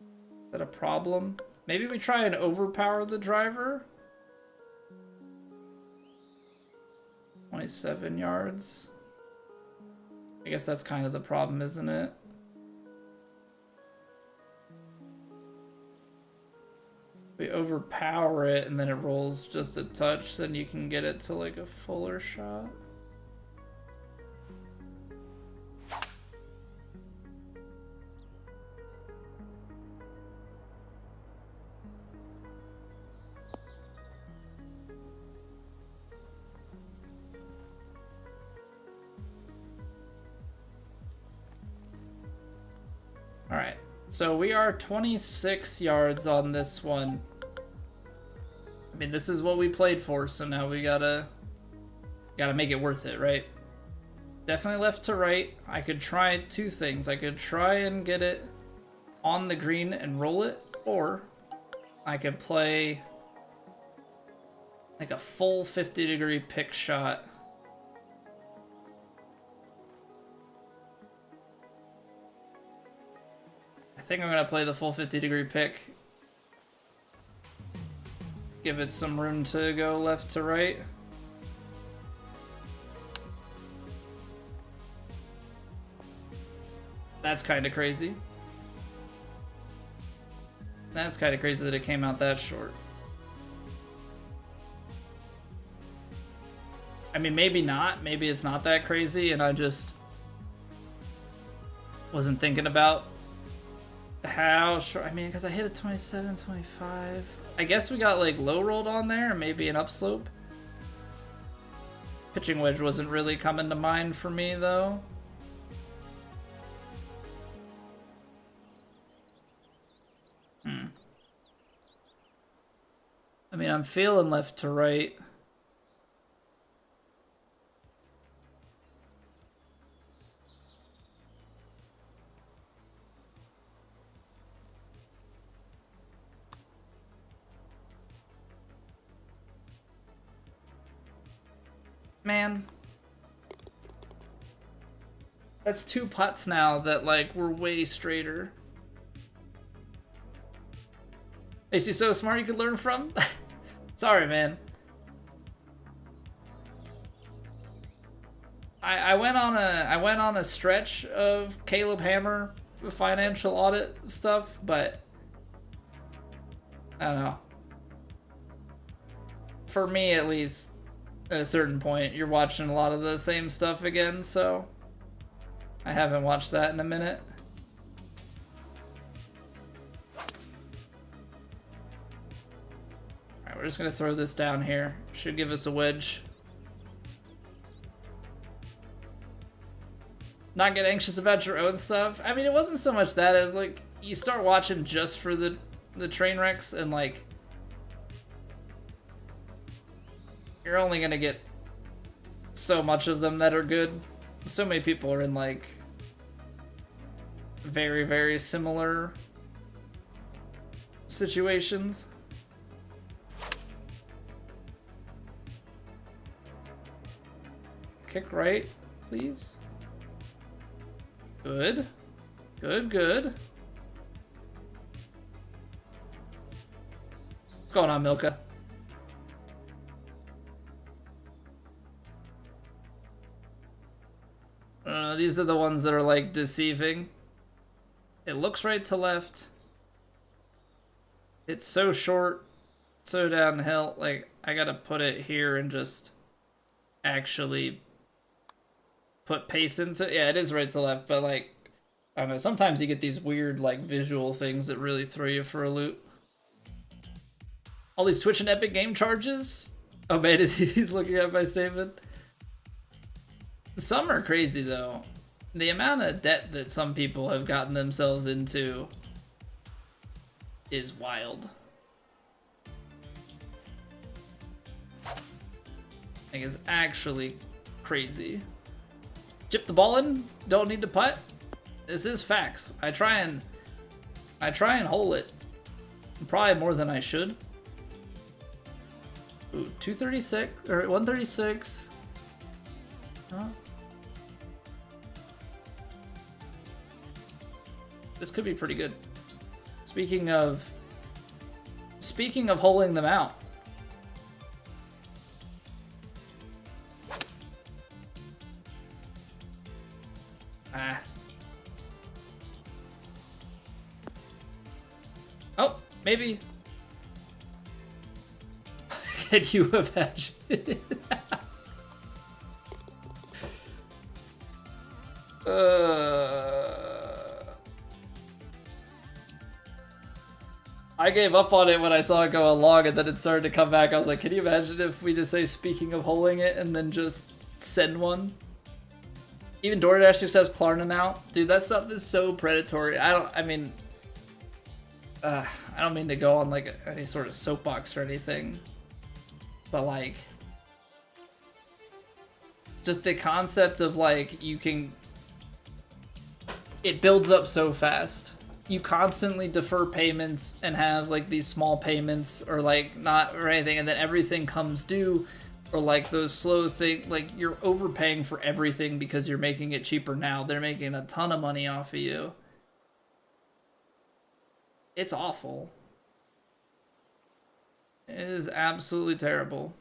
S1: is that a problem? Maybe we try and overpower the driver. 27 yards. I guess that's kind of the problem, isn't it? We overpower it and then it rolls just a touch, then you can get it to like a fuller shot. Alright, so we are 26 yards on this one. I mean, this is what we played for, so now we gotta make it worth it, right? Definitely left to right. I could try two things. I could try and get it on the green and roll it, or I could play like a full 50-degree pick shot. I think I'm gonna play the full 50-degree pick. Give it some room to go left to right. That's kind of crazy. That's kind of crazy that it came out that short. I mean, maybe not. Maybe it's not that crazy and I just wasn't thinking about how short. I mean, because I hit a 27, 25. I guess we got like low rolled on there, maybe an upslope. Pitching wedge wasn't really coming to mind for me though. I mean, I'm feeling left to right. Man. That's two putts now that, like, were way straighter. Is he so smart you could learn from? Sorry, man. I went on a stretch of Caleb Hammer financial audit stuff, but I don't know. For me, at least, at a certain point, you're watching a lot of the same stuff again, so I haven't watched that in a minute. Alright, we're just gonna throw this down here. Should give us a wedge. Not get anxious about your own stuff. I mean, it wasn't so much that as like you start watching just for the train wrecks, and like you're only gonna get so much of them that are good. So many people are in like very, very similar situations. Kick right, please. Good. Good, good. What's going on, Milka? These are the ones that are like deceiving. It looks right to left. It's so short, so downhill. Like, I gotta put it here and just actually put pace into it. Yeah, it is right to left, but like, I don't know, sometimes you get these weird like visual things that really throw you for a loop. All these Twitch and Epic game charges? Oh man, he's looking at my statement. Some are crazy though. The amount of debt that some people have gotten themselves into is wild. Like, it's actually crazy. Chip the ball in, don't need to putt. This is facts. I try and hole it. Probably more than I should. Ooh, 236 or 136. Huh? This could be pretty good. Speaking of holing them out. Ah. Oh, maybe. Can you imagine? I gave up on it when I saw it go along, and then it started to come back. I was like, can you imagine if we just say speaking of holing it and then just send one? Even DoorDash just has Klarna now. Dude, that stuff is so predatory. I don't mean to go on like any sort of soapbox or anything, but like, just the concept of like, it builds up so fast. You constantly defer payments and have like these small payments or like not or anything, and then everything comes due, or like those slow things, like you're overpaying for everything because you're making it cheaper now. They're making a ton of money off of you. It's awful. It is absolutely terrible.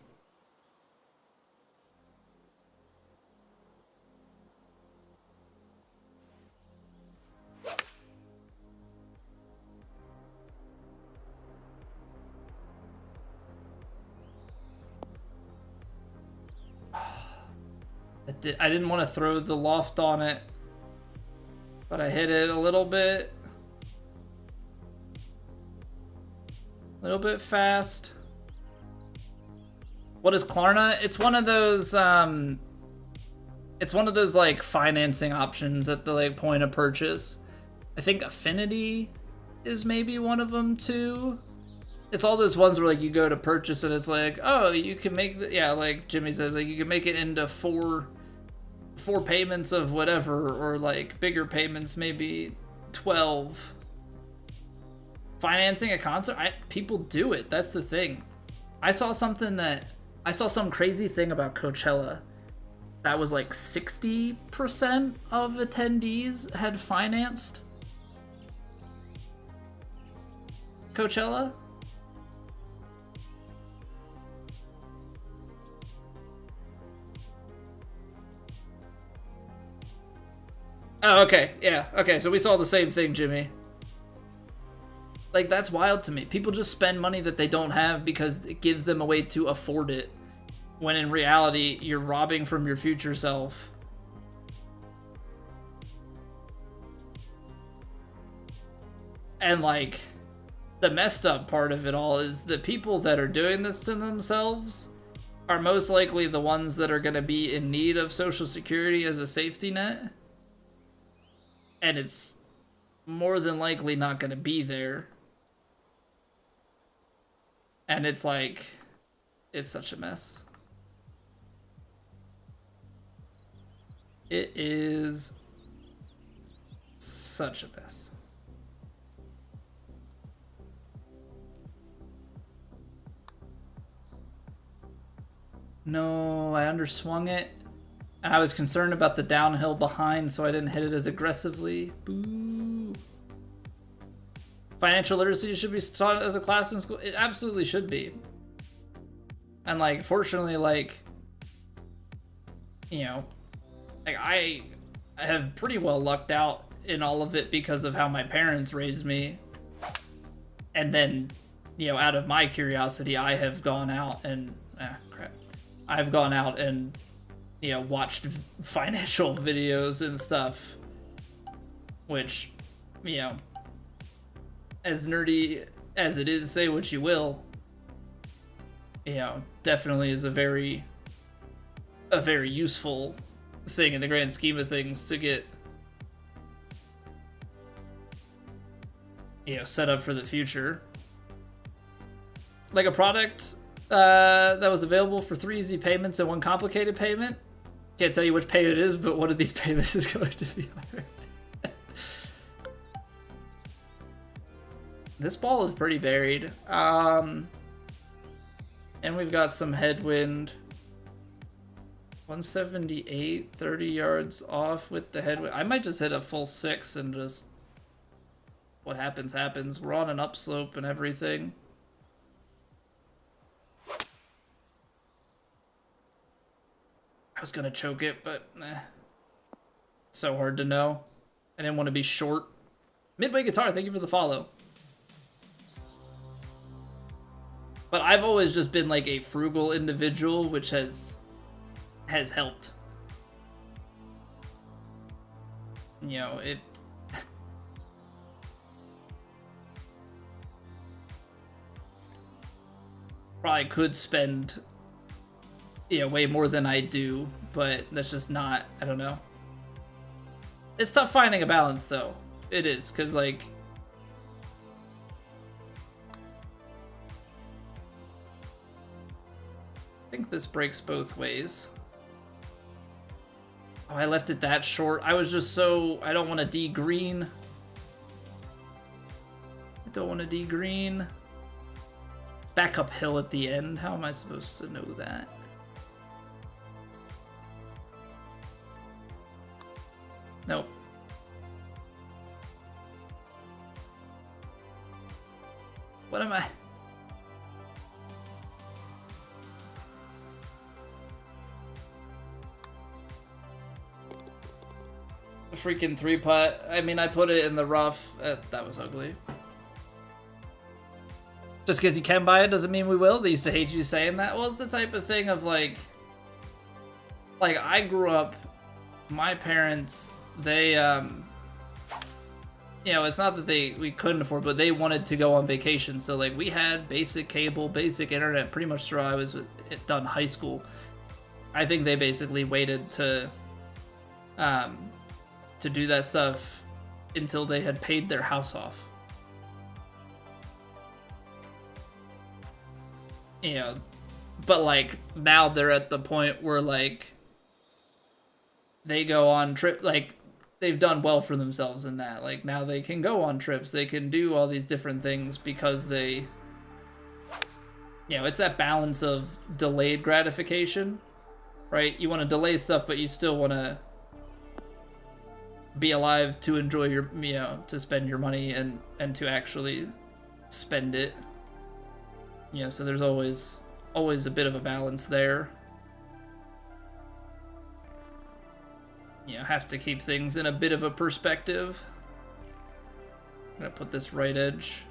S1: I didn't want to throw the loft on it, but I hit it a little bit fast. What is Klarna? It's one of those like financing options at the like point of purchase. I think Affinity is maybe one of them too. It's all those ones where like you go to purchase and it's like, oh, you can make like Jimmy says, like you can make it into four payments of whatever, or like bigger payments, maybe 12. Financing a concert, people do it. That's the thing. I saw some crazy thing about Coachella that was like 60% of attendees had financed Coachella. Oh, okay. Yeah. Okay. So we saw the same thing, Jimmy. Like, that's wild to me. People just spend money that they don't have because it gives them a way to afford it. When in reality, you're robbing from your future self. And, like, the messed up part of it all is the people that are doing this to themselves are most likely the ones that are going to be in need of Social Security as a safety net. And it's more than likely not going to be there. And it's like, it's such a mess. It is such a mess. No, I underswung it. And I was concerned about the downhill behind, so I didn't hit it as aggressively. Boo. Financial literacy should be taught as a class in school. It absolutely should be. And, like, fortunately, like, you know, like, I have pretty well lucked out in all of it because of how my parents raised me. And then, you know, out of my curiosity, I have gone out and, I've gone out and, you know, watched financial videos and stuff, which, you know, as nerdy as it is, say what you will, you know, definitely is a very useful thing in the grand scheme of things to get, you know, set up for the future. Like a product that was available for 3 easy payments and 1 complicated payment. Can't tell you which payment it is, but one of these payments is going to be higher. This ball is pretty buried. And we've got some headwind. 178, 30 yards off with the headwind. I might just hit a full 6 and just... what happens, happens. We're on an upslope and everything. I was gonna choke it, but so hard to know. I didn't want to be short. Midway Guitar, thank you for the follow. But I've always just been like a frugal individual, which has helped. You know, it... probably could spend, you know, way more than I do, but that's just not, I don't know. It's tough finding a balance, though. It is, because, like... I think this breaks both ways. Oh, I left it that short. I was just so... I don't want to de-green. I don't want to de-green. Back uphill at the end. How am I supposed to know that? Nope. What am I? A freaking 3-putt. I mean, I put it in the rough. That was ugly. Just because you can buy it doesn't mean we will. They used to hate you saying that. Well, it's the type of thing of like I grew up, my parents, they, you know, it's not that we couldn't afford, but they wanted to go on vacation. So like we had basic cable, basic internet pretty much through I was done high school. I think they basically waited to do that stuff until they had paid their house off. You know, but like now they're at the point where like they go on trip, like they've done well for themselves in that. Like now they can go on trips, they can do all these different things because they, you know, it's that balance of delayed gratification, right? You want to delay stuff, but you still want to be alive to enjoy your, you know, to spend your money and to actually spend it. You know, so there's always a bit of a balance there. You know, have to keep things in a bit of a perspective. I'm gonna put this right edge.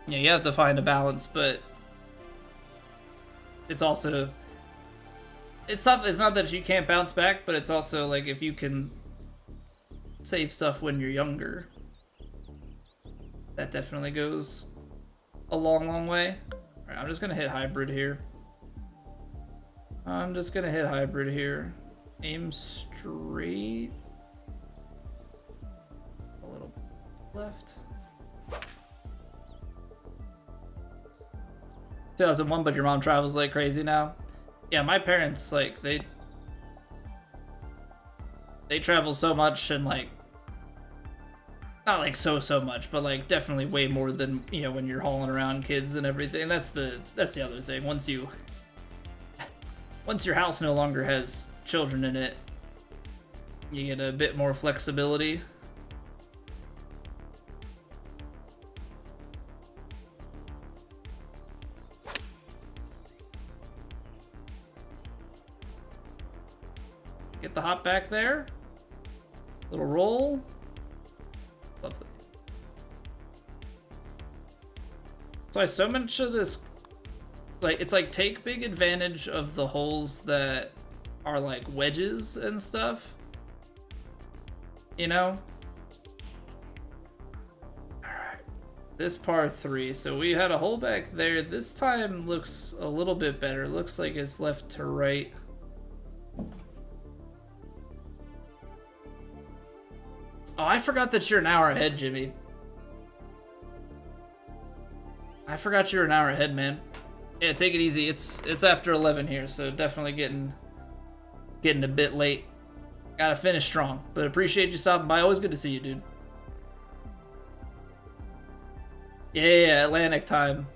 S1: Yeah, you have to find a balance, but it's also, it's not that you can't bounce back, but it's also like if you can save stuff when you're younger, that definitely goes a long way. All right, I'm just gonna hit hybrid here. Aim straight. A little left. 2001, but your mom travels like crazy now. Yeah, my parents, like, they travel so much, and like, not like so much, but like definitely way more than, you know, when you're hauling around kids and everything. That's the other thing. Once your house no longer has children in it, you get a bit more flexibility. Get the hop back there. Little roll. Lovely. So much of this, like, it's like take big advantage of the holes that are like wedges and stuff. You know? Alright. This par 3. So we had a hole back there. This time looks a little bit better. Looks like it's left to right. Oh, I forgot that you're an hour ahead, Jimmy. I forgot you were an hour ahead, man. Yeah, take it easy. It's after 11 here, so definitely getting a bit late. Gotta finish strong, but appreciate you stopping by. Always good to see you, dude. Yeah, Atlantic time.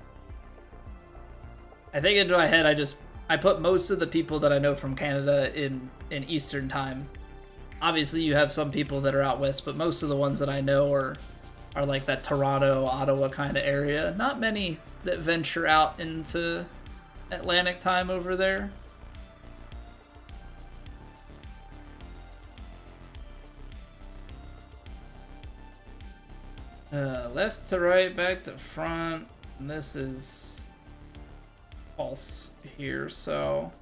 S1: I think into my head, I put most of the people that I know from Canada in Eastern time. Obviously, you have some people that are out west, but most of the ones that I know are like that Toronto, Ottawa kind of area. Not many that venture out into Atlantic time over there. Left to right, back to front. And this is false here, so...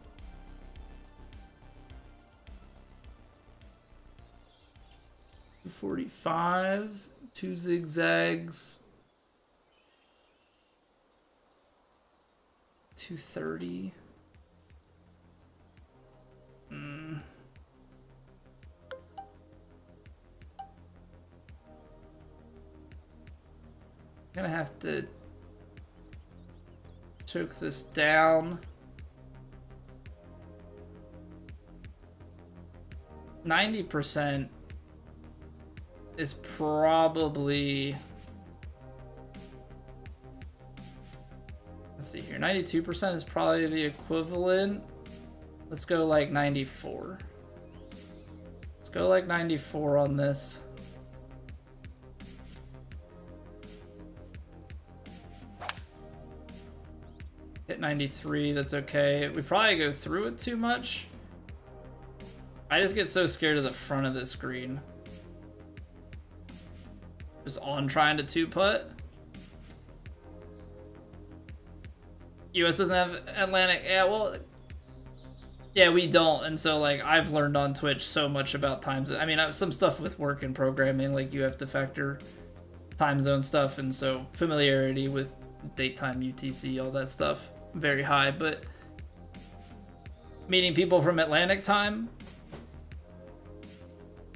S1: .45, 2 zigzags, 230. Gonna have to choke this down. 90% is probably, let's see here, 92% is probably the equivalent. Let's go like 94. Let's go like 94 on this. Hit 93, that's okay. We probably go through it too much. I just get so scared of the front of this green. Just on trying to 2-putt. US doesn't have Atlantic. Yeah, well, yeah, we don't. And so, like, I've learned on Twitch so much about time zone. I mean, some stuff with work and programming, like, you have to factor time zone stuff. And so, familiarity with date time, UTC, all that stuff, very high. But meeting people from Atlantic time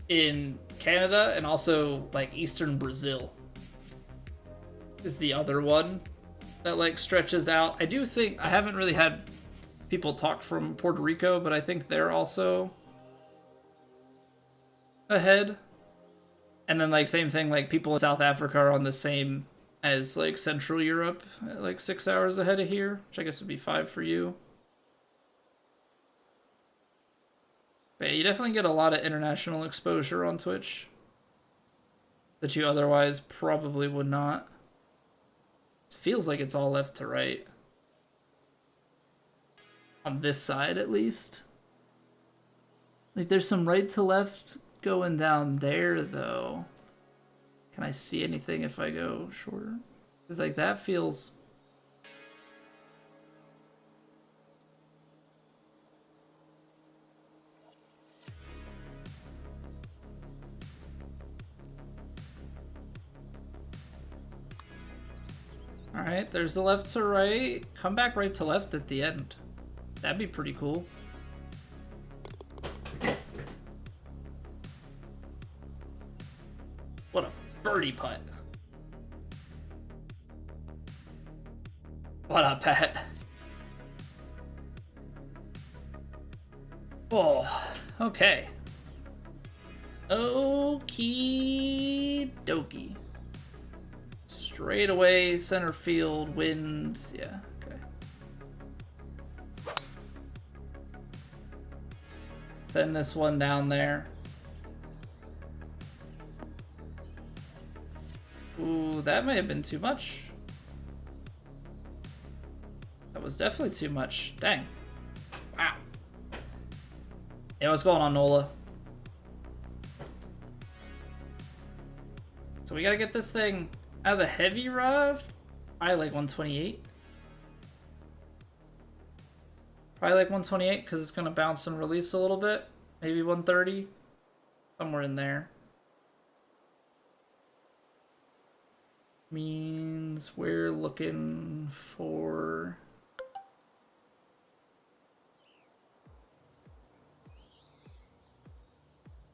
S1: in Canada and also like Eastern Brazil is the other one that like stretches out. I do think, I haven't really had people talk from Puerto Rico, but I think they're also ahead. And then like same thing, like people in South Africa are on the same as like Central Europe, like 6 hours ahead of here, which I guess would be 5 for you. But yeah, you definitely get a lot of international exposure on Twitch that you otherwise probably would not. It feels like it's all left to right. On this side, at least. Like, there's some right to left going down there, though. Can I see anything if I go shorter? Because, like, that feels... Alright, there's the left to right. Come back right to left at the end. That'd be pretty cool. What a birdie putt. What up, Pat? Oh, okay. Okie dokie. Straight away, center field, wind. Yeah, okay. Send this one down there. Ooh, that may have been too much. That was definitely too much. Dang. Wow. Yeah, what's going on, Nola? So we gotta get this thing out of the heavy rough. Probably like 128. Probably like 128 because it's gonna bounce and release a little bit. Maybe 130. Somewhere in there. Means we're looking for...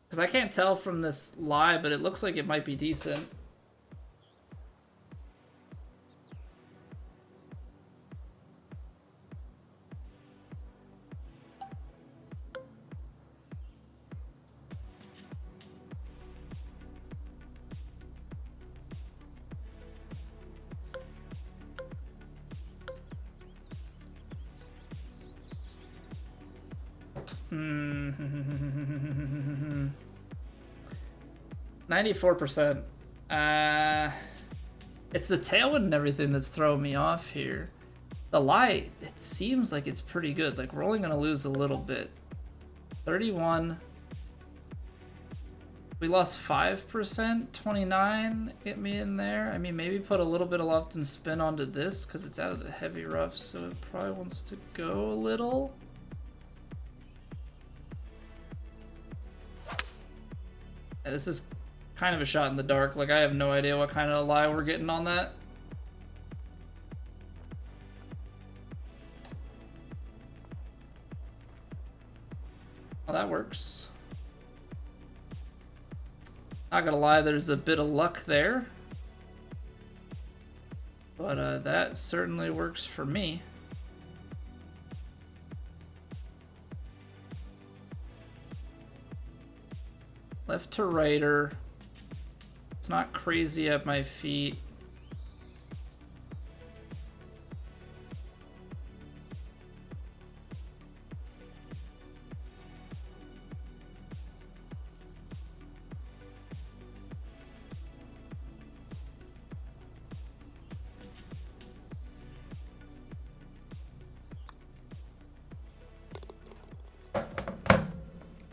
S1: Because I can't tell from this live, but it looks like it might be decent. Hmm. 94%. It's the tailwind and everything that's throwing me off here. The lie, it seems like it's pretty good. Like, we're only going to lose a little bit. 31. We lost 5%. 29. Get me in there. I mean, maybe put a little bit of left and spin onto this because it's out of the heavy rough, so it probably wants to go a little. Yeah, this is kind of a shot in the dark. Like, I have no idea what kind of lie we're getting on that. Well, that works. Not gonna lie, there's a bit of luck there. But that certainly works for me. Left to righter. It's not crazy at my feet.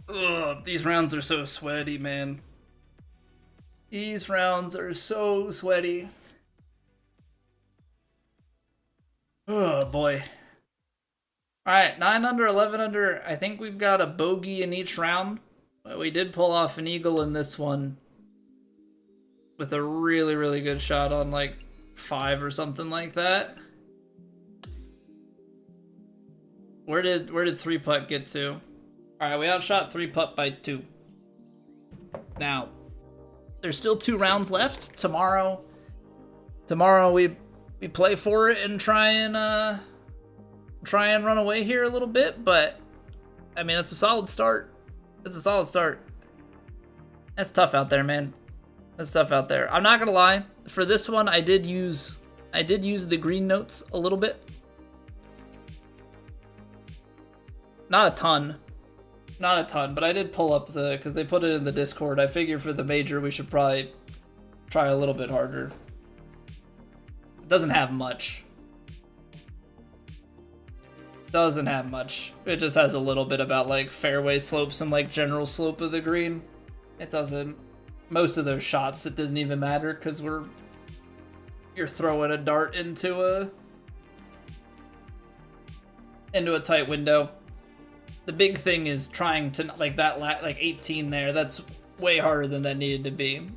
S1: Ugh, these rounds are so sweaty, man. These rounds are so sweaty. Oh boy. Alright, 9 under, 11 under. I think we've got a bogey in each round. But we did pull off an eagle in this one. With a really, really good shot on like 5 or something like that. Where did 3-putt get to? Alright, we outshot 3-putt by 2. Now, there's still 2 rounds left. Tomorrow we play for it and try and run away here a little bit, but I mean, that's a solid start. It's a solid start. That's tough out there, man. That's tough out there. I'm not gonna lie. For this one, I did use the green notes a little bit. Not a ton. Not a ton, but I did pull up because they put it in the Discord. I figure for the major, we should probably try a little bit harder. Doesn't have much. Doesn't have much. It just has a little bit about like fairway slopes and like general slope of the green. It doesn't. Most of those shots, it doesn't even matter because you're throwing a dart into a tight window. The big thing is trying to like that like 18 there. That's way harder than that needed to be.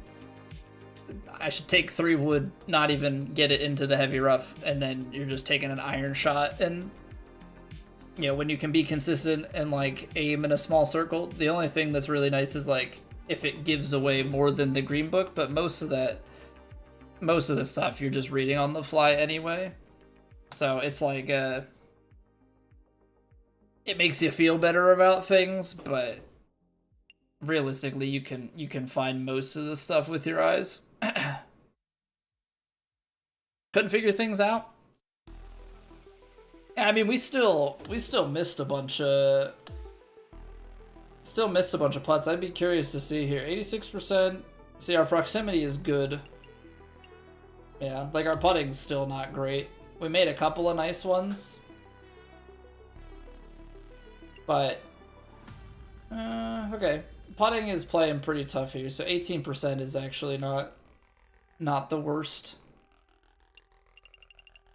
S1: I should take 3 wood, not even get it into the heavy rough, and then you're just taking an iron shot. And you know, when you can be consistent and like aim in a small circle, the only thing that's really nice is like if it gives away more than the green book, but most of the stuff you're just reading on the fly anyway. So it's like it makes you feel better about things, but realistically you can find most of the stuff with your eyes. Couldn't figure things out. I mean, we still missed a bunch of putts. I'd be curious to see here. 86%. See, our proximity is good. Yeah, like our putting's still not great. We made a couple of nice ones, but okay. Putting is playing pretty tough here. So 18% is actually not the worst.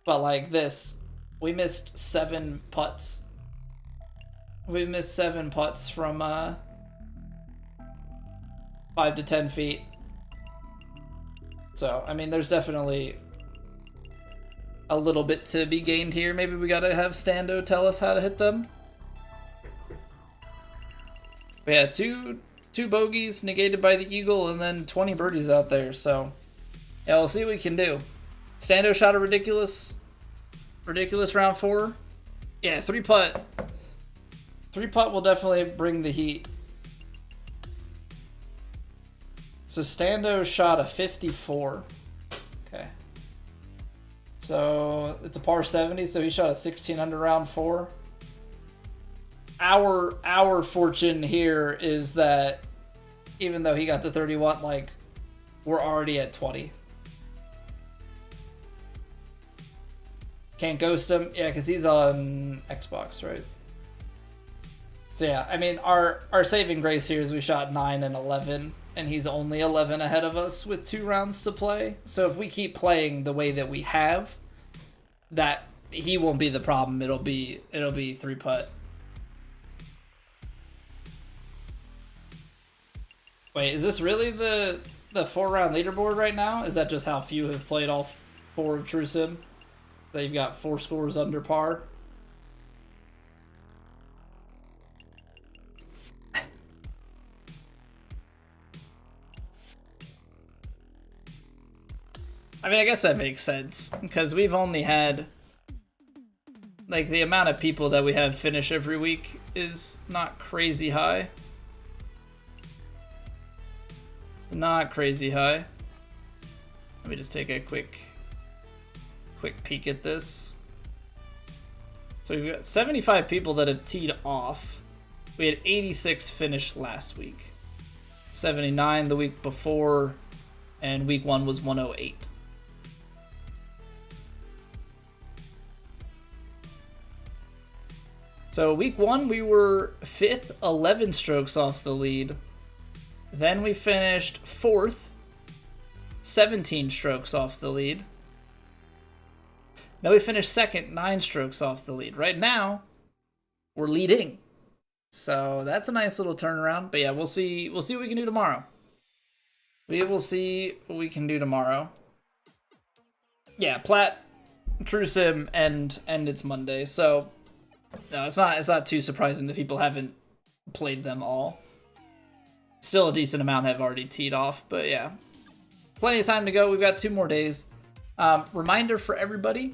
S1: But like this, we missed 7 putts. We missed 7 putts from 5 to 10 feet. So, I mean, there's definitely a little bit to be gained here. Maybe we gotta have Stando tell us how to hit them. We had two bogeys negated by the eagle and then 20 birdies out there. So, yeah, we'll see what we can do. Stando shot a ridiculous round 4. Yeah, 3-putt. 3-putt will definitely bring the heat. So Stando shot a 54. Okay. So it's a par 70, so he shot a 16 under round 4. Our fortune here is that even though he got to 31, like, we're already at 20. Can't ghost him. Yeah, because he's on Xbox, right? So yeah, I mean, our saving grace here is we shot 9 and 11, and he's only 11 ahead of us with 2 rounds to play. So if we keep playing the way that we have, that he won't be the problem. It'll be 3-putt. Wait, is this really the 4-round leaderboard right now? Is that just how few have played all 4 of True Sim? That you've got 4 scores under par? I mean, I guess that makes sense, because we've only had, like, the amount of people that we have finish every week is not crazy high. Not crazy high. Let me just take a quick peek at this. So we've got 75 people that have teed off. We had 86 finish last week. 79 the week before, and week 1 was 108. So week 1 we were 5th, 11 strokes off the lead. Then we finished 4th, 17 strokes off the lead. Then we finished 2nd, 9 strokes off the lead. Right now, we're leading. So that's a nice little turnaround. But yeah, we'll see what we can do tomorrow. We will see what we can do tomorrow. Yeah, Plat, True Sim, and it's Monday. So no, it's not too surprising that people haven't played them all. Still a decent amount have already teed off, but yeah. Plenty of time to go. We've got 2 more days. Reminder for everybody,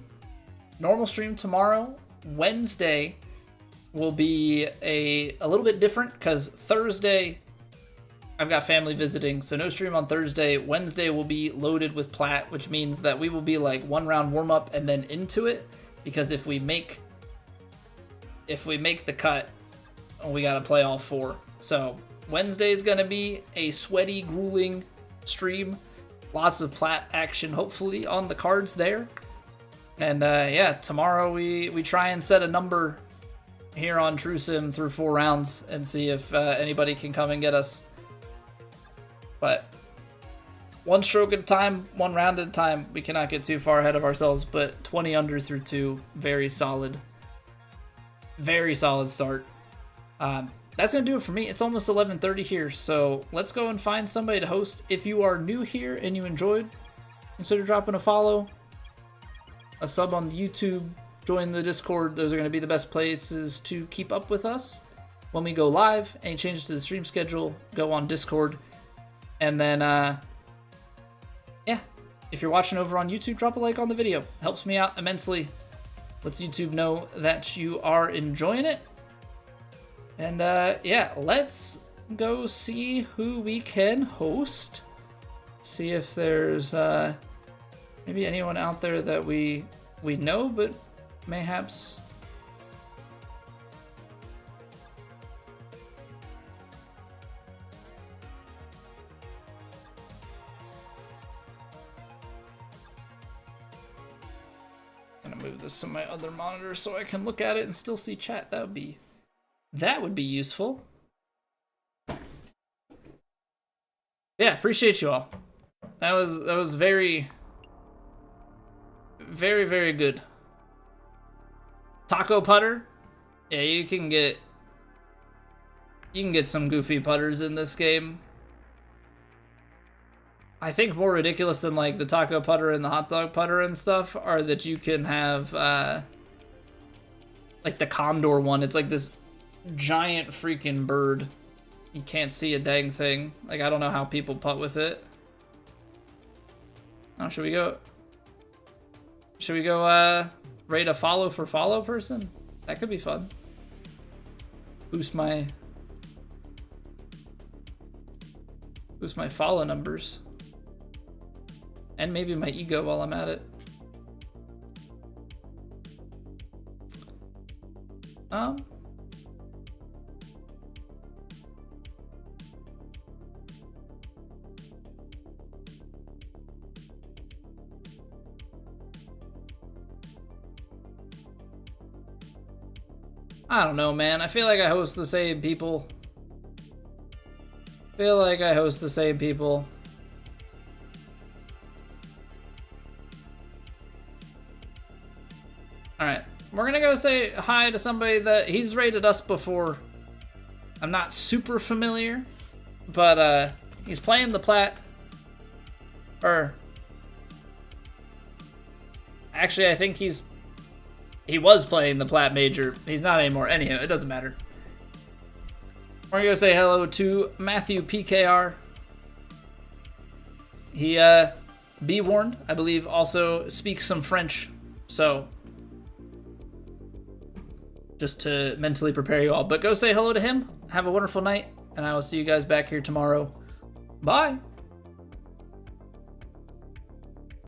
S1: normal stream tomorrow. Wednesday will be a little bit different because Thursday I've got family visiting, so no stream on Thursday. Wednesday will be loaded with Plat, which means that we will be like 1 round warm up and then into it, because if we make the cut, we got to play all 4. So Wednesday is going to be a sweaty, grueling stream. Lots of Plat action, hopefully, on the cards there. And yeah, tomorrow we try and set a number here on True Sim through 4 rounds and see if anybody can come and get us. But one stroke at a time, one round at a time. We cannot get too far ahead of ourselves, but 20 under through 2, very solid start. That's gonna do it for me. It's almost 11:30 here, so let's go and find somebody to host. If you are new here and you enjoyed, consider dropping a follow, a sub on YouTube, join the Discord. Those are going to be the best places to keep up with us when we go live. Any changes to the stream schedule, go on Discord. And then, yeah, if you're watching over on YouTube, drop a like on the video. Helps me out immensely. Lets YouTube know that you are enjoying it. And yeah, let's go see who we can host. See if there's maybe anyone out there that we know, but mayhaps. I'm gonna move this to my other monitor so I can look at it and still see chat. That would be useful. Yeah, appreciate you all. That was very, very, very good. Taco putter? Yeah, you can get some goofy putters in this game. I think more ridiculous than like the taco putter and the hot dog putter and stuff are that you can have like the condor one. It's like this giant freaking bird. You can't see a dang thing. Like, I don't know how people putt with it. Oh, should we go rate a follow for follow person? That could be fun. Boost my follow numbers. And maybe my ego while I'm at it. I don't know, man. I feel like I host the same people. Alright. We're gonna go say hi to somebody that he's rated us before. I'm not super familiar, but he's playing the Plat. Or actually, I think he was playing the Plat Major. He's not anymore. Anyhow, it doesn't matter. We're gonna go say hello to Matthew PKR. He, be warned, I believe, also speaks some French. So, just to mentally prepare you all. But go say hello to him. Have a wonderful night. And I will see you guys back here tomorrow. Bye.